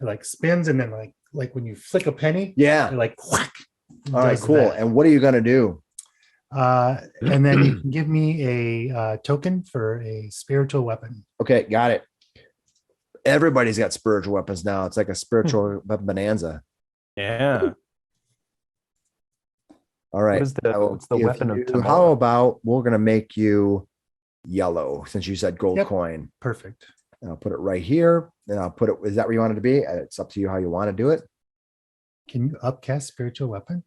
It like spins, and then like when you flick a penny, Yeah. it like whack. All right, does cool. that. And what are you going to do? And then you can give me a token for a spiritual weapon. Okay, got it. Everybody's got spiritual weapons now. It's like a spiritual weapon bonanza. Yeah. All right. is the- I will what's the give weapon of you- Taymor? How about we're gonna make you yellow since you said gold Yep. coin. Perfect. And I'll put it right here. And I'll put it. Is that where you want it to be? It's up to you how you want to do it. Can you upcast spiritual weapon?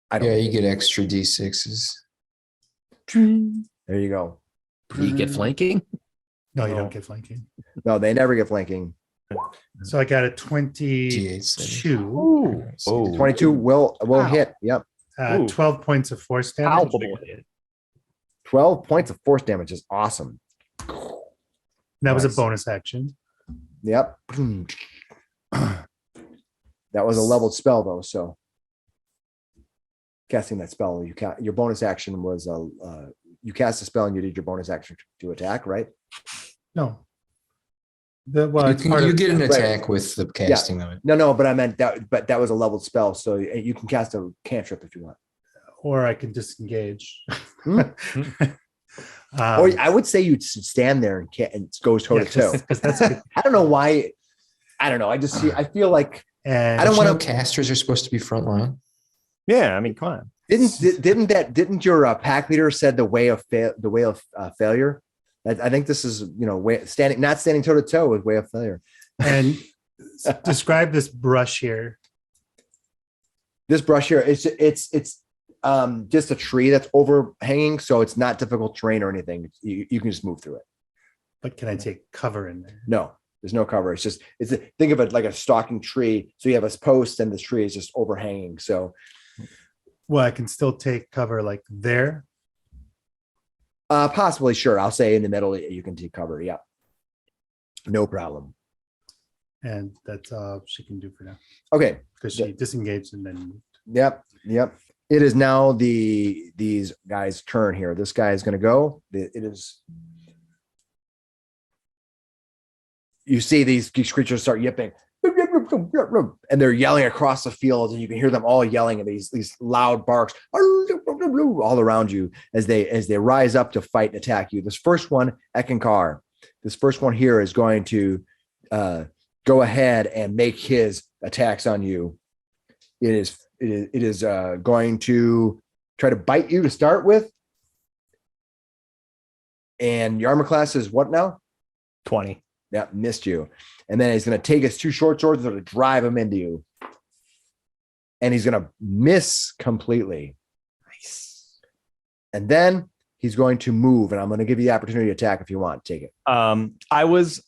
I don't. Yeah, you get extra d6s. There you go. Do you get flanking? No, you No. don't get flanking. No, they never get flanking. So I got a D8s, that is. 22, Oh, 22 will Wow. hit. Yep. Ooh. 12 points of force damage. palpable hit. 12 points of force damage is awesome. That was a Nice. bonus action. Yep. That was a leveled spell though, so casting that spell, your bonus action was you cast a spell and you did your bonus action to attack, right? No. Well, You, it's part you of- get an right. attack with the casting of it. No, but I meant that. But that was a leveled spell, so you can cast a cantrip if you want. or I can disengage. Hmm. Um, Or I would say you'd stand there and go toe to toe. that's good. I don't know why. I don't know. I just see. I feel like And I don't Don't wanna- casters are supposed to be front line. Yeah, I mean, come on. didn't your pack leader said the way of failure? I think this is not standing toe to toe with way of failure. and describe this brush here. This brush here, it's just a tree that's overhanging, so it's not difficult terrain or anything. You can just move through it. But can I take cover in there? No, there's no cover. It's just think of it like a stalking tree. So you have a post and the tree is just overhanging. So Well, I can still take cover like there. possibly, sure. I'll say in the middle you can take cover. Yeah, no problem. And that's all she can do for now. Okay. Because she disengaged and then moved. Yep. It is now these guys' turn here. This guy is going to go. It is. You see these creatures start yipping, and they're yelling across the field, and you can hear them all yelling at these loud barks all around you as they rise up to fight and attack you. This first one, Eckankar, this first one here is going to go ahead and make his attacks on you. It is going to try to bite you to start with. And your armor class is what now? 20. Yeah, missed you. And then he's going to take his two short swords and drive him into you. And he's going to miss completely. Nice. And then he's going to move, and I'm going to give you the opportunity to attack if you want. Take it. I was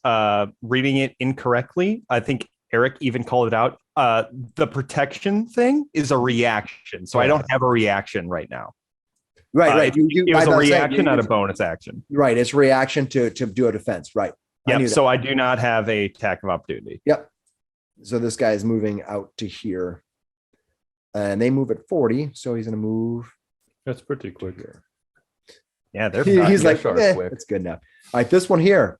reading it incorrectly. I think Eric even called it out. The protection thing is a reaction, so I don't have a reaction right now. Right. It was a reaction, not a bonus action. Right. It's reaction to do a defense. Right. Yep. So I do not have a attack of opportunity. Yep. So this guy is moving out to here, and they move at 40. So he's going to move. That's pretty quick. Yeah, they're He's like, quick. it's good enough. All right, this one here.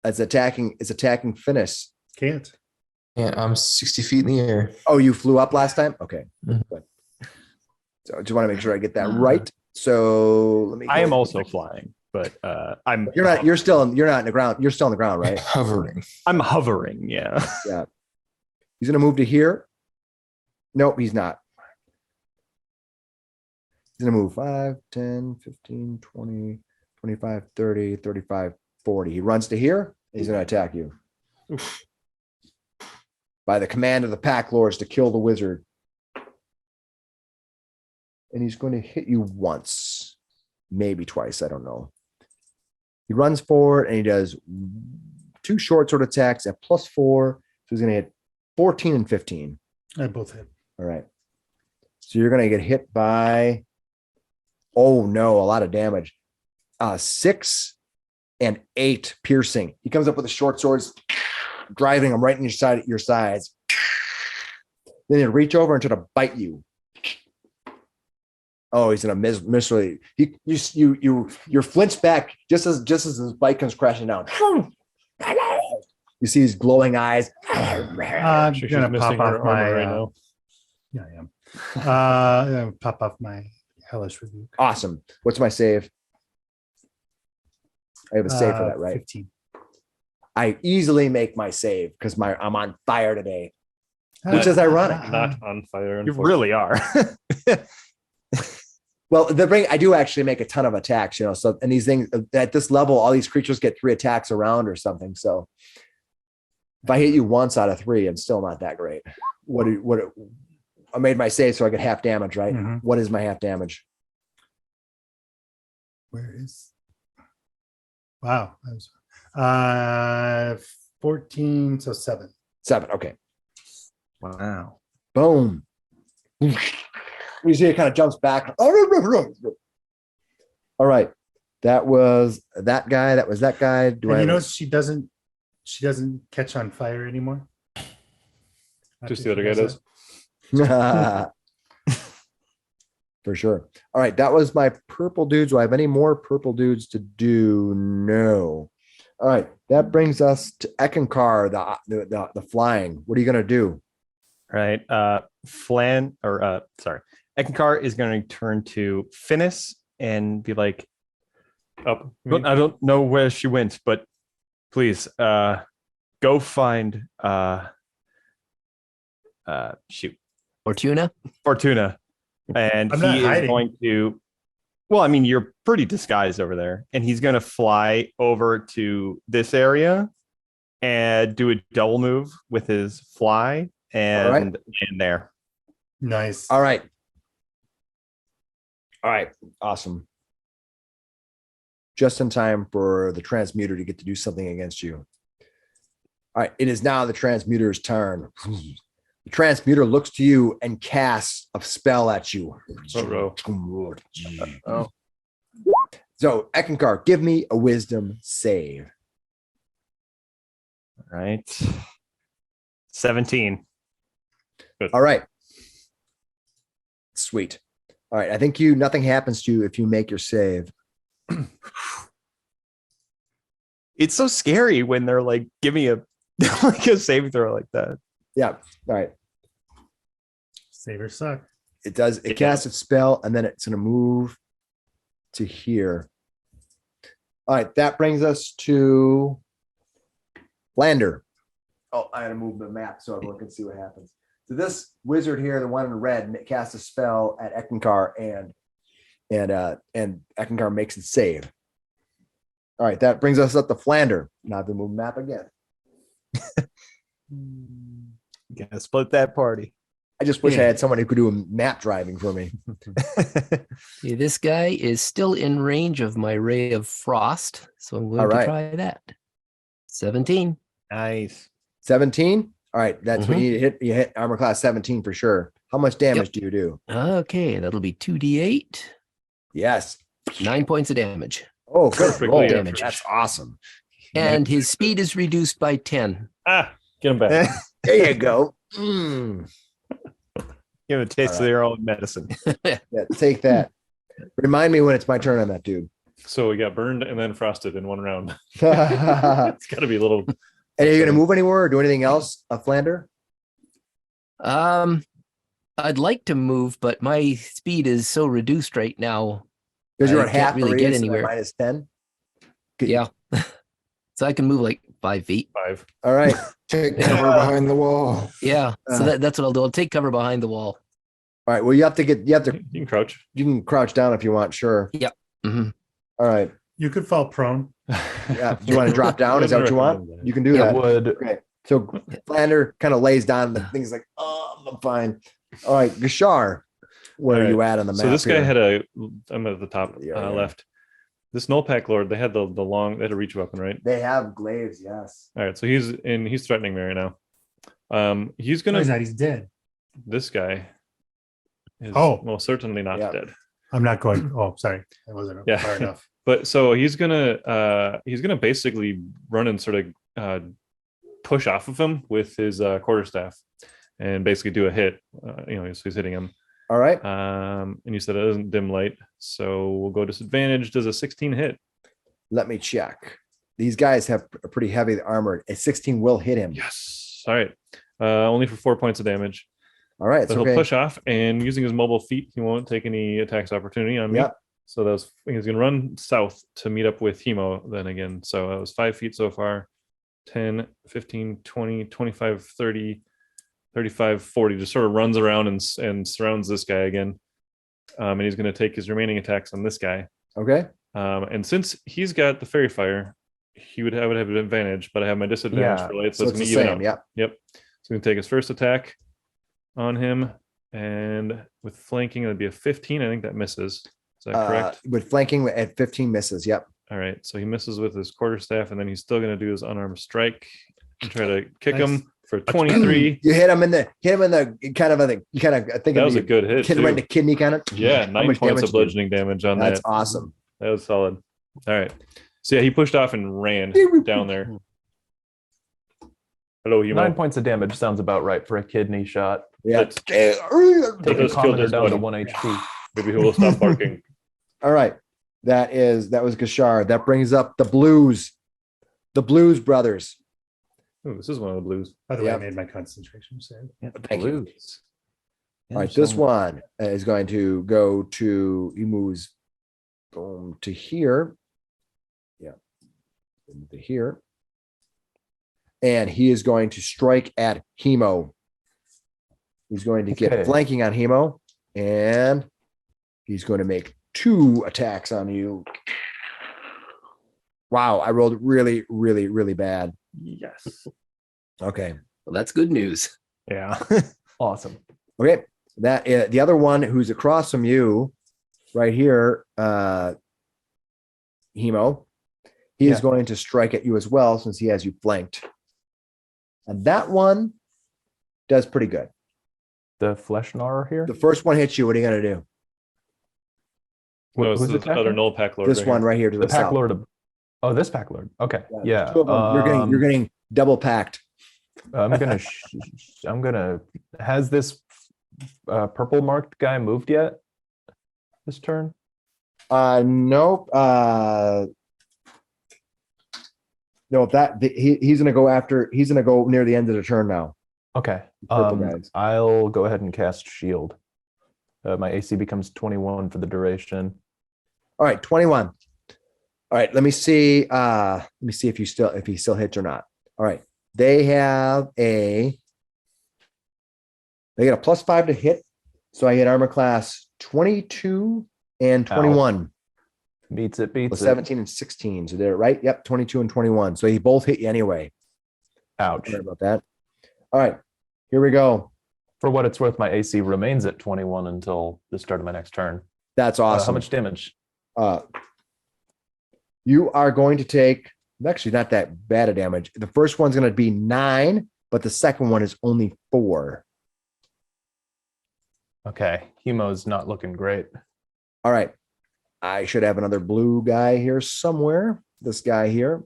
It's attacking Finnis. Can't. Yeah, I'm 60 feet in the air. Oh, you flew up last time? Okay. Mhm. Good. So I just want to make sure I get that right. So let me. I am also flying, but I'm. You're not in the ground. You're still on the ground, right? Hovering. I'm hovering. Yeah. Yeah. He's going to move to here. Nope, he's not. He's going to move 5, 10, 15, 20, 25, 30, 35, 40. He runs to here. He's going to attack you. By the command of the pack lords to kill the wizard. And he's going to hit you once, maybe twice. I don't know. He runs forward and he does 2 short sword attacks at +4. So he's going to hit 14 and 15. I both hit. All right. So you're going to get hit by, oh no, a lot of damage. 6 and 8 piercing. He comes up with the short swords, driving them right in your sides. Then he'll reach over and try to bite you. Oh, he's gonna miserably. You're flinched back just as his bike comes crashing down. You see his glowing eyes. I'm She's gonna missing pop her off my. armor right now. Yeah, I am. I'm gonna pop off my hellish rebuke. Awesome. What's my save? I have a save for that, right? 15. I easily make my save because I'm on fire today. which is ironic. Not on fire. You unfortunately. really are. Well, I do actually make a ton of attacks, so, and these things at this level, all these creatures get 3 attacks around or something. So if I hit you once out of 3, I'm still not that great. I made my save so I get half damage, right? Mhm. What is my half damage? Where is? Wow. That was, 14, so 7. 7. Okay. Wow. Boom. You see it kind of jumps back. All right. That was that guy. That was that guy. And you know she doesn't catch on fire anymore. Just the other guy does. For sure. All right. That was my purple dudes. Do I have any more purple dudes to do? No. All right. That brings us to Eckankar, the flying. What are you going to do? Right. Eckankar is going to turn to Finnis and be like, Up. I don't know where she went, but please go find shoot Fortuna. Fortuna. And I'm not he is hiding. going to, well, I mean, you're pretty disguised over there, and he's going to fly over to this area and do a double move with his fly and land there. Nice. All right. All right. Awesome. Just in time for the transmuter to get to do something against you. All right. It is now the transmuter's turn. The transmuter looks to you and casts a spell at you. Uh-oh. Oh. So, Eckankar, give me a wisdom save. All right. 17. All right. Sweet. All right. I think nothing happens to you if you make your save. It's so scary when they're like, give me a like a saving throw like that. Yeah. All right. Save or suck. It does. It casts its spell, and then it's going to move to here. All right. That brings us to Lander. Oh, I had to move the map so everyone can see what happens. So this wizard here, the one in red, casts a spell at Eckankar, and Eckankar makes it save. All right. That brings us up to Flander. Now to move the map again. Gotta split that party. I just wish I had someone who could do map driving for me. Okay, this guy is still in range of my ray of frost, so I'm going All right. to try that. 17. Nice. 17. All right. That's what you need to hit. You hit armor class 17 for sure. How much damage do you do? Okay, that'll be 2d8. Yes. 9 points of damage. Oh, good. Perfectly roll. damage. That's awesome. And his speed is reduced by 10. Get him back. There you go. Mm. Give it a taste of their own medicine. Yeah, take that. Remind me when it's my turn on that dude. So we got burned and then frosted in one round. And It's got to be a little. are you going to move anywhere or do anything else, Flander? I'd like to move, but my speed is so reduced right now. Because you're I at can't half really the get radius, anywhere. minus 10. Yeah. So I can move like 5 feet. 5. All right. Take cover behind the wall. Yeah. So that's what I'll do. I'll take cover behind the wall. All right. Well, you You can crouch. can crouch down if you want. Sure. hmm All right. You could fall prone. Yeah. Do you want to drop down? Is that what you want? Recommend that. You can do Yeah, that. Would Okay. So Flander kind of lays down. The thing's like, oh, I'm fine. All right. Gashar, where are All you at on the map? So this guy here? I'm at the top Yeah. left. This Nullpack Lord, they had the long, they had a reach weapon, right? They have glaives, yes. All right, so he's threatening me right now. He's No, gonna. he's not. He's dead. This guy is most certainly not Yeah. dead. I'm not going. Oh, sorry. That wasn't Yeah. far enough. But so he's gonna basically run and sort of push off of him with his quarterstaff and basically do a hit. So he's hitting him. All right. And you said it isn't dim light, so we'll go disadvantage. Does a 16 hit? Let me check. These guys have a pretty heavy armor. A 16 will hit him. Yes. All right. Only for 4 points of damage. All right. So It's okay. he'll push off, and using his mobile feet, he won't take any attacks opportunity on me. Yep. So he's going to run south to meet up with Hemo then again. So that was 5 feet so far. 10, 15, 20, 25, 30, 35, 40, just sort of runs around and surrounds this guy again. And he's going to take his remaining attacks on this guy. Okay. And since he's got the fairy fire, I would have an advantage, but I have my disadvantage Yeah, for light, so So it's it's going the to even same. out. Yep. Yep. So he's going to take his first attack on him, and with flanking, that'd be a 15. I think that misses. Is that correct? With flanking at 15 misses. Yep. All right. So he misses with his quarterstaff, and then he's still going to do his unarmed strike and try to kick Nice. him for 23. You hit him in the kind of I think That was a good hit. hit him right in Too. the kidney kind of. Yeah, How 9 much points damage of did you do? bludgeoning damage on That's that. awesome. That was solid. All right. So yeah, he pushed off and ran down there. Hello, Hemo. 9 points of damage sounds about right for a kidney shot. Yeah. That Take a does kill commoner this down to buddy. 1 HP. Maybe he will stop barking. All right. That was Gashar. That brings up the Blues. The Blues brothers. Ooh, this is one of the blues. By the way, I Yep. made my concentration save. Thank you. Blues. All right, this one is going to go to, he moves boom to here. Yeah. To here. And he is going to strike at Hemo. He's going to Okay. get flanking on Hemo. And he's going to make 2 attacks on you. Wow, I rolled really, really, really bad. Yes. Okay. Well, that's good news. Yeah. Awesome. Okay. That the other one who's across from you, right here, Hemo, he is Yeah. going to strike at you as well since he has you flanked. And that one does pretty good. The flesh gnawer here. The first one hits you. What are you going to do? No, it's Who's the attacking? other null pack lord. This right one here. right here to The the, pack south. lord. Oh, this pack lord. Okay. there's Yeah. 2 of them. You're getting double packed. I'm gonna. Has this purple marked guy moved yet? This turn. Nope. No, he's going to go after. He's going to go near the end of the turn now. Okay. Purple guys. I'll go ahead and cast shield. My AC becomes 21 for the duration. All right, 21. All right, let me see. If he still hits or not. All right. They get a +5 to hit. So I hit armor class 22 and 21. Beats it. Well, Beats it. 17 and 16. So they're right. Yep, 22 and 21. So he both hit you anyway. Ouch. Sorry about that. All right, here we go. For what it's worth, my AC remains at 21 until the start of my next turn. That's How awesome. much damage? You are going to take actually not that bad of damage. The first one's going to be 9, but the second one is only 4. Okay. Hemo's not looking great. All right. I should have another blue guy here somewhere. This guy here.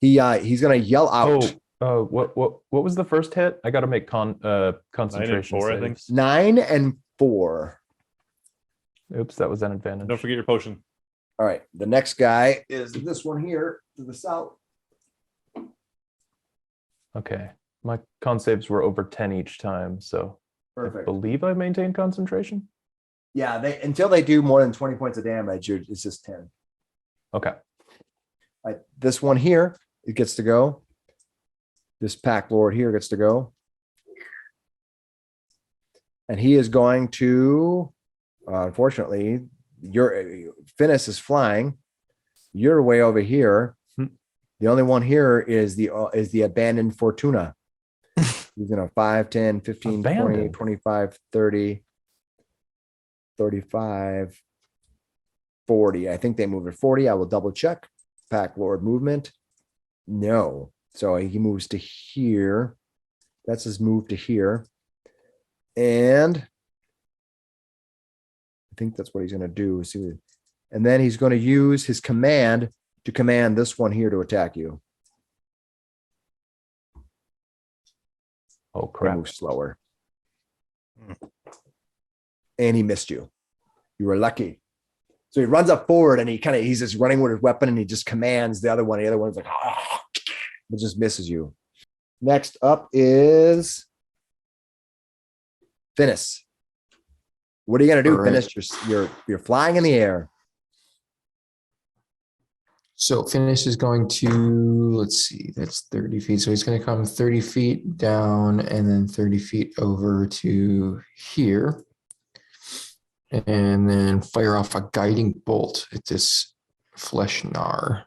He's going to yell out. What was the first hit? I got to make concentration 4, I saves. think. 9 and 4. Oops, that was an advantage. Don't forget your potion. All right. The next guy is this one here to the south. Okay. My con saves were over 10 each time, so I Perfect. believe I maintained concentration. Yeah, until they do more than 20 points of damage, it's just 10. Okay. All right, this one here, it gets to go. This pack lord here gets to go. And he is going to, unfortunately, your Finnis is flying. You're way over here. The only one here is the abandoned Fortuna. He's going to 5, 10, 15, 20, Abandoned. 25, 30, 35, 40. I think they move at 40. I will double check. Pack Lord movement. No. So he moves to here. That's his move to here. And I think that's what he's going to do. And then he's going to use his command to command this one here to attack you. Oh They crap. move slower. And he missed you. You were lucky. So he runs up forward and he's just running with his weapon and he just commands the other one. The other one's like, it just misses you. Next up is Finnis. What are you gonna do, All right. Finnis? You're flying in the air. So Finnis is going to, let's see, that's 30 feet. So he's going to come 30 feet down and then 30 feet over to here. And then fire off a guiding bolt at this flesh gnar.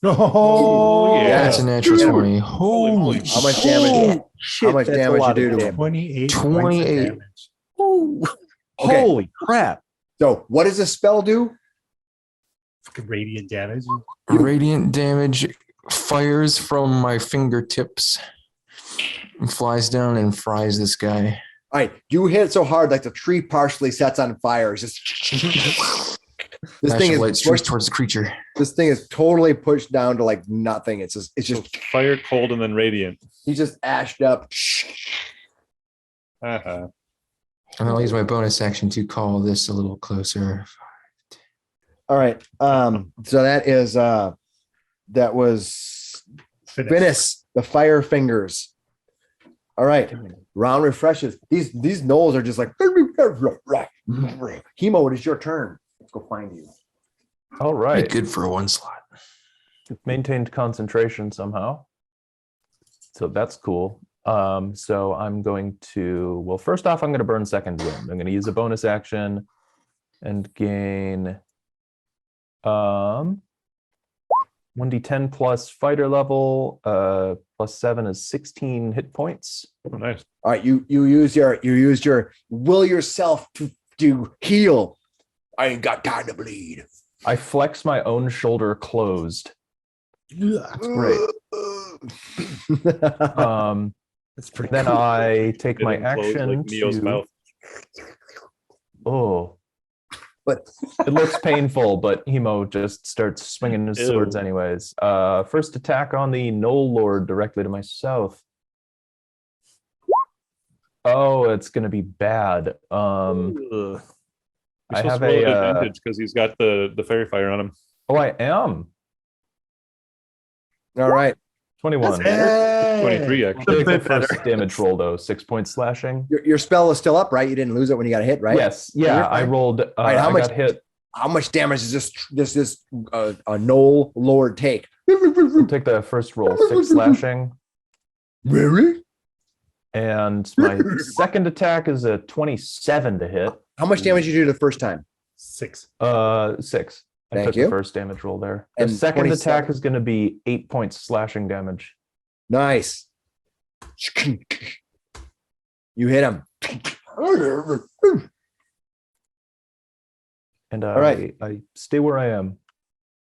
Oh, yeah. That's a natural 20. Holy How much damage? Shit, How much that's a damage you lot do of to him? 28 points of 28. damage. Okay. Holy crap. So what does this spell do? Fucking radiant damage. Radiant damage fires from my fingertips and flies down and fries this guy. All right, you hit it so hard like the tree partially sets on fire. It's just this Flash thing of is light streaks pushed, towards the creature. this thing is totally pushed down to like nothing. It's So just fire, cold, and then radiant. he's just ashed up. Uh-huh. And I'll use my bonus action to call this a little closer. All right. So that was Finnis, the fire fingers. All right. Round refreshes. These gnolls are just like Hemo, it is your turn. Let's go find you. All right. Good for one slot. Maintained concentration somehow. So that's cool. So I'm going to, well, first off, I'm going to burn second wind. I'm going to use a bonus action and gain 1d10 plus fighter level, plus 7 is 16 hit points. Oh, nice. All right, you used your will yourself to heal. I ain't got time to bleed. I flex my own shoulder closed. That's great. That's pretty. Then cool. I take my Getting closed action like Neo's to, mouth. oh, But it looks painful, but Hemo just starts swinging his swords Ew. anyways. First attack on the Knoll Lord directly to my south. Oh, it's gonna be bad. Ugh. I You're supposed have to roll at a. advantage because he's got the fairy fire on him. Oh, I am all right, 21. Hey! 23 actually. Take the first damage roll though. 6 points slashing. your spell is still up, right? You didn't lose it when you got hit, right? Yes. Yeah, You're I fine. rolled. right, how I much- got hit. How much damage does this a Knoll Lord take? I'll take the first roll. 6 slashing. Really? And my second attack is a 27 to hit. How much damage you do the first time? 6. 6. I Thank took you. the first damage roll there. The And second 27. attack is going to be 8 points slashing damage. Nice. You hit him. And All right. I stay where I am.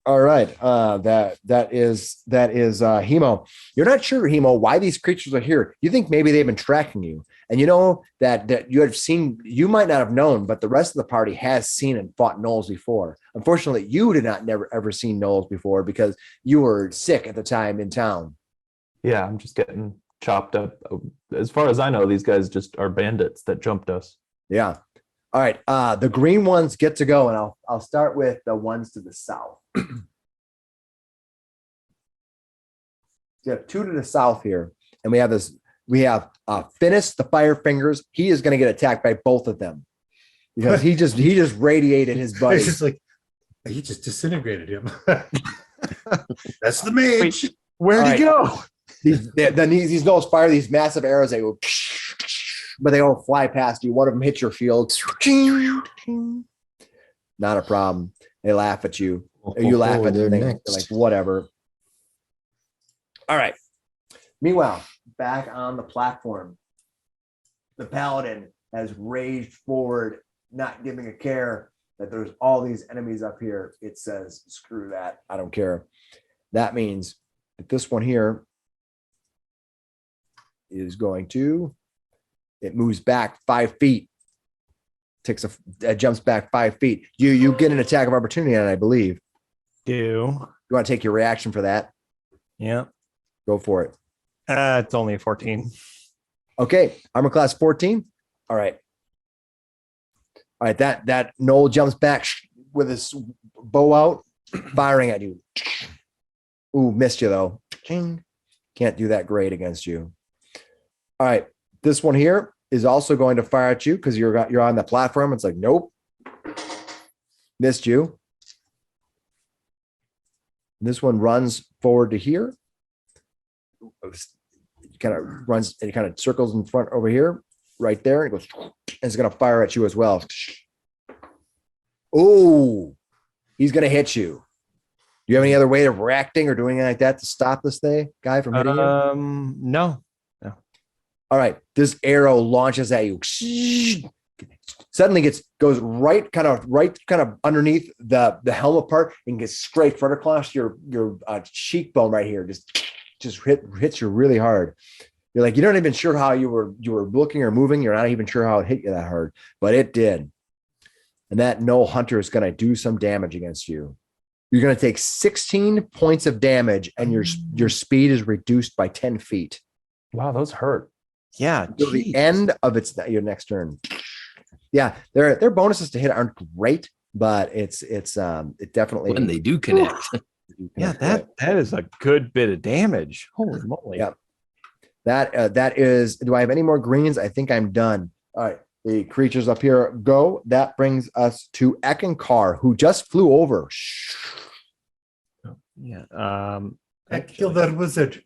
All right. That is Hemo. You're not sure, Hemo, why these creatures are here. You think maybe they've been tracking you, and you know that you have seen. You might not have known, but the rest of the party has seen and fought gnolls before. Unfortunately, you did not never ever seen gnolls before because you were sick at the time in town. Yeah, I'm just getting chopped up. As far as I know, these guys just are bandits that jumped us. Yeah. All right. The green ones get to go, and I'll start with the ones to the south. We have 2 to the south here, and we have this. We have Finnis, the fire fingers. He is going to get attacked by both of them because he just radiated his buddy. It's just like he just disintegrated him. That's the mage. Where'd All he go? These gnolls fire these massive arrows. They go, but they don't fly past you. One of them hits your field. Not a problem. They laugh at you. Or you laugh at they're them. They're next. like, whatever. All right. Meanwhile, back on the platform, the Paladin has raged forward, not giving a care that there's all these enemies up here. It says, screw that. I don't care. That means that this one here is going to, it moves back 5 feet. Jumps back 5 feet. You get an attack of opportunity on it, I believe. Do. You want to take your reaction for that? Yeah. Go for it. It's only a 14. Okay, armor class 14. All right. All right, that Noel jumps back with his bow out, firing at you. Ooh, missed you though. Can't do that great against you. All right, this one here is also going to fire at you because you're on the platform. It's like, nope. Missed you. This one runs forward to here. Kind of runs, it kind of circles in front over here, right there. It goes, and it's going to fire at you as well. Oh, he's going to hit you. Do you have any other way of reacting or doing anything like that to stop this guy from hitting you? No. All right. This arrow launches at you. Suddenly goes right kind of underneath the helmet part and gets straight front across your cheekbone right here. Just hits you really hard. You're like, you're not even sure how you were looking or moving. You're not even sure how it hit you that hard, but it did. And that no hunter is going to do some damage against you. You're going to take 16 points of damage, and your speed is reduced by 10 feet. Wow, those hurt. Yeah. Till the end of your next turn. Yeah, their bonuses to hit aren't great, but it definitely When they do connect. Yeah, that is a good bit of damage. Holy moly. Yeah. That is, do I have any more greens? I think I'm done. All right. The creatures up here go. That brings us to Eckankar, who just flew over. Yeah. I killed that wizard.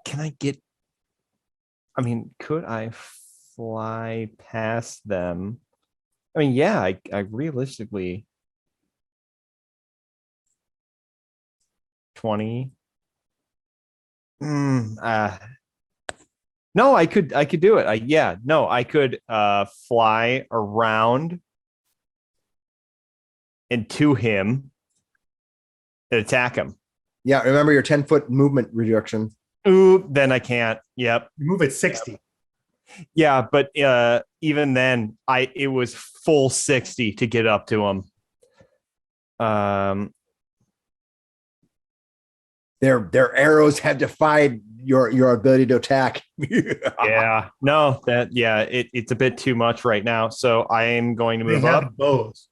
Can I get? I mean, could I fly past them? I mean, yeah. I realistically 20. No, I could do it. I could fly around and to him and attack him. Yeah, remember your 10-foot movement reduction. Ooh, then I can't. Yep. You move at 60. Yeah, but even then, it was full 60 to get up to him. Their arrows have defied your ability to attack. Yeah, no, it's a bit too much right now. So I am going to They move have up. bows.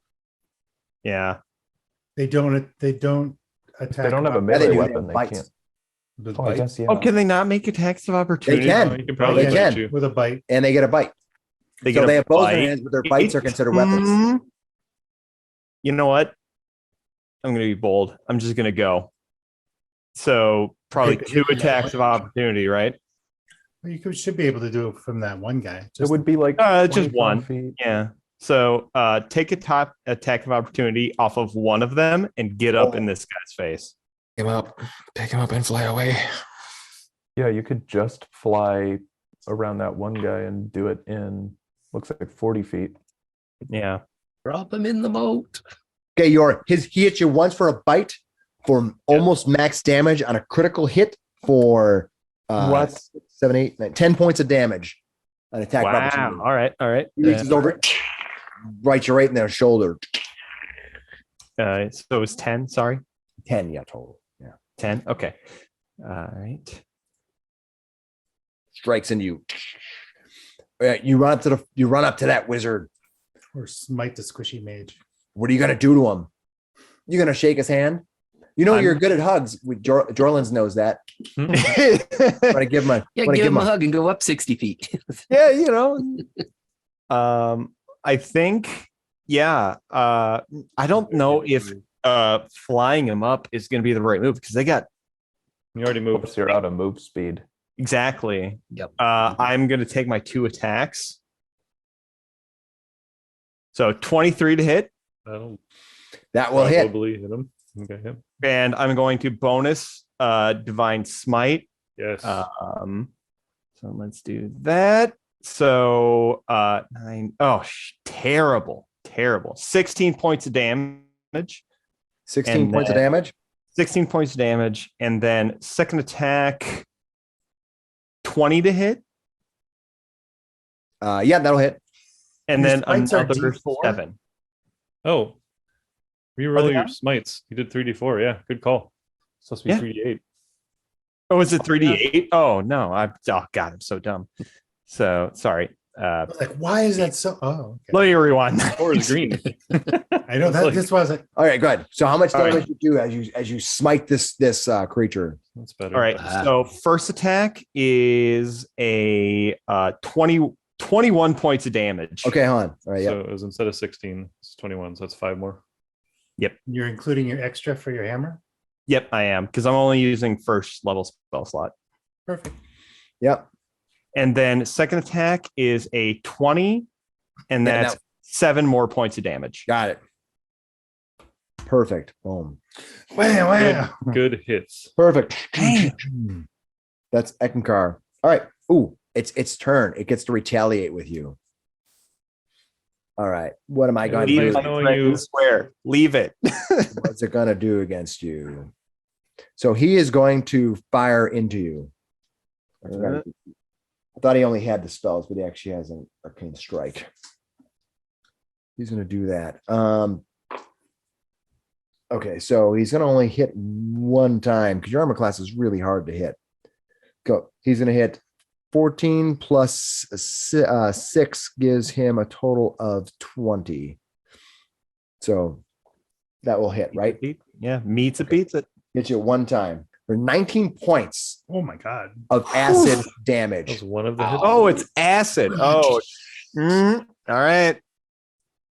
Yeah. They don't attack. They don't have a Yeah, melee they do. weapon. They Bites. can't. With Oh, I bite. guess, yeah. Oh, can they not make attacks of opportunity? They can. You can probably They bite can. you. with a bite. And they get a bite. They So get a they have bows in their bite. hands, but their bites are considered weapons. You know what? I'm going to be bold. I'm just going to go. So probably Okay, 2 attacks of opportunity, right? Well, should be able to do it from that one guy. It would be like Just 25 one. feet. Yeah. So take a top attack of opportunity off of one of them and get up in this guy's face. Pick him up and fly away. Yeah, you could just fly around that one guy and do it in, looks like 40 feet. Yeah. Drop him in the moat. Okay, he hit you once for a bite for almost max damage on a critical hit for What? 7, 8, 9, 10 points of damage. An attack. of Wow. opportunity. All right. He reaches over, right you right in their shoulder. So it's 10. Sorry. 10, yeah, total. Yeah. 10. Okay. All right. Strikes into you. You run up to that wizard. Or smite the squishy mage. What are you gonna do to him? You gonna shake his hand? You know you're good at hugs. Jorlins knows that. Want to give him a Yeah, give him a hug and go up 60 feet. Yeah, you know. I think, yeah. I don't know if flying him up is going to be the right move because they got You already moved. Oops, you're out of move speed. exactly. Yep. I'm going to take my 2 attacks. So 23 to hit, That'll that will hit. probably hit him. Okay. Yep. and I'm going to bonus Divine Smite. Yes. So let's do that. So 9. Oh, terrible. 16 points of damage. 16 And points of then- damage. 16 points of damage, and then second attack 20 to hit, Yeah, that'll hit. and Your then smites are another D4? 7. Oh. Reroll they your not? smites. You did 3d4. Yeah. Good call. It's supposed to be Yeah. 3d8. Oh, is it 3d8? Oh no, God, I'm so dumb. So sorry. I was like, why is that so? Oh, okay. Let me rewind. 4 is green. I know that like- this was like, All right, go ahead. So how much All right. damage you do as you smite this creature? That's better. All right. So first attack is a 21 points of damage. Okay, hon. All right, yeah. So it was instead of 16, it's 21. So that's 5 more. You're including your extra for your hammer? Yep, I am, because I'm only using first level spell slot. Perfect. Yep. And then second attack is a 20, and Yeah, that's now- 7 more points of damage. Got it. Perfect. Boom. Wow, wow. Good hits. Perfect. That's Eckankar. All right. Ooh, it's turn. It gets to retaliate with you. All right. What am I going to Leave do? it. Knowing you- Swear, leave it. What's it going to do against you? So he is going to fire into you. I thought he only had the spells, but he actually has an arcane strike. He's going to do that. Okay, so he's going to only hit one time because your armor class is really hard to hit. Go. He's going to hit 14 plus 6 gives him a total of 20. So that will hit, right? Yeah, meets it, beats it. Hit you one time for 19 points Oh my God. of acid That was damage. one of the hits. Oh, it's acid. Oh, all right.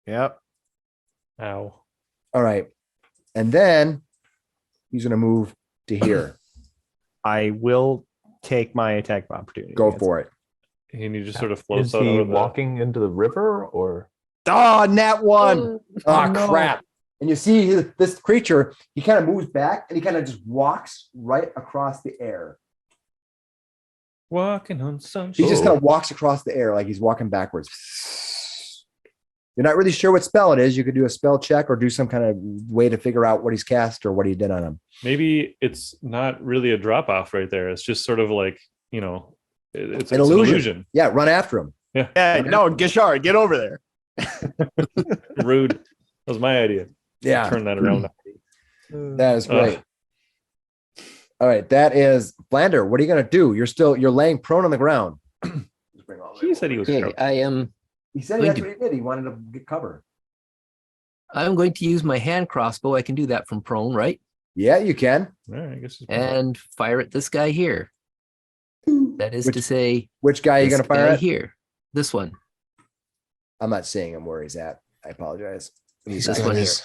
Yep. Ow. All right. And then he's going to move to here. I will take my attack of opportunity. Go for it. And he just sort of floats Is out he over the walking into the river or? Oh, nat 1. Oh, no. crap. And you see this creature, he kind of moves back and he kind of just walks right across the air. walking on sunshine. He just kind of walks across the air like he's walking backwards. You're not really sure what spell it is. You could do a spell check or do some kind of way to figure out what he's cast or what he did on him. Maybe it's not really a drop off right there. It's just sort of like, you know, it's An an illusion. illusion. Yeah, run after him. Yeah, no, Gishar, get over there. Rude. That was my idea. Yeah, Turn that around. that is great. All right, that is Blander. What are you going to do? You're laying prone on the ground. He said he was. Okay, He said that's what he did. He wanted to get cover. I'm going to use my hand crossbow. I can do that from prone, right? Yeah, you can. All right, I guess. And fire at this guy here. That is to say, Which guy are you this going to fire guy at? here. This one. I'm not seeing him where he's at. I apologize. He's This got one his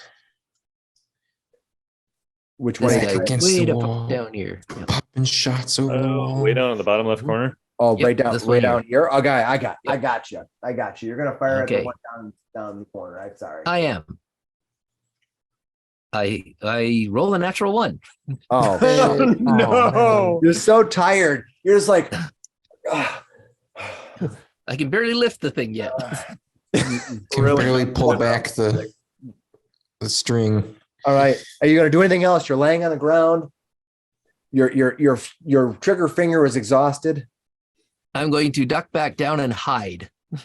Which one? This back Is guy against way the up wall. down here. Yeah. popping shots over the wall. Way down in the bottom left corner. Oh, Yep, right down, this way one down here. Okay, I got Yep. you. I got you. You're gonna fire at the Okay. one down the corner. I'm sorry. I am. I roll a natural 1. Oh, No. you're so tired. You're just like, I can barely lift the thing yet. Can Really? barely pull back the string. all right. Are you gonna do anything else? You're laying on the ground. Your trigger finger is exhausted. I'm going to duck back down and hide. All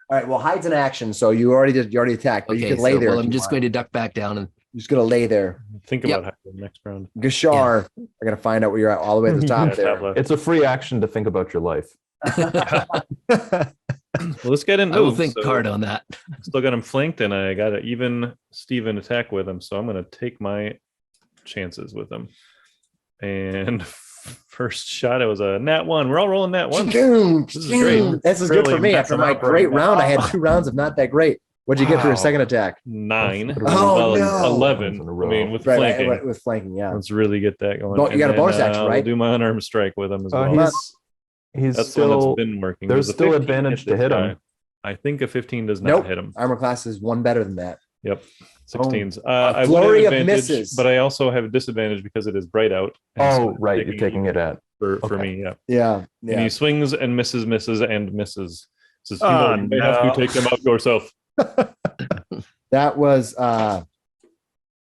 right. Well, hide's an action, so you already attacked, but you Okay, can lay so, there. well, if I'm you just want. going to duck back down and You're just gonna lay there. Think Yep. about how the next round. Gashar are gonna find out where you're at all the way at the top there. Well, It's a free action to think about your life. this guy didn't I will move. think so hard on that. Still got him flanked, and I got an even Steven attack with him. So I'm going to take my chances with him. And first shot, it was a nat 1. We're all rolling nat 1. This is great. This is good for Really me. After my messing up great right now. round, I had 2 rounds of not that great. What'd you get for your Wow. second attack? 9. Oh, Well, no. 11. In a I row. mean, with Right, flanking. right, with flanking, yeah. Let's really get that going. Don't- you got a And bonus then, action, I'll right? do my unarmed strike with him as well. He's That's the one still. that's been working. there's a still 15 advantage to this hit guy. him. I think a 15 does not Nope. hit him. Armor class is 1 better than that. Yep. 16s. I would flurry have of advantage, misses. but I also have a disadvantage because it is bright out. and so Oh, I'm right. You're taking it at. for okay. me. Yeah. Yeah, And yeah. he swings and misses, and misses. Says, you, Oh, know, you may have no. to take them out yourself. That was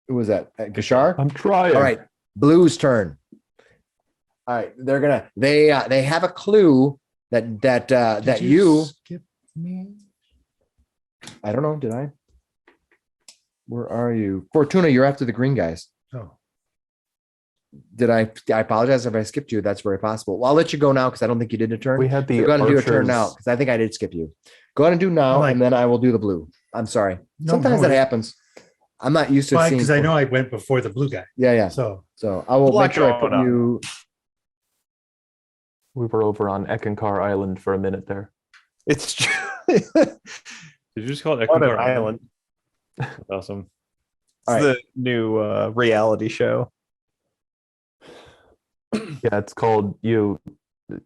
who was that? Gashar? I'm trying. All right, Blue's turn. All right, they're gonna they have a clue that you skip me? I don't know, did I? Where are you? Fortuna, you're after the green guys. Oh, Did I apologize if I skipped you. That's very possible. Well, I'll let you go now because I don't think you did a turn. We had the So go ahead and do a turn archers- now because I think I did skip you. Go ahead and do now, I'm like- and then I will do the blue. I'm sorry. No, Sometimes no, that happens. I'm not used to fine, seeing. because I know I went before the blue guy. Yeah, yeah. So So I will make sure I put Blackout. you. We were over on Eckankar Island for a minute there. It's true. Did you just call it What an Eckankar? island. Awesome. All right. the new reality show. Yeah, it's called you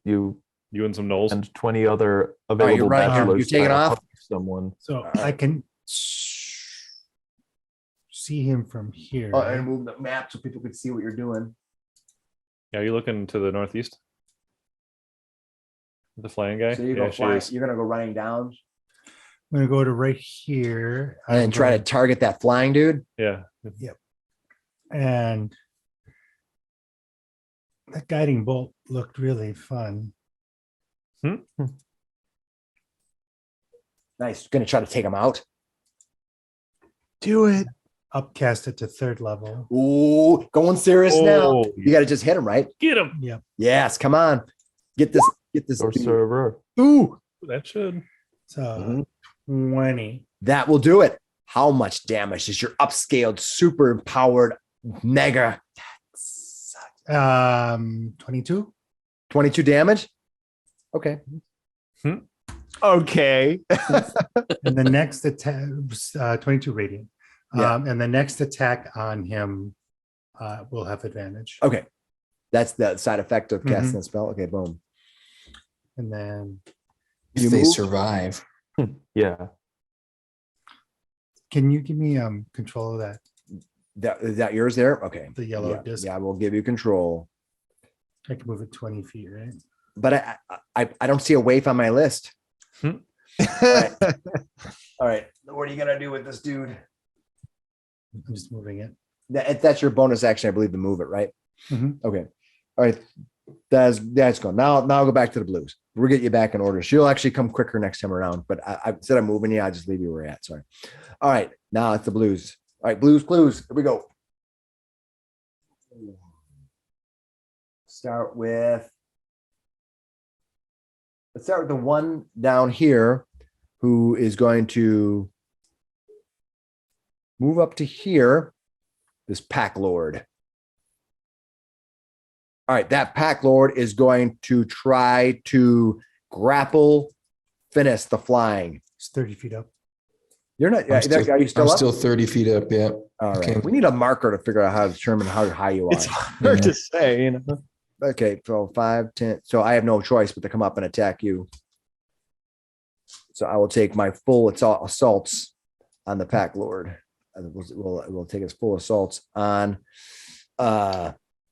You and some gnolls. and 20 other right, available you're right. bachelors. You're taking trying to off? hook someone. So right. I can see him from here. Oh, and move the map so people can see what you're doing. Yeah, you looking to the northeast? The flying guy? So you yeah, go she flying, is. you're gonna go running down I'm gonna go to right here and try to target that flying dude. Yeah. and that guiding bolt looked really fun. Nice. Gonna try to take him out. Do it. Upcast it to 3rd level. Ooh, going serious now. Oh, You gotta just hit him, right? Get him. Yes, come on. Get this. Or dude. server. Ooh, That should. So 20. that will do it. How much damage is your upscaled, super empowered mega? 22. 22 damage. Okay. Okay. And the next attack, 22 radiant. Yeah. And the next attack on him will have advantage. Okay. That's the side effect of casting Mhm. the spell. Okay, boom. And then You If they move? survive. Yeah. can you give me control of that? Is that yours there? Okay. The yellow Yeah, disc. yeah, we'll give you control. I can move it 20 feet, right? But I don't see a waif on my list. All right. What are you gonna do with this dude? I'm just moving it. That's your bonus action, I believe, to move it, right? Mhm. Okay. All right. That's gone. Now I'll go back to the blues. We'll get you back in order. She'll actually come quicker next time around. But I instead of moving you, I just leave you where you're at. Sorry. All right. Now it's the blues. All right, blues, clues. Here we go. Let's start with the one down here who is going to move up to here. This pack lord. All right, that pack lord is going to try to grapple Finnis, the flying. It's 30 feet up. You're not. I'm still, are you still I'm up? still 30 feet up. Yeah. All right. okay. We need a marker to figure out how to determine how high you are. It's hard to say, you know. Okay, so 5, 10. So I have no choice but to come up and attack you. So I will take my full assaults on the pack lord. We'll take his full assaults on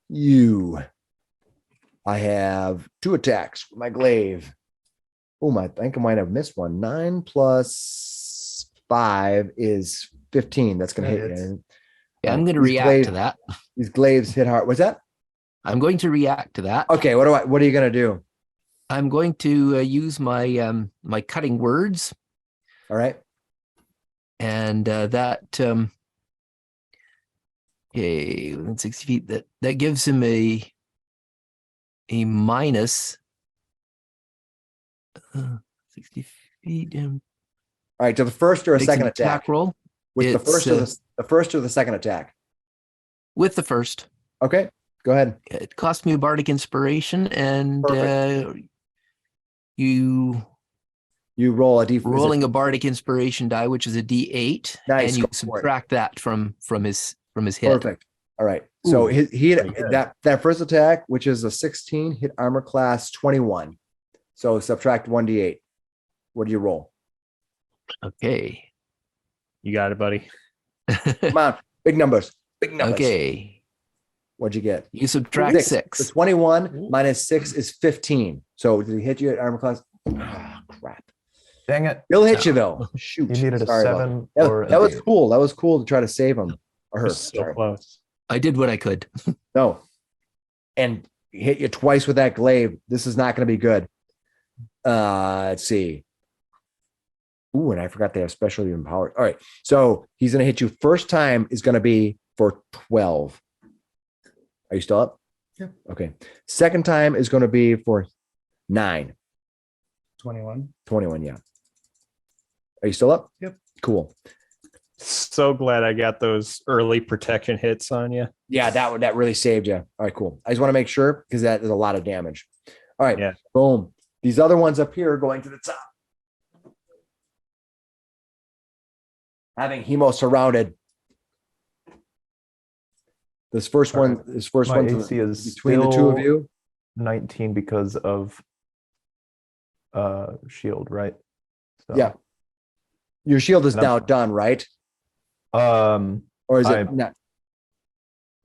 you. I have 2 attacks with my glaive. Oh, I think I might have missed one. 9 plus 5 is 15. That's going to hit you. Yeah, I'm going to These react to that. These glaives hit hard. What's that? I'm going to react to that. Okay, what are you going to do? I'm going to use my my cutting words, All right. and that okay, within 60 feet. That gives him a minus 60 feet. All right, to the first or a Makes second an attack. roll With the It's, first or the second attack. with the first. Okay, go ahead. It cost me a bardic inspiration, and Perfect. you You roll a d4. rolling a bardic inspiration die, which is a d8, Nice, and you go for it. subtract that from his hit. Perfect. All right. So Ooh, he pretty good. that first attack, which is a 16, hit armor class 21. So subtract 1d8. What do you roll? Okay. You got it, buddy. Come on, big numbers. Big numbers. Okay. What'd you get? You subtract 6. So 21 minus 6 is 15. So did he hit you at armor class? Oh, crap. Dang it. He'll hit you though. Shoot. You needed a Sorry about 7 that. or That was a cool. That was cool to try to save him or her. So Sorry. close. I did what I could. No. And hit you twice with that glaive. This is not going to be good. Let's see. Ooh, and I forgot they have specially empowered. All right. So he's going to hit you. First time is going to be for 12. Are you still up? Yeah. Okay. Second time is going to be for 9. 21. 21. Yeah. Are you still up? Yep. Cool. So glad I got those early protection hits on you. Yeah, that really saved you. All right, cool. I just want to make sure because that is a lot of damage. All right. Yeah. Boom. These other ones up here are going to the top. Having Hemo surrounded. This first All one, right. this first My one AC is between the two of still you. 19 because of shield, right? So, Yeah. Your shield is And I'm- now done, right? Um, Or is it I- not?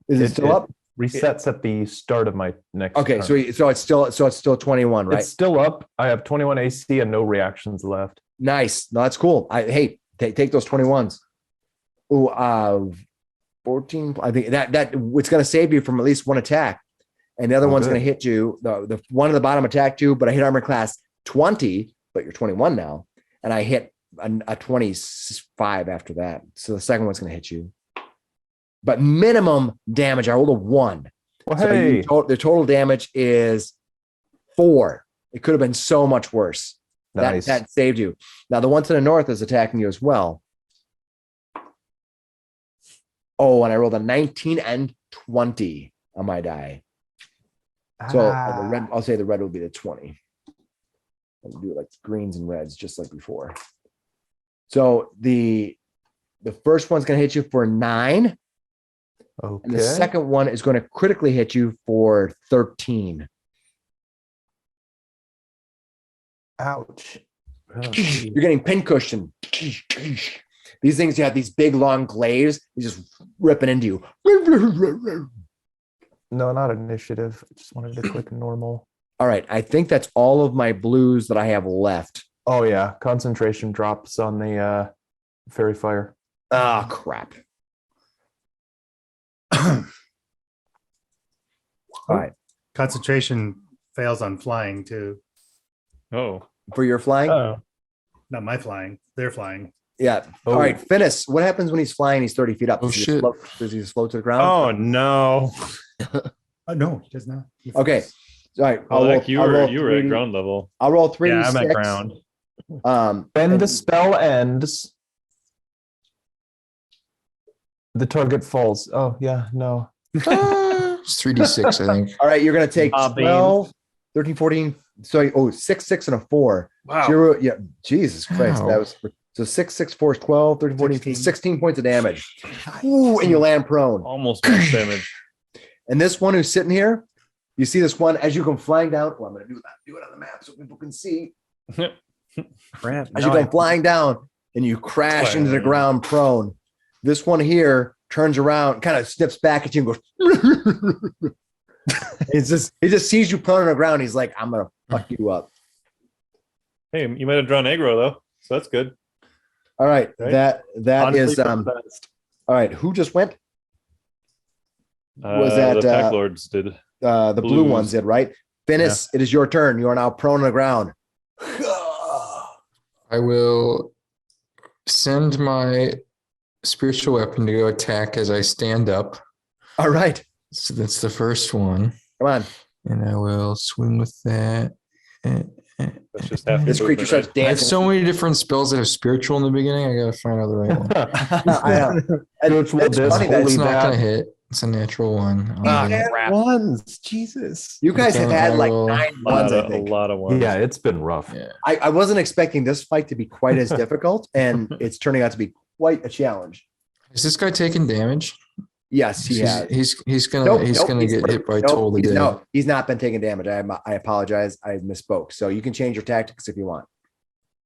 Is it still up? resets at the start of my next Okay, turn. so it's still 21, right? It's still up. I have 21 AC and no reactions left. Nice. No, that's cool. Hey, take those 21s. Ooh, 14. I think that it's going to save you from at least one attack, and the other Oh, one's good. going to hit you. The one at the bottom attacked you, but I hit armor class 20, but you're 21 now, and I hit a 25 after that. So the second one's going to hit you, but minimum damage. I rolled a 1. Well, So hey, the total damage is 4. It could have been so much worse. nice. That saved you. Now the one to the north is attacking you as well. Oh, and I rolled a 19 and 20 on my die. So the red, I'll say the red will be the 20. I'll do it like greens and reds, just like before. So the first one's going to hit you for 9, Okay. and the second one is going to critically hit you for 13. Ouch. You're getting pincushion. These things, you have these big long glaives, they're just ripping into you. No, not initiative. I just wanted to click normal. All right, I think that's all of my blues that I have left. Oh yeah, concentration drops on the fairy fire. Ah, crap. All right, Concentration fails on flying too. Oh, for your flying? Oh. Not my flying. They're flying. Yeah. Oh. All right, Finnis, what happens when he's flying? He's 30 feet up. Oh, Does he shit. float- Does he float to the ground? Oh no. Oh no, he does not. He Okay. flies. All right. oh, heck, you I'll were roll you were at 3D ground level. I'll roll 3d6. Yeah, I'm at ground. When and- the spell ends, the target falls. Oh yeah, no. It's 3d6, I think. all right, you're going to take Beans. 12, 13, 14. Sorry. Oh, 6, 6, and a 4. Wow. Zero, yeah, Jesus Christ. Wow. That was so 6, 6, 4 is 12, 13, 14, 16. 16 points of damage. Ooh, and you land prone. Almost max damage. And this one who's sitting here, you see this one as you come flying down. Well, I'm going to do it on the map so people can see. Crap. As you come flying down and you crash into the Clang. ground prone. This one here turns around, kind of snips back at you and goes. He just sees you prone on the ground. He's like, I'm going to fuck you up. Hey, you might have drawn aggro though, so that's good. All right. Right. That Honestly, is for the best. all right. Who just went? Was The that, pack lords did. The blue Blues. ones did, right? Finnis, it is your turn. You are now prone on the ground. I will send my spiritual weapon to go attack as I stand up. All right. So that's the first one. Come on. And I will swing with that. That's just half. This the creature movement, starts right? I have dancing. so many different spells that have spiritual in the beginning. I gotta find out the right one. I know. And it's this, funny that It's holy not that. gonna hit. It's a natural one. Ah, Um, Ones, Jesus. you guys have Okay, had I like will- 9 A lot ones, I of- a think. lot of ones. Yeah, it's been rough. yeah. I wasn't expecting this fight to be quite as difficult, and it's turning out to be quite a challenge. Has this guy taken damage? Yes, he has. He's gonna Nope, he's nope, gonna get hit by nope, Toll the he's- Dead. No, he's not been taking damage. I apologize. I misspoke. So you can change your tactics if you want.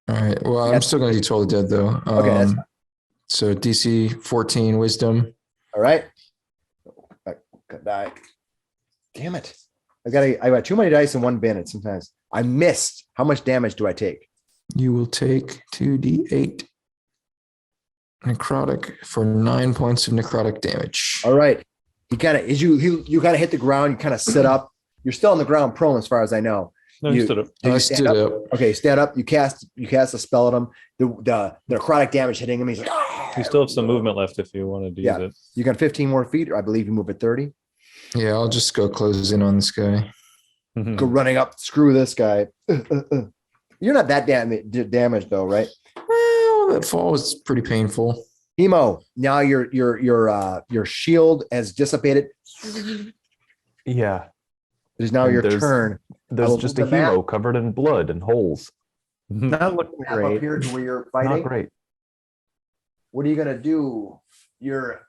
All right. Well, I'm Yes. still gonna do Toll the Dead though. Okay, that's fine. So DC 14 Wisdom. All right. Good die. Damn it. I got too many dice in one bin, and sometimes I missed. How much damage do I take? You will take 2d8 necrotic for 9 points of necrotic damage. All right. You kind of you kind of hit the ground. You kind of sit up. You're still on the ground prone, as far as I know. No, you- you stood up. Do you I stand stood up? up. Okay, stand up. You cast a spell at him. The necrotic damage hitting him. He's like, "Ah!" You still have some movement left if you wanted to Yeah. use it. You got 15 more feet, or I believe you move at 30. Yeah, I'll just go close in on this guy. Go running up. Screw this guy. You're not that damaged though, right? Well, that fall was pretty painful. Emo. Now your shield has dissipated. Yeah. It is now And your there's- turn. There's will just move a the map. hero covered in blood and holes. Not looking Great. great. Up here to where you're Not fighting. great. What are you gonna do? You're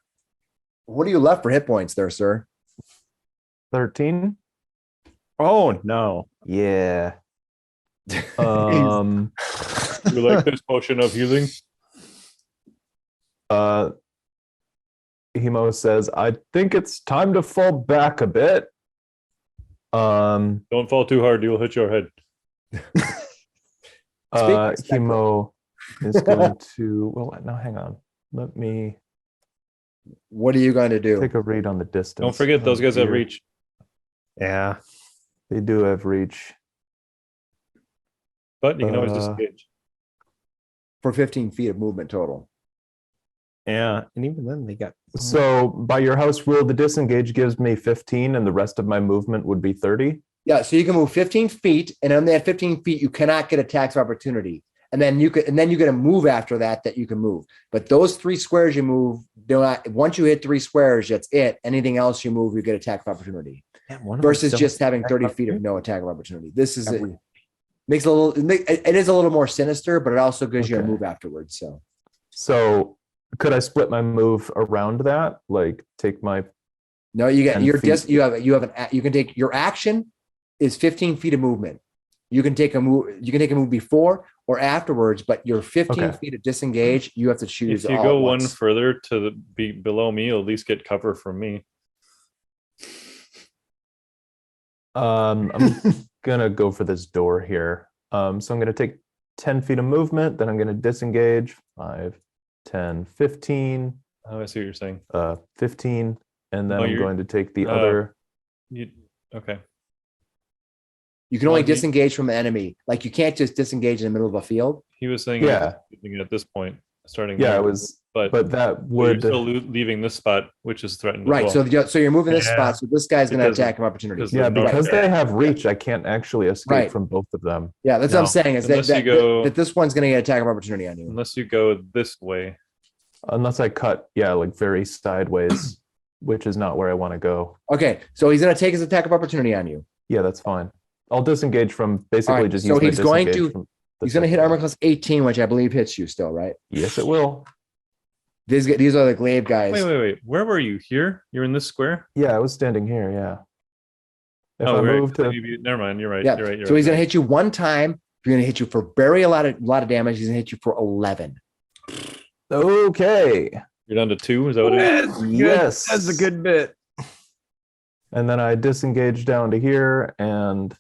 What are you left for hit points there, sir? 13. Oh no. Yeah. You like this potion of healing? Hemo says, I think it's time to fall back a bit. Don't fall too hard, you'll hit your head. Hemo is going to, well, no, hang on. Let me What are you going to do? take a read on the distance. Don't forget, those guys have Here. reach. Yeah. They do have reach. But you can always Uh, disengage. For 15 feet of movement total. Yeah. And even then they got So by your house rule, the disengage gives me 15 and the rest of my movement would be 30. Yeah, so you can move 15 feet, and on that 15 feet, you cannot get a tax of opportunity. And then you get a move after that you can move. But those 3 squares you move, do not. Once you hit 3 squares, that's it. Anything else you move, you get attack of opportunity. Versus just having 30 feet of no attack of opportunity. This is it. Makes it is a little more sinister, but it also gives you a Okay. move afterwards. So could I split my move around that? Like take my No, you get 10 your feet. you can take your action is 15 feet of movement. You can take a move before or afterwards, but your 15 Okay. feet of disengage, you have to choose. If you all go at one once. further to be below me, you'll at least get cover from me. I'm gonna go for this door here. So I'm gonna take 10 feet of movement, then I'm gonna disengage 5, 10, 15, Oh, I see what you're saying. 15, and then Oh, I'm you're- going to take the uh, other. Okay. You can only Well, you- disengage from an enemy. Like you can't just disengage in the middle of a field. He was saying Yeah. using it at this point, starting Yeah, there, it was, but that you're would. still leaving this spot, which is threatened. Right. As well. So you're moving this Yeah. spot. So this guy's going to Because- attack of opportunity. because Yeah, they're not because there. they have reach, I can't actually escape Right. from both of them. Yeah, that's what I'm No. saying is Unless you go- that this one's going to get attack of opportunity on you. Unless you go this way. Unless I cut, like very sideways, which is not where I want to go. Okay, so he's going to take his attack of opportunity on you. Yeah, that's fine. I'll disengage from basically Alright, just so use my he's going disengage to- from the He's going to hit second armor one. class 18, which I believe hits you still, right? Yes, it will. These are the glaive guys. Wait. Where were you? Here? You're in this square? Yeah, I was standing here. Yeah. If I we're- move to, never mind. You're right. Yeah. You're right. So he's going to hit you one time. You're going to hit you for a lot of damage. He's going to hit you for 11. okay. You're down to 2. Is that what it is? Yes, That's a good bit. And then I disengage down to here and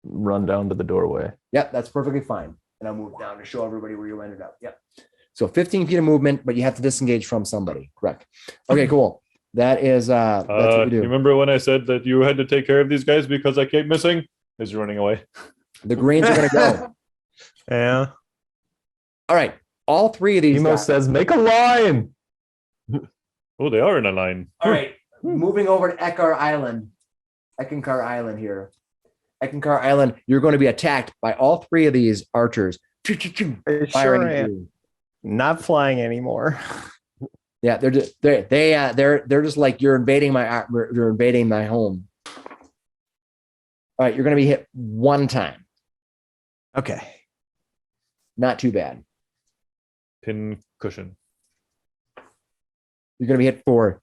run down to the doorway. Yep, that's perfectly fine. And I'll move down to show everybody where you ended up. Yep. So 15 feet of movement, but you have to disengage from somebody. Correct. Okay, cool. That is that's what you do. You remember when I said that you had to take care of these guys because I kept missing? Is running away. The greens are going to go. Yeah. All right. All 3 of these Emo guys. says, make a line. Oh, they are in a line. All right. Moving over to Eckankar Island here. Eckankar Island, you're going to be attacked by all 3 of these archers. I Firing sure at am. you. Not flying anymore. Yeah, they're just like you're invading my home. All right, you're going to be hit one time. Okay. Not too bad. Pin cushion. You're going to be hit for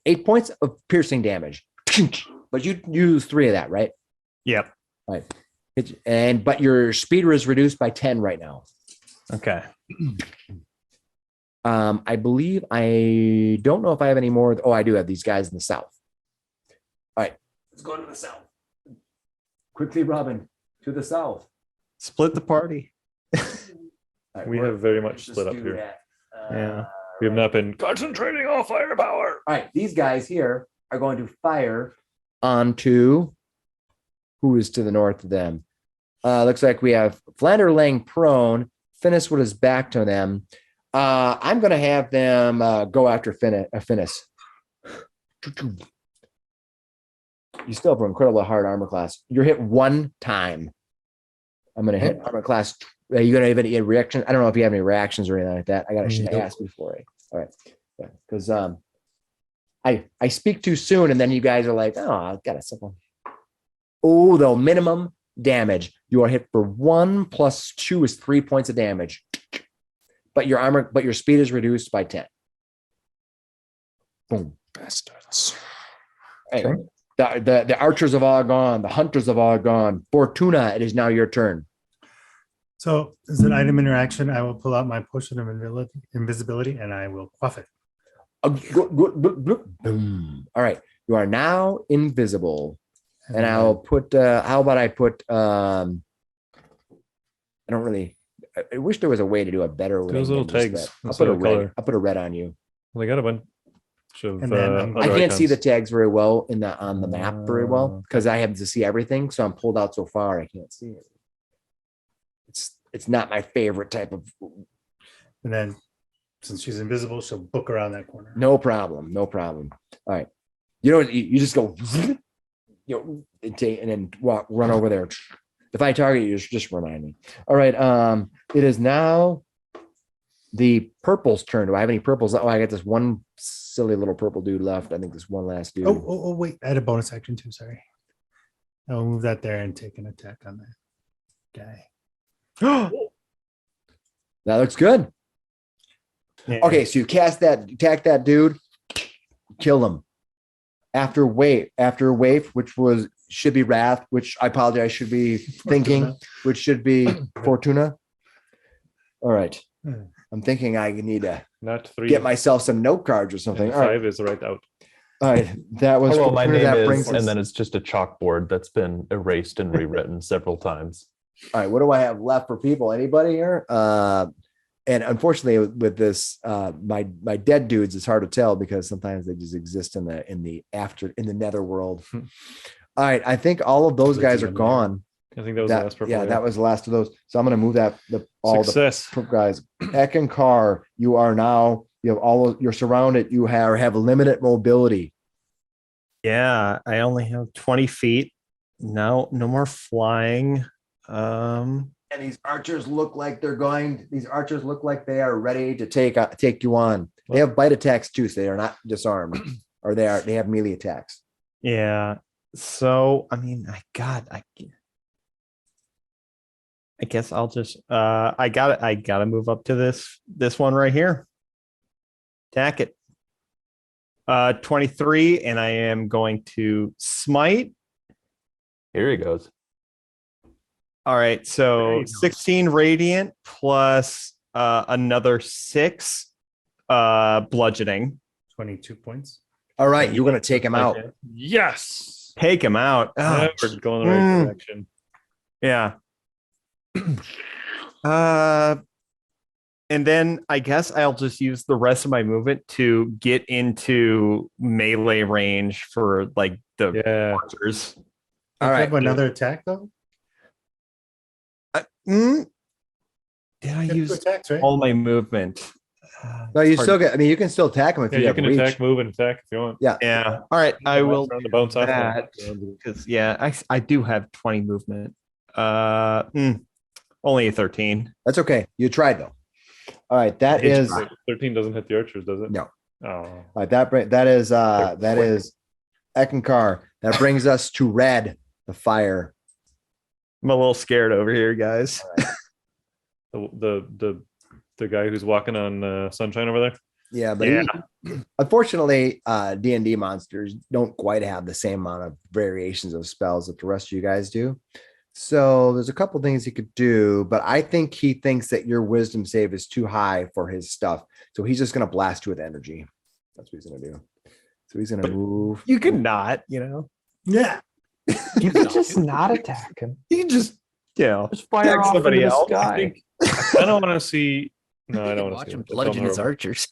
8 points of piercing damage. But you use 3 of that, right? Yep. Right. But your speed is reduced by 10 right now. Okay. I believe I don't know if I have any more. Oh, I do have these guys in the south. All right, let's go to the south. Quickly, Robin, to the south. Split the party. All right, We we're- have very much let's split up do here. that. Yeah. We have not been concentrating all firepower. All right, these guys here are going to fire onto who is to the north of them. Looks like we have Flander laying prone, Finnis with his back to them. I'm going to have them go after Finnis. You still have an incredible hard armor class. You're hit one time. I'm going to hit armor class. Are you going to have any reaction? I don't know if you have any reactions or anything like that. I should ask before. All right. Yeah. Because I speak too soon and then you guys are like, oh, I've got a simple. Oh, the minimum damage. You are hit for 1 + 2 is 3 points of damage. But your speed is reduced by 10. Boom. Bastards. Hey, Okay. the archers have all gone. The hunters have all gone. Fortuna, it is now your turn. So as an item interaction, I will pull out my potion of invisibility and I will quaff it. Boom. All right. You are now invisible. And I'll put how about I put I don't really I wish there was a way to do a better way. Those little tags. I'll put a red. I'll put a red on you. They got a bunch of. And then I other can't see the icons. tags very well on the map very well because I have to see everything. So I'm pulled out so far I can't see it. It's not my favorite type of. And then since she's invisible, she'll book around that corner. No problem. No problem. All right. You just go, and then run over there. If I target you, just remind me. All right. It is now the purple's turn. Do I have any purples? Oh, I got this one silly little purple dude left. I think this one last dude. Oh, wait. I had a bonus action too. Sorry. I will move that there and take an attack on that guy. That looks good. Yeah. Okay, so you attack that dude, kill him. After wave, which should be wrath, which I apologize, should be thinking, which should be Fortuna. All right. I'm thinking I need to Not 3. get myself some note cards or something. And All right. 5 is right out. All right. That was Hello, my Fortuna. name That is, brings us- and then it's just a chalkboard that's been erased and rewritten several times. All right, what do I have left for people? Anybody here? And unfortunately, with this, my dead dudes, it's hard to tell because sometimes they just exist in the netherworld. All right, I think all of those guys are gone. I think that was the last purple. Yeah, that was the last of those. So I'm going to move all Success. the guys. Eckankar, you're surrounded. You have limited mobility. Yeah, I only have 20 feet. No more flying. And these archers look like they are ready to take you on. They have bite attacks too, so they are not disarmed, or they have melee attacks. Yeah. So I mean, I guess I'll just I gotta move up to this one right here. Attack it. 23, and I am going to smite. Here he goes. All right, so 16 radiant plus another 6 bludgeoning. 22 points. All right, you're going to take him out. Yes. Take him out. Oh, Never going the right direction. yeah. And then I guess I'll just use the rest of my movement to get into melee range for like the archers. All right. Have another attack though. Did I You have 2 use attacks, right? all my movement? No, you still get. I mean, you can still attack him if Yeah, you you have can reach. attack, move, and attack if you want. Yeah. All right, I will Trying to do bounce off that because I do have 20 movement. Only a 13. That's okay. You tried though. All right, that is. All 13 doesn't hit the archers, does it? No. Oh. right, that is Eckankar. That brings us to red, the fire. I'm a little scared over here, guys. The guy who's walking on sunshine over there. Yeah, but Yeah. unfortunately, D&D monsters don't quite have the same amount of variations of spells that the rest of you guys do. So there's a couple things he could do, but I think he thinks that your wisdom save is too high for his stuff. So he's just going to blast you with energy. That's what he's going to do. So he's going to move. You can not, you know. Yeah. You could just not attack him. You can just, you know, Just fire attack off somebody into the else. sky. I don't want to see. No, I don't want Watch to see. him it. That bludgeon sounds his horrible. archers.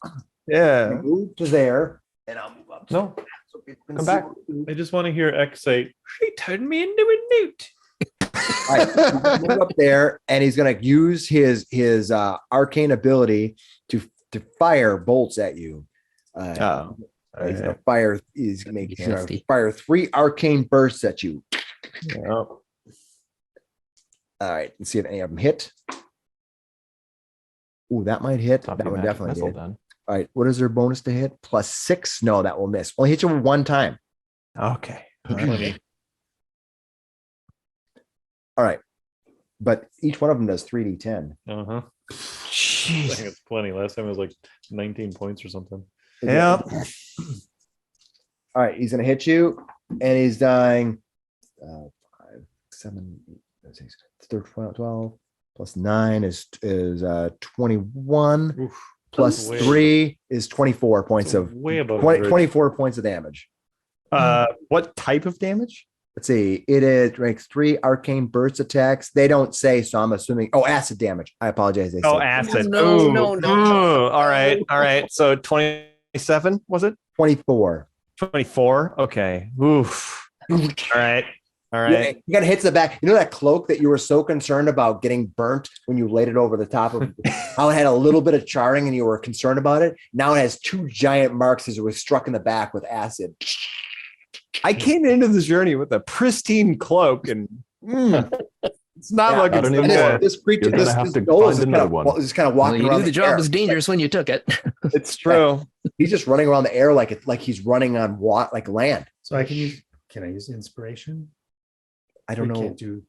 Yeah. Move to there, and I'll move up. No, So people can come see back. what we do. I just want to hear X say, "She turned me into a newt." All right, move up there, and he's going to use his arcane ability to fire bolts at you. He's going to fire. He's going to Nasty. fire 3 arcane bursts at you. Yeah. All right, let's see if any of them hit. Ooh, that might hit. Stop That your one magic definitely missile did. then. All right, what is their bonus to hit? +6. No, that will miss. Only hit you one time. Okay. All right, but each one of them does 3d10. Uh huh. I Jeez. think it's plenty. Last time it was like 19 points or something. Yeah. All right, he's gonna hit you, and he's dying. 5, 7, 8, 6, 12 plus 9 is 21. Plus Way 3 is 24 points of way above 20, average. 24 points of damage. What type of damage? Let's see. It is ranks 3 arcane burst attacks. They don't say, so I'm assuming. Oh, acid damage. I apologize. They Oh, say acid. No, Ooh, no, no. ooh. All right. So 27 was it? 24. 24. Okay. Oof. All right. Yeah, you got hits to the back. You know that cloak that you were so concerned about getting burnt when you laid it over the top of? How it had a little bit of charring and you were concerned about it. Now it has 2 giant marks as it was struck in the back with acid. I came into this journey with a pristine cloak, and it's not like not it's anymore. This creature, You're gonna this have to ghoul is find another one. just kind of Well, walking you around. knew the job air. was dangerous when you took it. It's true. He's just running around the air like he's running on like land. So I can use. Can I use inspiration? I don't know. Can't do.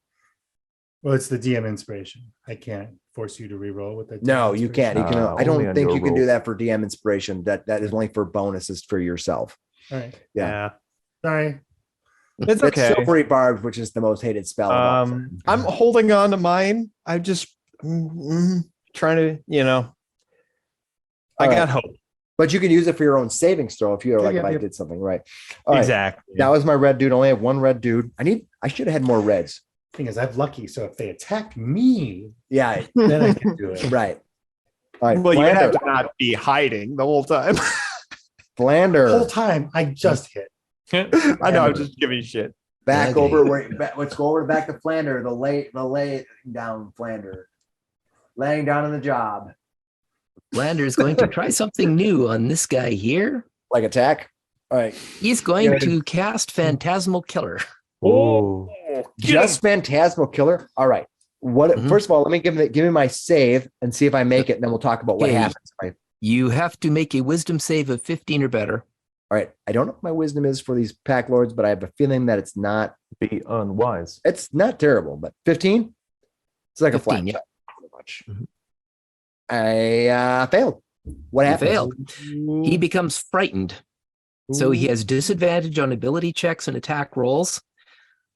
Well, it's the DM inspiration. I can't force you to reroll with that. No, you can't. You can. I only don't on think your you can do rolls. that for DM inspiration. That is only for bonuses for yourself. All right. Yeah. Sorry. It's That's okay. Silvery Barb, which is the most hated spell. of all time. I'm holding on to mine. I'm just trying to, I All got right. hope. But you can use it for your own savings throw if you're like, Yeah, if I yeah. did something right. All right. Exactly. That was my red dude. Only have one red dude. I should have had more reds. Thing is, I'm lucky. So if they attack me, Yeah. then I can do it. Right. All right. Well, you Flander. have to not be hiding the whole time. The whole Flander. time I just hit. I know. I'm just giving you shit. Back Okay. over where let's go over back to Flander. The lay down Flander. Laying down on the job. Lander is going to try something new on this guy here. Like attack. All right. He's going Yeah. to cast Phantasmal Killer. Oh, Just Phantasmal Killer. All right. What Mhm. first of all, let me give me my save and see if I make it, and then we'll talk about what Okay. happens. You have to make a wisdom save of 15 or better. All right. I don't know what my wisdom is for these pack lords, but I have a feeling that it's not unwise. terrible, but 15? It's like 15, a flat yeah. shot. Pretty much. Mhm. I failed. What You happened? failed. He becomes frightened. So he has disadvantage on ability checks and attack rolls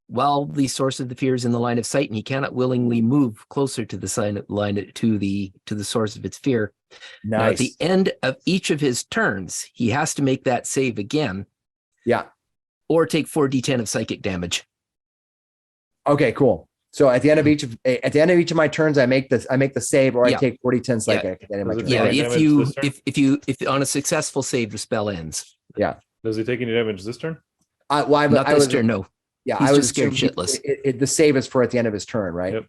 while the source of the fear is in the line of sight, and he cannot willingly move closer to the line to the source of its fear. Now, at Nice. the end of each of his turns, he has to make that save again Yeah. or take 4d10 of psychic damage. Okay, cool. So at the end of each of my turns, I make the save, or I Yeah. take 40-10 psychic. At the end of my Does it turn. Yeah, Psychic if damage you this turn? if on a successful save, the spell ends. Does he take any damage this turn? Not this turn, no. Yeah, He's I was just scared assuming shitless. the save is for at the end of his turn, right? Yep.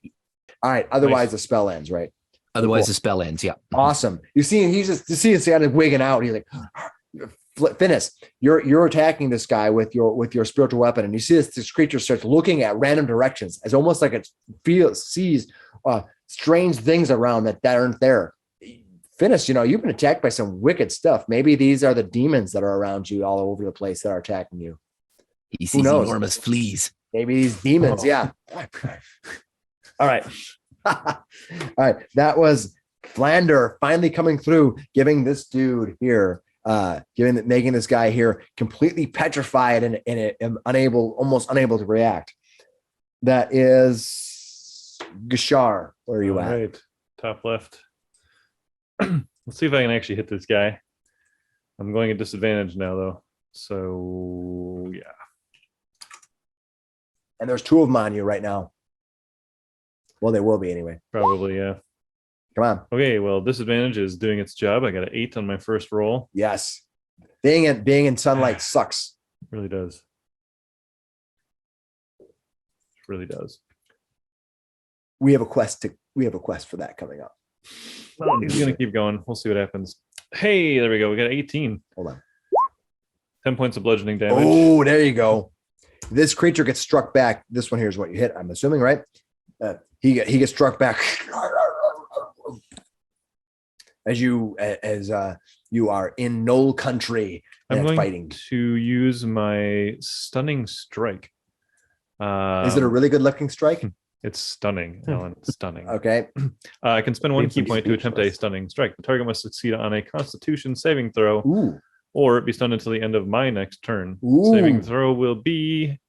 All right. Otherwise, Nice. the spell ends, right? Otherwise, Cool. the spell ends. Yeah. Awesome. You see, his kind wigging out. He's like, Finnis, you're attacking this guy with your spiritual weapon, and you see this creature starts looking at random directions, as almost like it sees strange things around that aren't there. Finnis, you've been attacked by some wicked stuff. Maybe these are the demons that are around you all over the place that are attacking you. He sees knows? enormous fleas. Maybe these demons, yeah. All right. All right. That was Flander finally coming through, giving this dude here, making this guy here completely petrified and almost unable to react. That is Gashar. Where are you All at? right, top left. Let's see if I can actually hit this guy. I'm going at disadvantage now, though. So yeah, And there's 2 of them on you right now. Well, there will be anyway. probably yeah. Come on. Okay, well, disadvantage is doing its job. I got an 8 on my first roll. Yes. Being in sunlight sucks. Really does. Really does. We have a quest for that coming up. Well, he's gonna keep going. We'll see what happens. Hey, there we go. We got 18. Hold on. 10 points of bludgeoning damage. Oh, there you go. This creature gets struck back. This one here is what you hit, I'm assuming, right? He gets struck back as you are in Knoll country I'm and going fighting. to use my stunning strike. Is it a really good looking strike? It's stunning, Alan. Stunning. Okay. I can spend 1 Makes key him point to attempt a speechless. stunning strike. The target must succeed on a Constitution saving throw Ooh. or be stunned until the end of my next turn. Ooh. Saving throw will be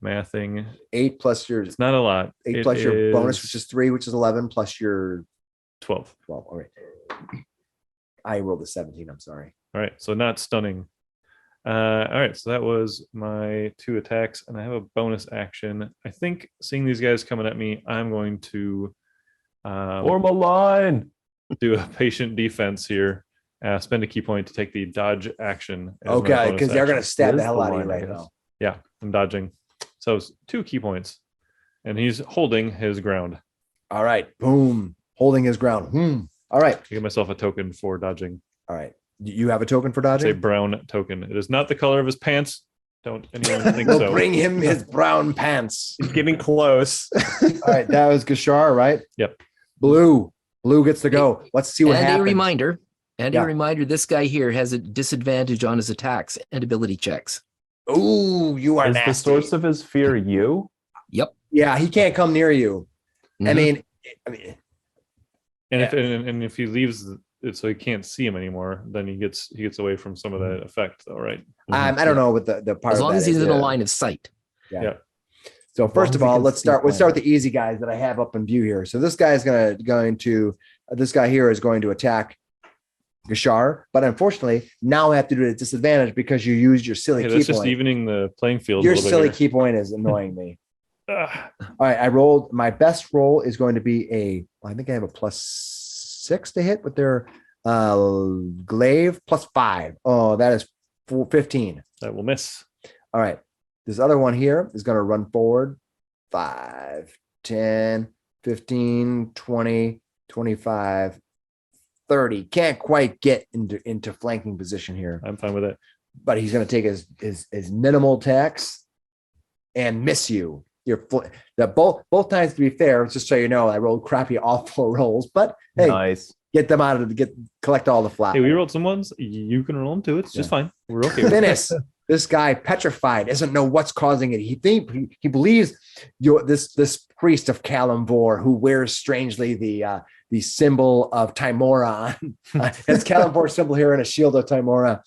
mathing. 8 plus your It's not a lot. 8 It plus your bonus, is which is 3, which is 11, plus your 12. 12. All right. I rolled a 17. I'm sorry. All right, so not stunning. All right, so that was my 2 attacks, and I have a bonus action. I think seeing these guys coming at me, I'm going to Form a line. do a patient defense here. Spend a key point to take the dodge action. as my Okay, bonus because they're going to action. stab It the is hell the out of you line, I right guess. now. Yeah, I'm dodging. So it's 2 key points, and he's holding his ground. All right. Boom. Holding his ground. All right. I give myself a token for dodging. All right. You have a token for It's a dodging? brown token. It is not the color of his pants. Don't anyone think We'll so. bring him his brown pants. He's getting close. All right. That was Gashar, right? Yep. Blue. Blue gets to go. Let's see what and happens. a reminder. And Yeah. a reminder, this guy here has a disadvantage on his attacks and ability checks. Ooh, you are Is nasty. the source of his fear you? Yeah, he can't come near you. I Mhm. mean, And if he leaves it so he can't see him anymore, then he gets away from some of that effect, though, right? I don't know what the part as of long that as he's is. in a Yeah. line of sight. Yeah. As So long first as of he all, can let's see start with planet. the easy guys that I have up in view here. So this guy's this guy here is going to attack Gashar, but unfortunately now I have to do it at disadvantage because you used your silly Hey, key that's just point. evening the playing field. Your a little silly bit here. key point is annoying me. Ah, All right, I rolled my best roll is going to be I think I have a +6 to hit with their glaive +5. Oh, that is 15. that will miss. All right. This other one here is going to run forward 5, 10, 15, 20, 25, 30. Can't quite get into flanking position here, I'm fine with it. but he's going to take his minimal attacks and miss you. Both times, to be fair, just so you know, I rolled crappy all 4 rolls, but hey, Nice. get them out of collect all the flat. Hey, we rolled some ones. You can roll them too. It's just fine. We're okay. with it. Finnis, this guy petrified, doesn't know what's causing it. He believes this priest of Kalimvor who wears strangely the symbol of Taymor on. It's Kalimvor's symbol here and a shield of Taymor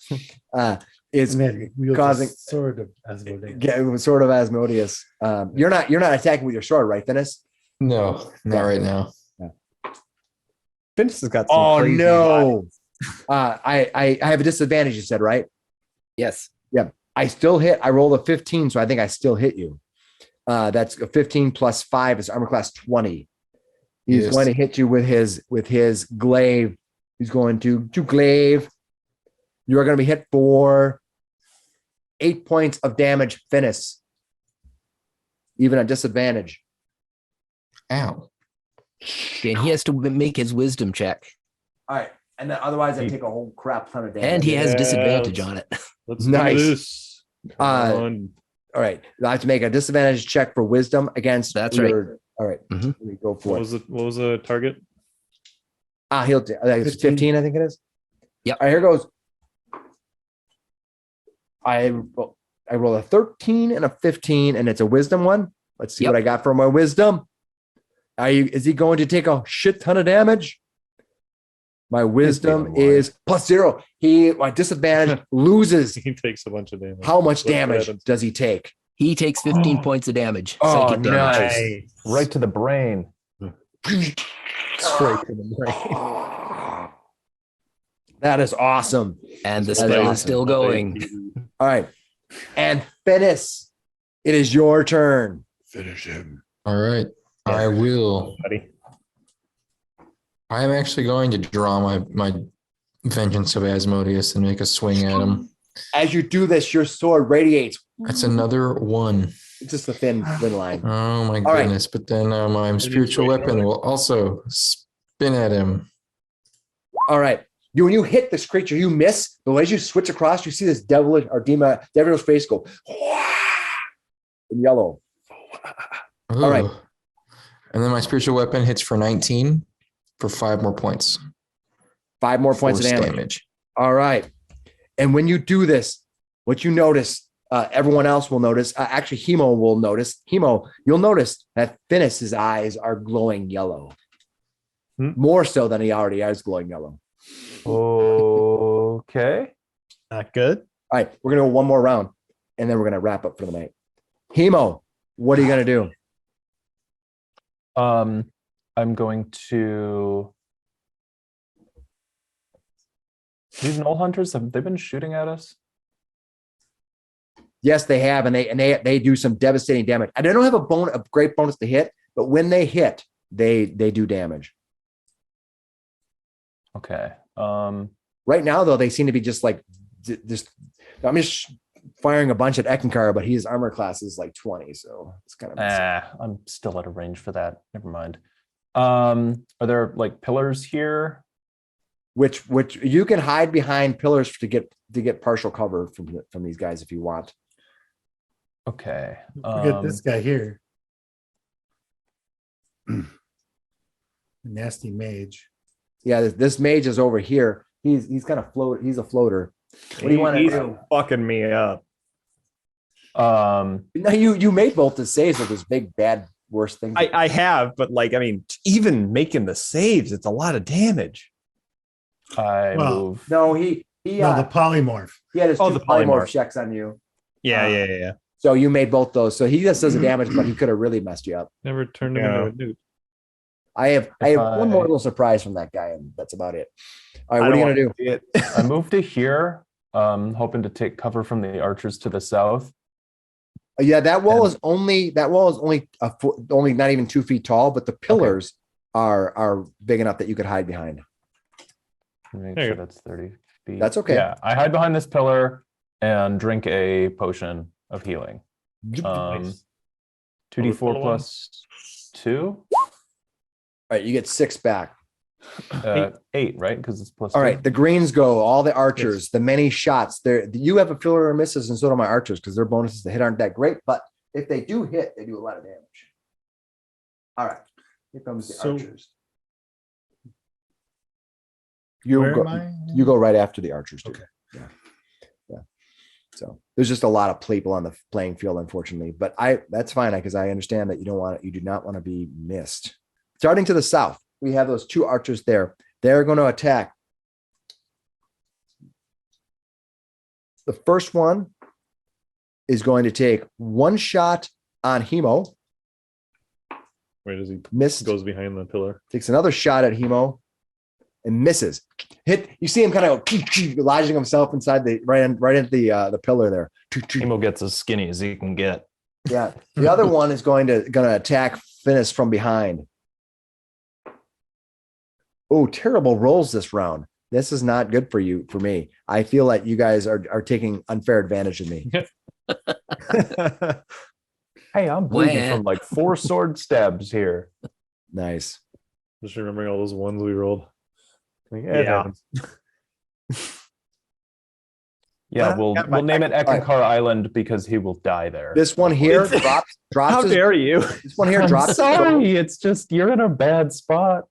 is And then wields a causing sword of Asmodeus. sort of Asmodeus. You're not attacking with your sword, right, Finnis? No, not right now. Finnis has got some Oh crazy no! I have a disadvantage. You said right? Yes. I still hit. I rolled a 15, so I think I still hit you. That's a 15 plus 5 is armor class 20. He's Yes. going to hit you with his glaive. He's going to glaive. You are going to be hit for 8 points of damage, Finnis. Even a disadvantage. Ow. And he has to make his wisdom check. All right. And then otherwise I take a whole crap ton of damage. And he has Yeah, disadvantage on it. Let's Nice. do this. Come on. All right. I have to make a disadvantage check for wisdom against That's your, all right. Mhm. Let me go for What it. was the target? He'll do. It's 15, I think it is. Yep. All right, here goes. I roll a 13 and a 15, and it's a wisdom one. Let's see Yep. what I got for my wisdom. Is he going to take a shit ton of damage? My wisdom line. is +0. My disadvantage loses. He takes a bunch of damage. How much That's what damage happens. does he take? He takes 15 points of damage. Oh, Psychic damage. nice. Right to the brain. Straight to the brain. That is awesome. And the That's spell awesome. is still going. All right. And Finnis, it is your turn. Finish him. All right. I will. Buddy. I am actually going to draw my Vengeance of Asmodeus and make a swing at him. As you do this, your sword radiates. That's another 1. It's just a thin line. Oh my right. goodness. But then my spiritual weapon will also spin at him. All right. When you hit this creature, you miss, but as you switch across, you see this devilish face go in yellow. All right. Ooh. And then my spiritual weapon hits for 19 for 5 more points. 5 more points of Force damage. All right. And when you do this, what you notice, everyone else will notice. Actually, Hemo will notice. Hemo, you'll notice that Finnis's eyes are glowing yellow. More so than he already is glowing yellow. Okay. Not good. All right, we're gonna go one more round, and then we're gonna wrap up for the night. Hemo, what are you gonna do? I'm going to. These Knoll Hunters, have they been shooting at us? Yes, they have, and they do some devastating damage. And they don't have a great bonus to hit, but when they hit, they do damage. Okay. Right now, though, they seem to be just like just. I'm just firing a bunch at Eckankar, but his armor class is like 20, so it's kind of. I'm still out of range for that. Never mind. Are there like pillars here? Which you can hide behind pillars to get partial cover from these guys if you want. Okay. Forget this guy here. Nasty mage. Yeah, this mage is over here. He's kind of float. He's a floater. What do you want to He's do? fucking me up. No, you made both the saves of this big bad worst thing. I have, but like, I mean, even making the saves, it's a lot of damage. I Well, move. No, the polymorph. he had his Oh, two the polymorph polymorph. checks on you. Yeah. So you made both those. So he just does the damage, but he could have really messed you up. Never turned him into a newt. I have one more I- little surprise from that guy, and that's about it. All right, what are you gonna do? I moved to here, hoping to take cover from the archers to the south. Yeah, that wall is only only not even 2 feet tall, but the pillars are big enough that you could hide behind. Make There you sure go. that's 30 feet. That's okay. Yeah, I hide behind this pillar and drink a potion of healing. Nice. 2d4 Level plus 2. All right, you get 6 back. 8, right? Because it's plus All 2. right, the greens go, all the archers, the many shots. You have a filler or misses, and so do my archers, because their bonuses to hit aren't that great. But if they do hit, they do a lot of damage. All right, here comes the So- archers. You Where go, am I? you go right after the archers do. Okay. Yeah. So there's just a lot of people on the playing field, unfortunately. But that's fine, because I understand that you do not want to be missed. Starting to the south, we have those 2 archers there. They're going to attack. The first one is going to take 1 shot on Hemo. Where does he Missed. goes behind the pillar? Takes another shot at Hemo and misses. Hit. You see him kind of lodging himself inside right into the pillar there. Emo gets as skinny as he can get. Yeah. The other one is going to attack Finnis from behind. Oh, terrible rolls this round. This is not good for me. I feel like you guys are taking unfair advantage of me. Hey, I'm bleeding Wah. from like 4 sword stabs here. Nice. Just remembering all those ones we rolled. Like, it Yeah. happens. Yeah, Well, we'll name it Eckankar Island because he will die there. This one here drops How his, dare you? this one here I'm drops his bow. sorry, it's just you're in a bad spot.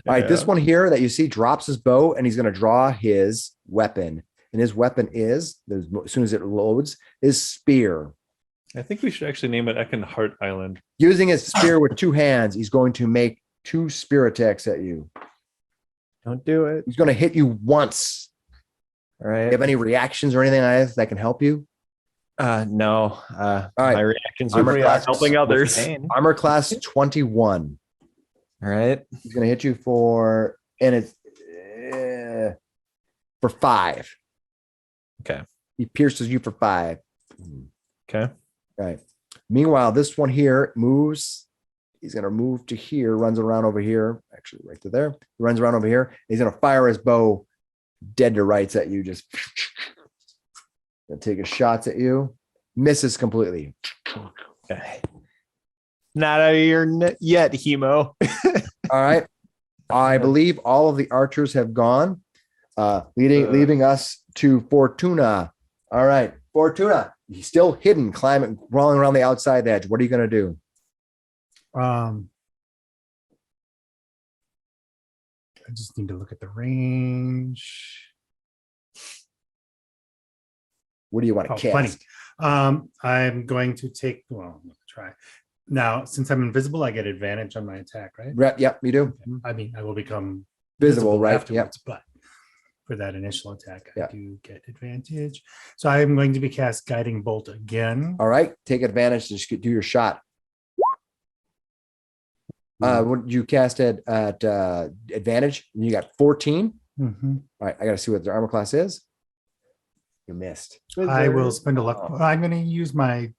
All right, this one here that you see drops his bow, and he's going to draw his weapon. And his weapon is, as soon as it loads, his spear. I think we should actually name it Eckankar Island. Using his spear with 2 hands, he's going to make 2 spear attacks at you. Don't do it. He's going to hit you once. All Do right. you have any reactions or anything like that can help you? No. right. My reactions are Armor for class helping with others. pain. Armor class 21. All right. He's going to hit you for 5. Okay. He pierces you for 5. Okay. Right. Meanwhile, this one here moves. He's going to move to here, runs around over here. Actually, right to there. He runs around over here. He's going to fire his bow dead to rights at you. Just gonna take his shots at you. Misses completely. Okay. Not out of here yet, Hemo. All right. I believe all of the archers have gone, leaving us to Fortuna. All right. Fortuna, he's still hidden, crawling around the outside edge. What are you going to do? I just need to look at the range. What do you want to Oh, cast? funny. I'm going to take. Well, I'm going to try. Now, since I'm invisible, I get advantage on my attack, right? Yep, you do. I mean, I will become Visible, right? Yep. afterwards, but for that initial attack, Yeah. I do get advantage. So I am going to be cast Guiding Bolt again. All right, take advantage to just do your shot. What did you cast at advantage? And you got 14. Mhm. All right, I got to see what their armor class is. You missed. I will spend a luck. I'm going to use my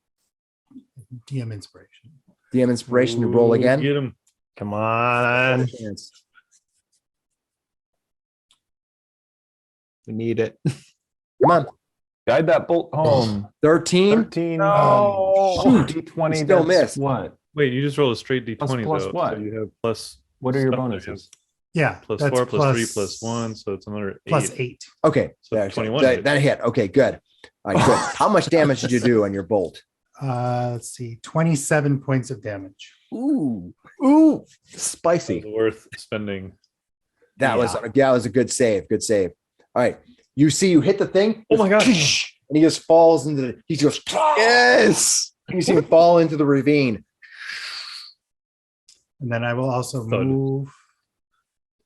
DM inspiration. DM inspiration to roll Ooh, again. Get him. Come on. Chance. We need it. Come on, Guide that bolt home. 13. 13. No. Shoot. D20. You still that's missed. What? Wait, you just roll a straight d20 plus though. what? So you have plus. What are your stuff that bonuses? has Yeah. Plus that's 4, plus 3, plus 1. So it's another 8. plus 8. Okay, So that, 21 that, hit. that hit. Okay, good. All right, good. How much damage did you do on your bolt? Let's see, 27 points of damage. Ooh. Ooh, That spicy. was worth spending. That was a good save. Good save. All right, you see, you hit the thing. Oh my God. And he just falls into the. He goes Yes. You see him fall into the ravine. And then I will also Thud. move.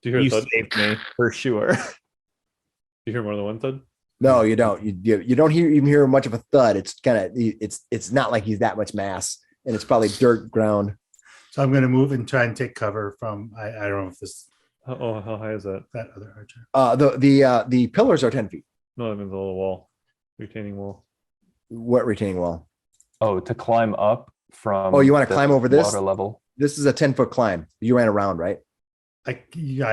Do you hear You a thud? saved me for sure. Do you hear more than one thud? No, you don't. You don't even hear much of a thud. It's kind of it's not like he's that much mass, and it's probably dirt ground. So I'm going to move and try and take cover from. I don't know if this Oh, how high is that? that other archer. The pillars are 10 feet. No, I mean the little wall, retaining wall. What retaining wall? Oh, to climb up from. Oh, you want to the climb over this? water level? This is a 10-foot climb. You ran around, right? I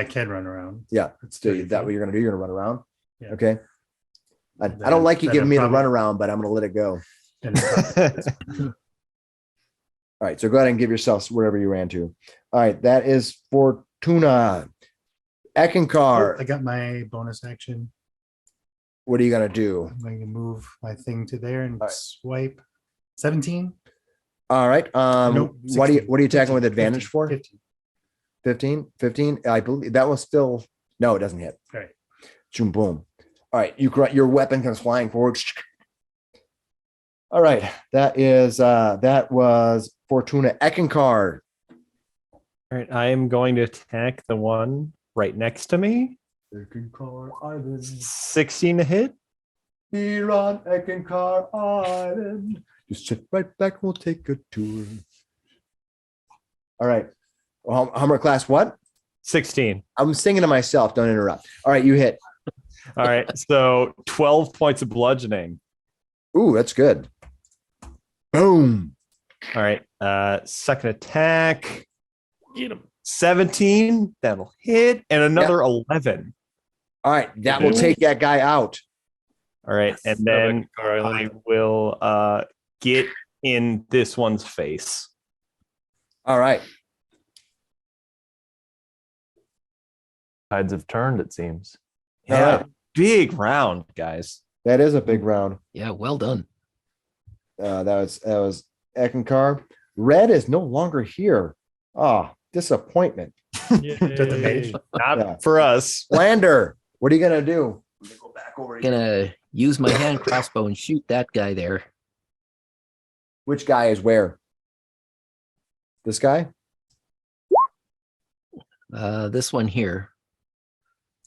can run around. Yeah. It's So 30 is that feet. what you're gonna do? You're gonna run around? Yeah. Okay. I Then- don't like you then giving I'm me the probably- run around, but I'm gonna let it go. And it's All right, so go ahead and give yourself wherever you ran to. All right, that is Fortuna. I Eckankar, got my bonus action. what are you gonna do? I'm going to move my thing to there and All right. swipe. 17. All right. Nope, What are you 16, attacking with 15, advantage 15, for? 15. 15. I believe that was still no, it doesn't hit. All right. Boom, boom. All right, your weapon comes flying forward. All right, that was Fortuna. Eckankar. All right, I am going to attack the one right next to me. Eckankar Island. 16 to hit. Here on Eckankar Island. Just sit right back. We'll take a tour. All right. Hummer class what? 16. I'm singing to myself. Don't interrupt. All right, you hit. All right, so 12 points of bludgeoning. Ooh, that's good. Boom. All right, second attack. Get him. 17. That'll hit, and another 11. All right, that will take that guy out. All right, and then I will get in this one's face. All right. Tides have turned, it seems. All Yeah, right. big round, guys. That is a big round. Yeah, well done. That was Eckankar. Red is no longer here. Ah, disappointment. the mage. Not Yeah. for us. Lander, what are you gonna do? Let me go back over here. Gonna use my hand crossbow and shoot that guy there. Which guy is where? This guy? This one here.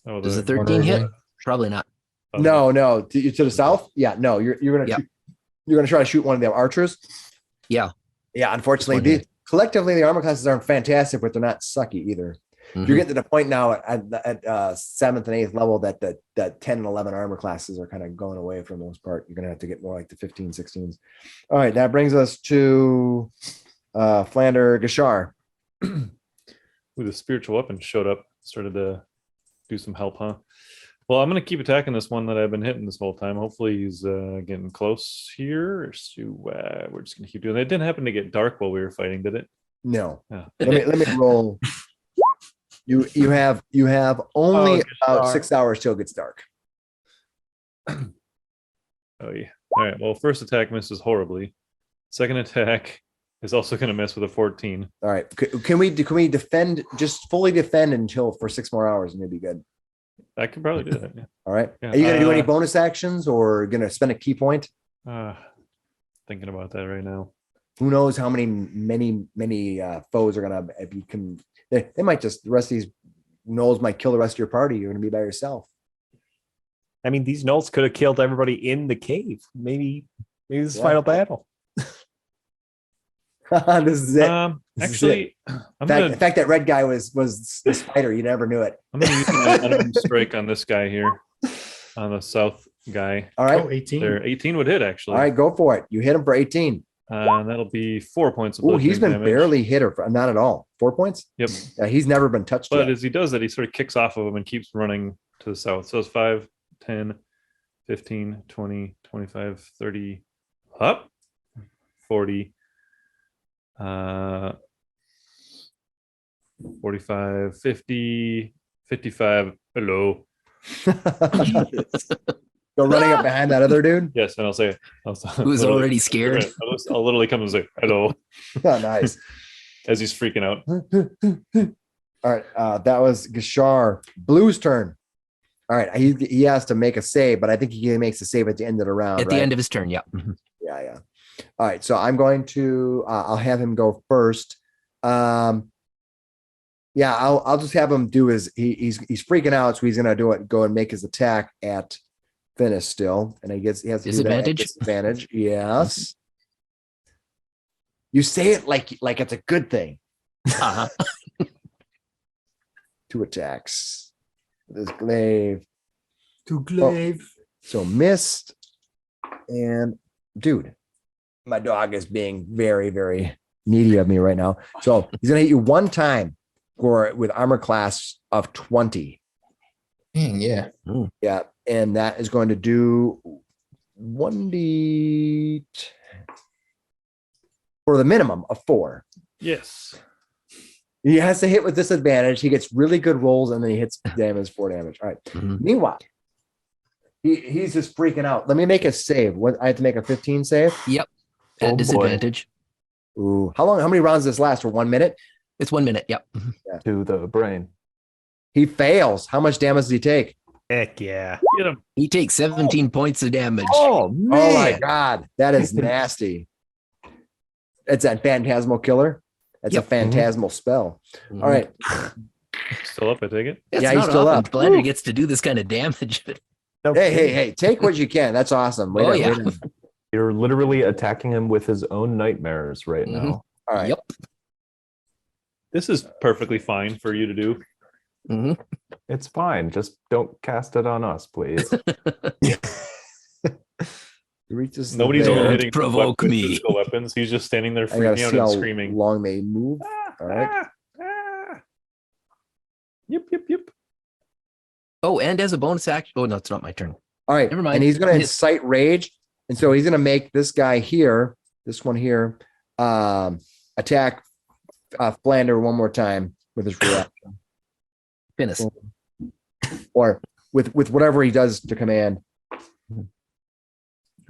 Oh, Does a the 13 hit? Ravine. Probably not. No. To the south? Yeah, no. You're gonna Yeah. you're gonna try to shoot one of them archers. Yeah. Yeah, unfortunately, This one collectively the armor classes aren't fantastic, but they're not sucky either. Mhm. You're getting to the point now at 7th and 8th level that the 10 and 11 armor classes are kind of going away for the most part. You're gonna have to get more like the 15, 16s. All right, that brings us to Flander Gashar. Ooh, the spiritual weapon showed up, started to do some help, huh? Well, I'm going to keep attacking this one that I've been hitting this whole time. Hopefully he's getting close here. So we're just going to keep doing that. It didn't happen to get dark while we were fighting, did it? No. Yeah. Let me roll. You have only about Gashar. 6 hours till it gets dark. Oh, yeah. All right. Well, first attack misses horribly. Second attack is also going to miss with a 14. All right. Can we defend, just fully defend until for 6 more hours and you'll be good. I could probably do that. Yeah. All right. Yeah. Are you gonna do any bonus actions or gonna spend a key point? Thinking about that right now. Who knows how many foes are gonna they might just the rest of these gnolls might kill the rest of your party. You're gonna be by yourself. I mean, these gnolls could have killed everybody in the cave. Maybe this is Yeah. final battle. This is it. This is Actually, In fact, that red guy was the spider. You never knew it. I'm gonna use my unarmed strike on this guy here, on the south guy. All right. Oh, 18. There, 18 would hit actually. All right, go for it. You hit him for 18. And that'll be 4 points of Oh, he's bludgeoning been damage. barely hit or not at all. 4 points? Yep. Yeah, he's never been touched But yet. as he does that, he sort of kicks off of him and keeps running to the south. So it's 5, 10, 15, 20, 25, 30, up, 40, 45, 50, 55. Hello. Go running up behind that other dude. Yes, and I'll say, Who's already scared? I'll literally come and say hello Oh, nice. as he's freaking out. All right, that was Gashar. Blue's turn. All right, he has to make a save, but I think he makes a save at the end of the round. At the end of his turn, yeah. Mhm. Yeah. All right, so I'm going to. I'll have him go first. Yeah, I'll just have him do his. He's freaking out, so he's gonna go and make his attack at Finnis still, and he has to do that at Disadvantage? disadvantage. Yes. You say it like it's a good thing. Uh-huh. 2 attacks. This glaive. To glaive. So missed. And dude, my dog is being very, very needy of me right now. So he's gonna hit you one time with armor class of 20. Dang, yeah. Yeah, and that is going to do 1d for the minimum of 4. Yes. He has to hit with disadvantage. He gets really good rolls, and then he hits 4 damage. All right. Mhm. Meanwhile, he's just freaking out. Let me make a save. I have to make a 15 save. Yep. Oh, At boy. disadvantage. Ooh, how many rounds does this last? For 1 minute? It's 1 minute. Yep. Mhm. To the brain. He fails. How much damage does he take? Heck yeah. Get him. He takes 17 points of damage. Oh my god, that is nasty. It's that phantasmal killer. That's Yep. a phantasmal spell. Mhm. All right. Still up, I take it. It's Yeah, he's not still often up. Blender Woo. gets to do this kind of damage. Hey, take what you can. That's awesome. Oh, yeah. You're literally attacking him with his own nightmares right Mhm. now. All right. Yep. This is perfectly fine for you to do. Mhm. It's fine. Just don't cast it on us, please. He reaches the Nobody's bear. even Don't hitting provoke with me. physical weapons. He's just standing there I gotta freaking see out and how screaming. long they move. All right. Yep. Oh, and as a bonus action. Oh, no, it's not my turn. All right. Never mind. And he's going to Miss. incite rage. And so he's going to make this guy here, this one here, attack Flander one more time with his reaction. Finnis. Or with whatever he does to command.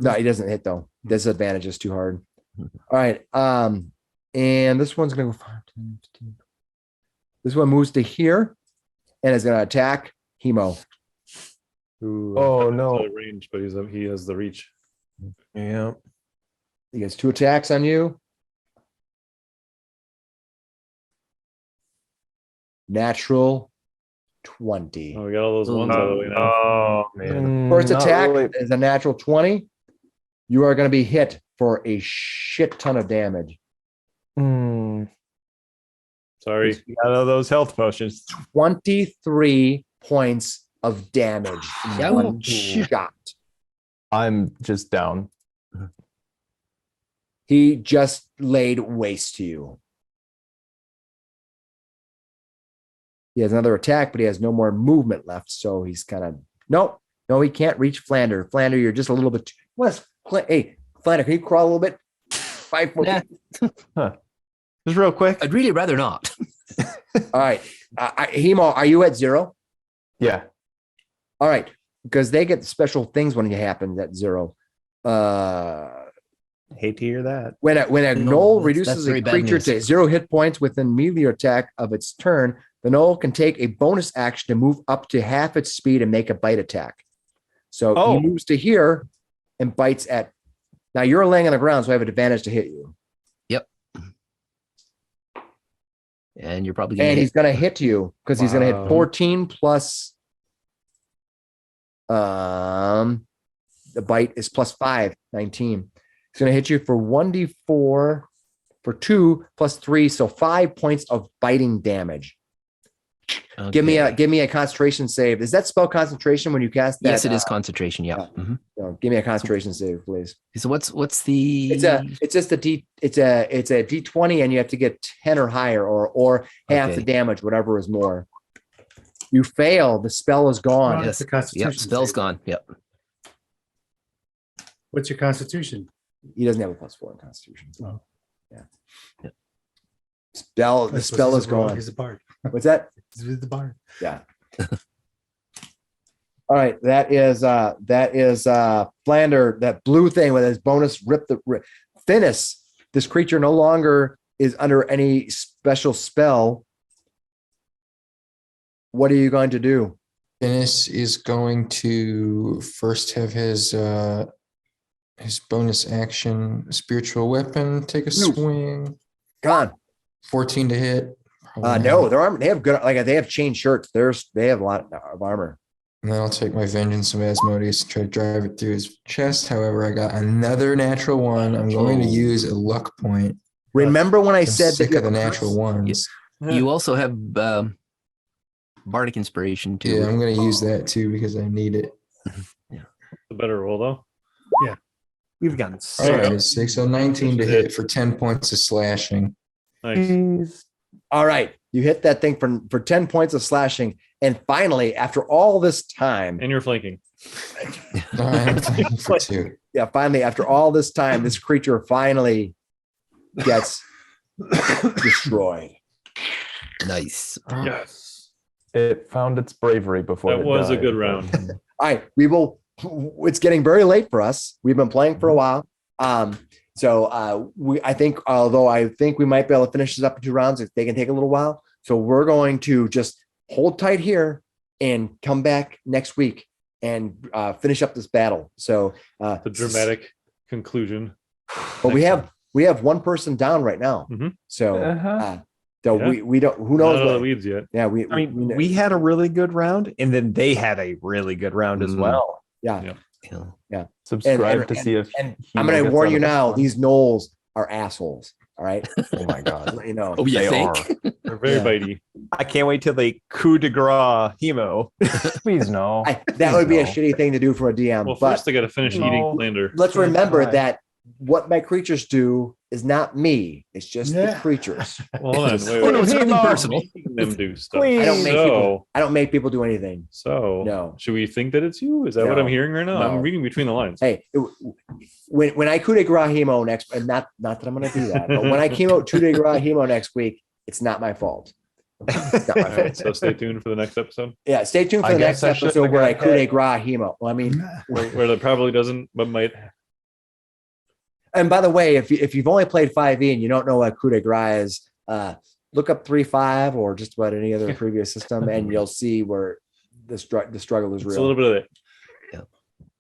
No, he doesn't hit though. Disadvantage is too hard. All right. And this one's going to go 5, 10, 15. This one moves to here and is going to attack Hemo. Who, Oh Out no. of range, but he has the reach. Yeah. he gets 2 attacks on you. Natural 20. Oh, we got all those ones out of the way now. Oh man. First Not attack really. is a natural 20. You are going to be hit for a shit ton of damage. Hmm. Sorry. Out of those health potions. 23 points of damage in one Ouch. shot. I'm just down. He just laid waste to you. He has another attack, but he has no more movement left. So he's kind of no, he can't reach Flander. Flander, you're just a little bit. Hey, Flander, can you crawl a little bit? 5 foot. Nah. Just real quick. I'd really rather not. All right, Hemo, are you at 0? Yeah. All right, because they get special things when it happens at 0. Hate to hear that. When a No, gnoll that's reduces very a bad creature news. to 0 hit points within melee attack of its turn, the gnoll can take a bonus action to move up to half its speed and make a bite attack. So Oh. he moves to here and bites at. Now you're laying on the ground, so I have an advantage to hit you. And you're probably going And to he's going to hit you because he's going to hit Wow. 14 plus The bite is +5, 19. It's going to hit you for 1d4 for 2 + 3, so 5 points of biting damage. Give me a concentration save. Is that spell concentration when you cast that? Yes, it is concentration. Yeah. Mhm. Give me a concentration save, please. So what's the? It's just a D20, and you have to get 10 or higher, or half the damage, whatever is more. You fail. The spell is gone. Well, Yes. the Constitution Yep. Spell's save. gone. Yep. What's your Constitution? He doesn't have a +4 in Constitution. Oh. Yeah. Yep. The spell is gone. He's a bard. What's that? He's the bard. Yeah. All right, that is Flander, that blue thing with his bonus rip. Finnis, this creature no longer is under any special spell. What are you going to do? Finnis is going to first have his bonus action spiritual weapon take a swing. Come 14 to hit. on. No, their armor. They have good. They have chain shirts. They have a lot of armor. And then I'll take my vengeance of Asmodeus and try to drive it through his chest. However, I got another natural one. I'm going to use a luck point. Remember when I I'm said that sick you of the natural ones. You also have bardic inspiration too. Yeah, I'm going to use that too because I need it. The better roll though. We've gotten All right, 6, so 19 to hit for 10 points of slashing. Nice. All right, you hit that thing for 10 points of slashing, and finally, after all this time, And you're flanking. No, I'm thinking for 2. yeah, finally, after all this time, this creature finally gets destroyed. Nice. Yes. It found its bravery before. That it was a died. good round. All right, we will. It's getting very late for us. We've been playing for a while. I think we might be able to finish this up in 2 rounds. If they can take a little while. So we're going to just hold tight here and come back next week and finish up this battle. So The dramatic conclusion. but we have one person down right now. Mhm. So Uh-huh. so Yeah. we don't, who Not knows out of the what, weeds yet. yeah, We had a really good round, and then they had a really good round as Mhm. well. yeah. Yeah. Subscribe And- to see if. And Hemo I'm going to gets warn out you of this now, one. these gnolls are assholes. All right. Oh my god. Let you know. Oh, you They think? They're very Yeah. bitey. I can't wait till they coup de grace Hemo. Please no. That would be a No. shitty thing to do for a DM. Well, but first they got to finish No. eating Lander. let's Oh, remember God. that what my creatures do is not me. It's just the Yeah. creatures. Well, hold on. Wait, Oh, no, it's nothing Hemo. personal. Making them do stuff. Please. I don't make people do anything. So No. should we think that it's you? Is that what No. I'm hearing right now? No. I'm reading between the lines. Hey, when I coup de grace Hemo next, and not that I'm going to do that, but when I came out coup de grace Hemo next week, it's not my fault. It's not my All right, fault. so stay tuned for the next episode Yeah, stay tuned for I the guess next I shouldn't episode have where got I coup de hit. grace Hemo. Well, I mean, where that probably doesn't, but might. and by the way, if you've only played 5e and you don't know what coup de grace is, look up 3.5 or just about any other previous system, and you'll see where the struggle is It's a real. little bit of it.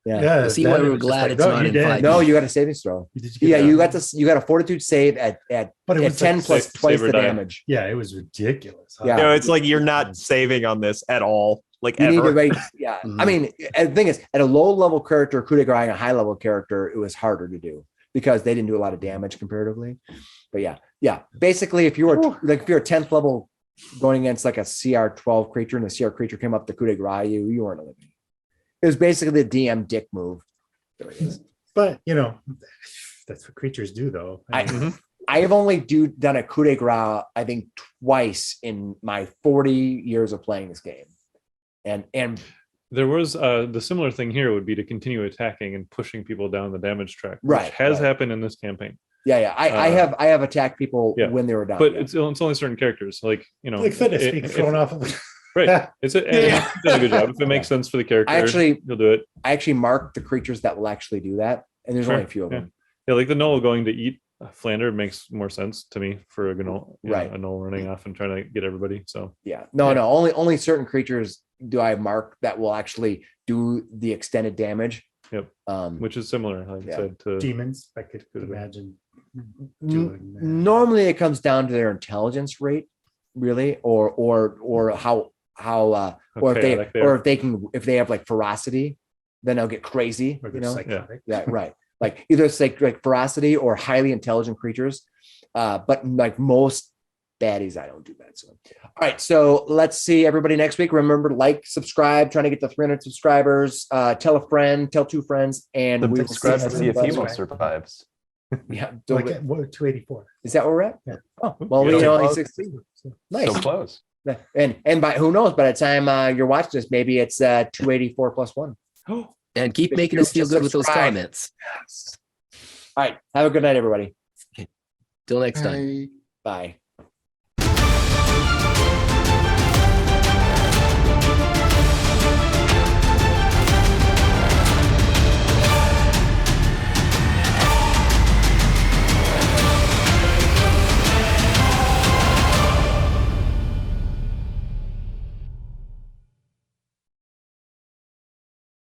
Yeah. You'll see why we're glad it's not in 5e. No, you got a savings throw. Yeah, you got a fortitude save at But it was 10 like plus save twice or the die. damage. Yeah, it was ridiculous. Yeah. No, it's like you're not saving on this at all. Like You need ever. to rate. Yeah, I mean, and the thing is, at a low level character, coup de grace, and a high level character, it was harder to do because they didn't do a lot of damage comparatively. But yeah. Basically, if you were if you're a 10th level going against like a CR 12 creature, and the CR creature came up to coup de grace you weren't living. It was basically the DM dick move. There it is. But that's what creatures do, though. I have only done a coup de grace, I think, twice in my 40 years of playing this game. And There was the similar thing here would be to continue attacking and pushing people down the damage track, which Right, has right. happened in this campaign. I have attacked people Yeah. when they were down. But yeah. it's only certain characters, like like fitness it- being if- thrown off of right. It's and Yeah. he does a good job. If it makes sense for the character, you'll do it. I actually marked the creatures that will actually do that, and there's Sure, only a few of yeah. them. Yeah, like the gnoll going to eat Flander makes more sense to me for a gnoll, Right. A gnoll running off and trying to get everybody. So Yeah, no, only certain creatures do I mark that will actually do the extended damage. Yep. Um, which is similar, like I Yeah. said, to demons. I could Could've been. imagine n- doing that. normally it comes down to their intelligence rate, really, or how or Okay, I like that. if they have like ferocity, then they'll get crazy. Or You they're know, psychotic. yeah, right. Like either it's like ferocity or highly intelligent creatures. But like most baddies, I don't do that. So, all right. So let's see everybody next week. Remember to like, subscribe, trying to get to 300 subscribers. Tell a friend, tell 2 friends, and we will Subscribe to see if everybody. Emo survives. Yeah. Like at 284. Is that where we're at? Yeah. Oh, well, You you know, know, he's 16. Nice. So close. And by who knows, by the time you're watching this, maybe it's 284 plus 1. And keep If making you us feel good with those subscribe. comments. All right. Have a good night, everybody. Till next time. Bye. Bye.